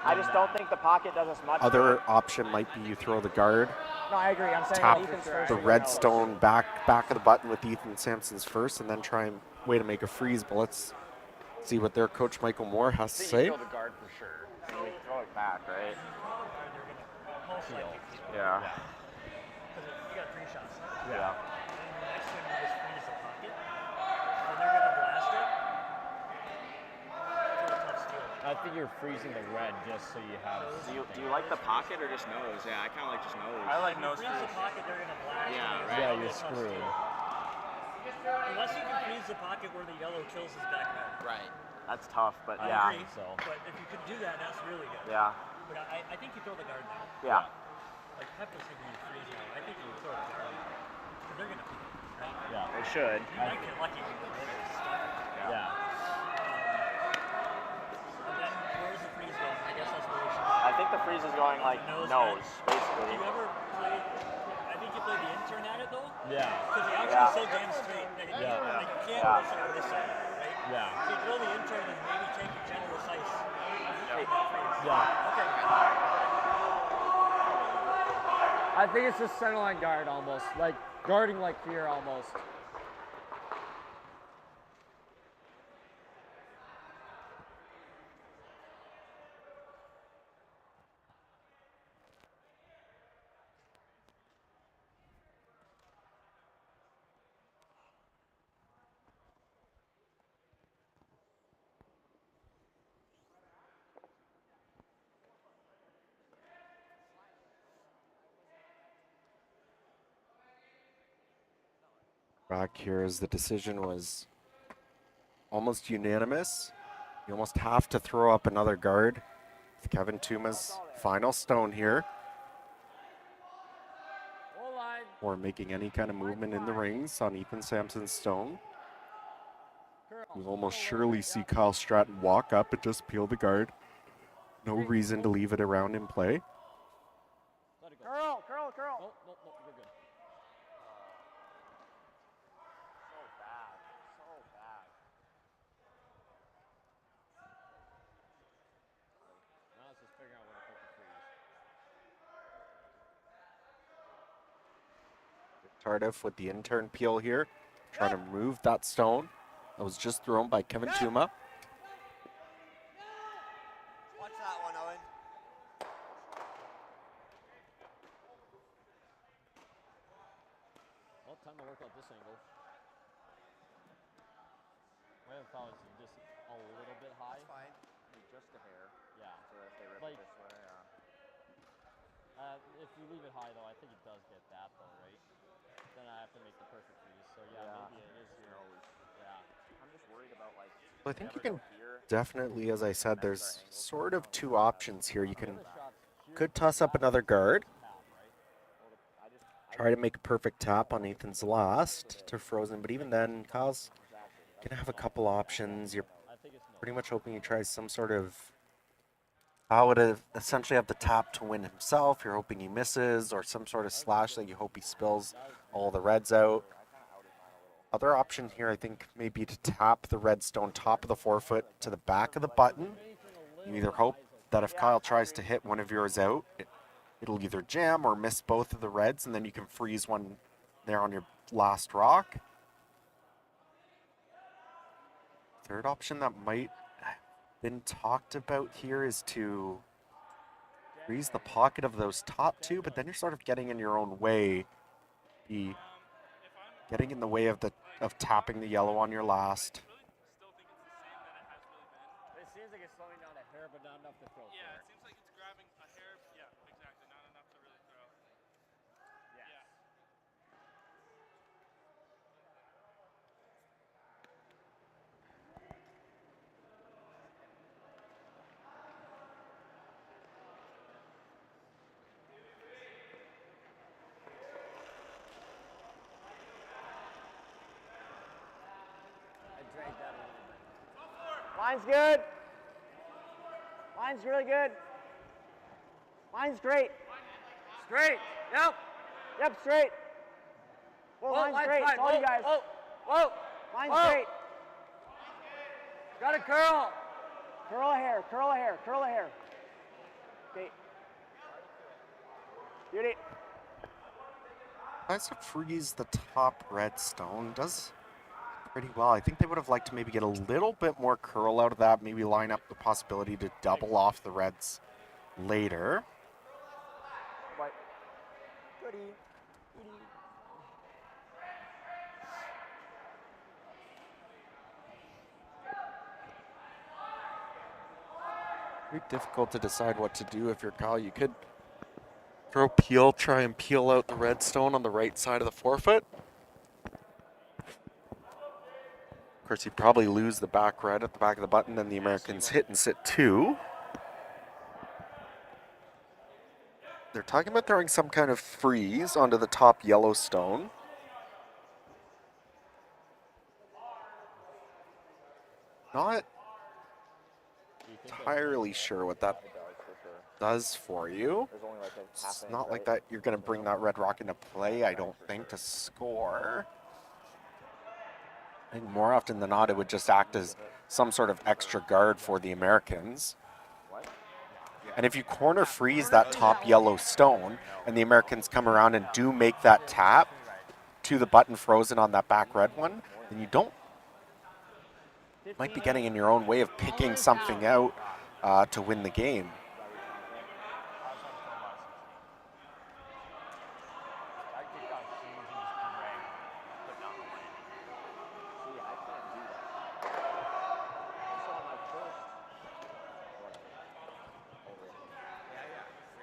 I just don't think the pocket does as much. other option might be you throw the guard, No, I agree. I'm saying tap Ethan's first. the red stone back of the button with Ethan Sampson's first, and then try and way to make a freeze. But let's see what their coach Michael Moore has to say. Throw the guard for sure. So we throw it back, right? Yeah. You got 3 shots. Yeah. Next time you just freeze the pocket, and they're gonna blast it. I think you're freezing the red just so you have. Do you like the pocket or just nose? Yeah, I kind of like just nose. I like nose freeze. The pocket, they're gonna blast. Yeah, right. Yeah, you're screwed. Unless you can freeze the pocket where the yellow kills his back red. Right. That's tough, but I yeah. agree. So. But if you could do that, that's really good. Yeah. But I think you throw the guard now. Yeah. Like Pepper's thinking you freeze now. I think you throw the guard now. Because they're gonna beat it, right? Yeah. They should. You might get lucky if you get it stuck. Yeah. And then where's the freeze going? I guess that's where we should. I think the freeze is going like nose, Do basically. you ever play? I think you play the intern at it though. Yeah. Because the outside is so damn straight. Like, Yeah. Like you can't miss it on this side, right? Yeah. So you throw the intern and maybe take your general size. Yeah. Okay. I think it's just center line guard almost, like guarding like here almost. Back here as the decision was almost unanimous. You almost have to throw up another guard. With Kevin Tuma's final stone here. Or making any kind of movement in the rings on Ethan Sampson's stone. You'll almost surely see Kyle Stratton walk up and just peel the guard. No reason to leave it around in play. Curl. No, you're good. Now it's just figuring out where to put the freeze. Tardif with the intern peel here. Trying to move that stone. That was just thrown by Kevin Tuma. Watch that one, Owen. Well, time to work out this angle. My other thought was just a little bit high. That's fine. Just a hair. Yeah. So if they rip Like- it this way, If you leave it high though, I think it does get that though, right? Then I have to make the perfect freeze. So yeah, maybe it is here. Yeah. I'm just worried about like. I think you can definitely, as I said, there's sort of 2 options here. You could toss up another guard. Try to make a perfect tap on Ethan's last to frozen, but even then, Kyle's gonna have a couple options. You're pretty much hoping he tries some sort of. I would essentially have the tap to win himself. You're hoping he misses, or some sort of slash that you hope he spills all the reds out. Other option here, I think, may be to tap the red stone top of the forefoot to the back of the button. You either hope that if Kyle tries to hit one of yours out, it'll either jam or miss both of the reds, and then you can freeze one there on your last rock. Third option that might have been talked about here is to freeze the pocket of those top 2, but then you're sort of getting in your own way. Getting in the way of tapping the yellow on your last. It seems like it's slowing down a hair, but not enough to throw. Yeah, it seems like it's grabbing a hair. Yeah, exactly. Not enough to really throw. Yes. Yeah. Line's good. Line's really good. Line's great. Straight. Yep. Yep, straight. Whoa, line's great. fine. All you guys. Whoa. Whoa. Line's Whoa. great. Got to curl. Curl a hair, curl a hair, curl a hair. Okay. Beauty. Tries to freeze the top red stone. Does pretty well. I think they would have liked to maybe get a little bit more curl out of that. Maybe line up the possibility to double off the reds later. Right. Goody. Very difficult to decide what to do if you're Kyle. You could throw peel, try and peel out the red stone on the right side of the forefoot. Of course, you'd probably lose the back red at the back of the button, then the Americans hit and sit 2. They're talking about throwing some kind of freeze onto the top yellow stone. Not entirely sure what that does for you. It's not like that you're going to bring that red rock into play, I don't think, to score. I think more often than not, it would just act as some sort of extra guard for the Americans. And if you corner freeze that top yellow stone and the Americans come around and do make that tap to the button frozen on that back red one, then you might be getting in your own way of picking something out to win the game.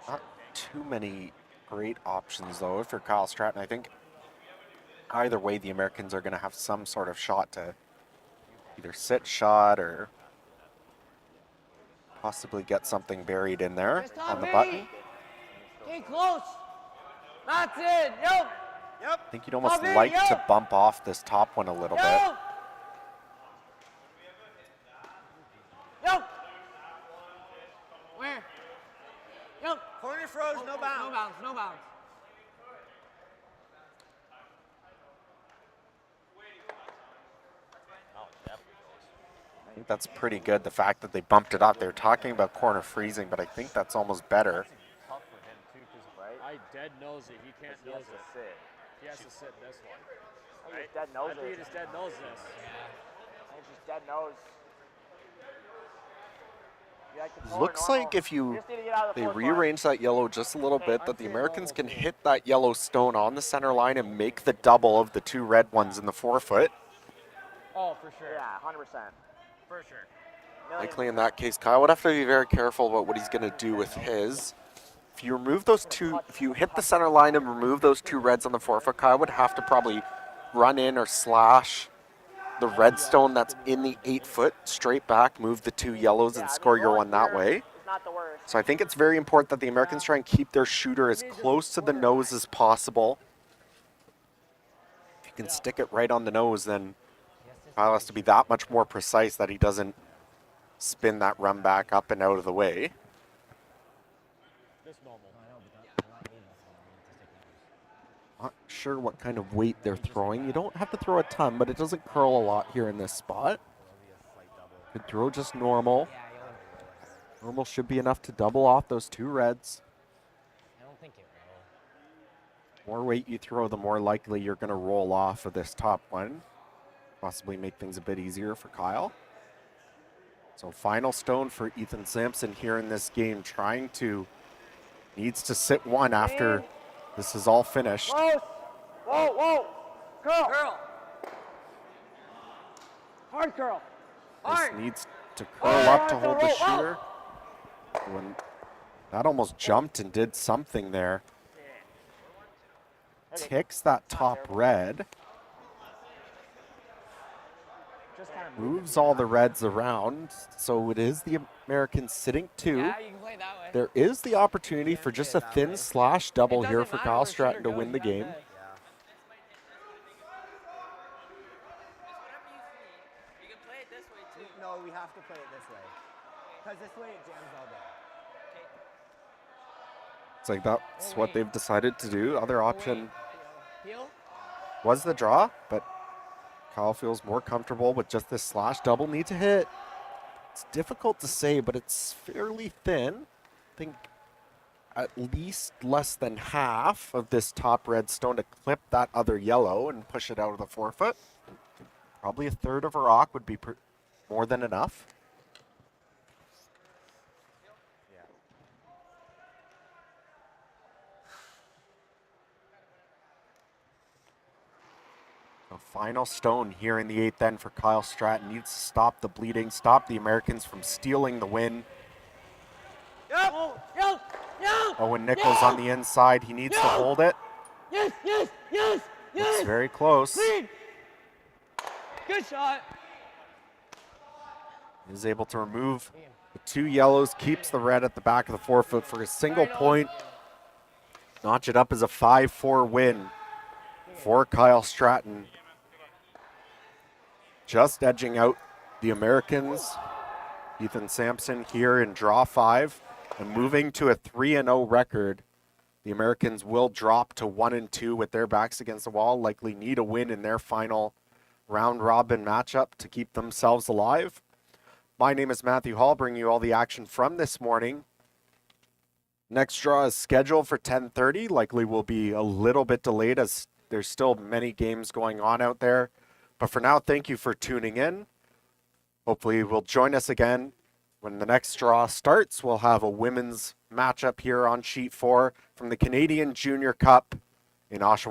Not too many great options, though, if you're Kyle Stratton. I think either way, the Americans are going to have some sort of shot to either sit shot or possibly get something buried in there on the button. Get close. That's it. Yep. I think you'd almost like to bump off this top one a little bit. Yep. Where? Yep. Corner froze, no bounce. No bounce, no bounce. I think that's pretty good, the fact that they bumped it up. They're talking about corner freezing, but I think that's almost better. I dead nose it. He can't nose it. He has to sit this one. Right? Dead nose I think he just dead nose this. I think just dead nose. Looks like if they rearrange that yellow just a little bit, that the Americans can hit that yellow stone on the center line and make the double of the 2 red ones in the forefoot. Oh, for sure. Yeah, 100%. For sure. Likely in that case, Kyle would have to be very careful about what he's going to do with his. If you remove those 2, if you hit the center line and remove those 2 reds on the forefoot, Kyle would have to probably run in or slash the red stone that's in the 8-foot straight back, move the 2 yellows and score your one that way. So I think it's very important that the Americans try and keep their shooter as close to the nose as possible. If you can stick it right on the nose, then Kyle has to be that much more precise that he doesn't spin that run back up and out of the way. Not sure what kind of weight they're throwing. You don't have to throw a ton, but it doesn't curl a lot here in this spot. Could throw just normal. Normal should be enough to double off those 2 reds. I don't think it will. More weight you throw, the more likely you're going to roll off of this top one. Possibly make things a bit easier for Kyle. So final stone for Ethan Sampson here in this game, needs to sit 1 after this is all finished. Close. Whoa, whoa. Curl. Curl. Hard curl. This needs to curl up to hold the shooter. When that almost jumped and did something there. Ticks that top red. Moves all the reds around, so it is the Americans sitting 2. Yeah, you can play that way. There is the opportunity for just a thin slash double here for Kyle Stratton to win the game. No, we have have to play it this way. Because this way it jams all day. It's like that's what they've decided to do. Other option was the draw, but Kyle feels more comfortable with just this slash double. Need to hit. It's difficult to say, but it's fairly thin. I think at least less than half of this top red stone to clip that other yellow and push it out of the forefoot. Probably a third of a rock would be more than enough. So final stone here in the 8th end for Kyle Stratton. Needs to stop the bleeding, stop the Americans from stealing the win. Owen Nichols on the inside. He needs to hold it. Yes, yes, yes, yes. It's very close. Good shot. Is able to remove the 2 yellows, keeps the red at the back of the forefoot for a single point. Notch it up as a 5-4 win for Kyle Stratton. Just edging out the Americans. Ethan Sampson here in draw 5 and moving to a 3-0 record. The Americans will drop to 1-2 with their backs against the wall, likely need a win in their final round robin matchup to keep themselves alive. My name is Matthew Hall, bringing you all the action from this morning. Next draw is scheduled for 10:30, likely will be a little bit delayed as there's still many games going on out there. But for now, thank you for tuning in. Hopefully you'll join us again when the next draw starts. We'll have a women's matchup here on sheet 4 from the Canadian Junior Cup in Oshawa.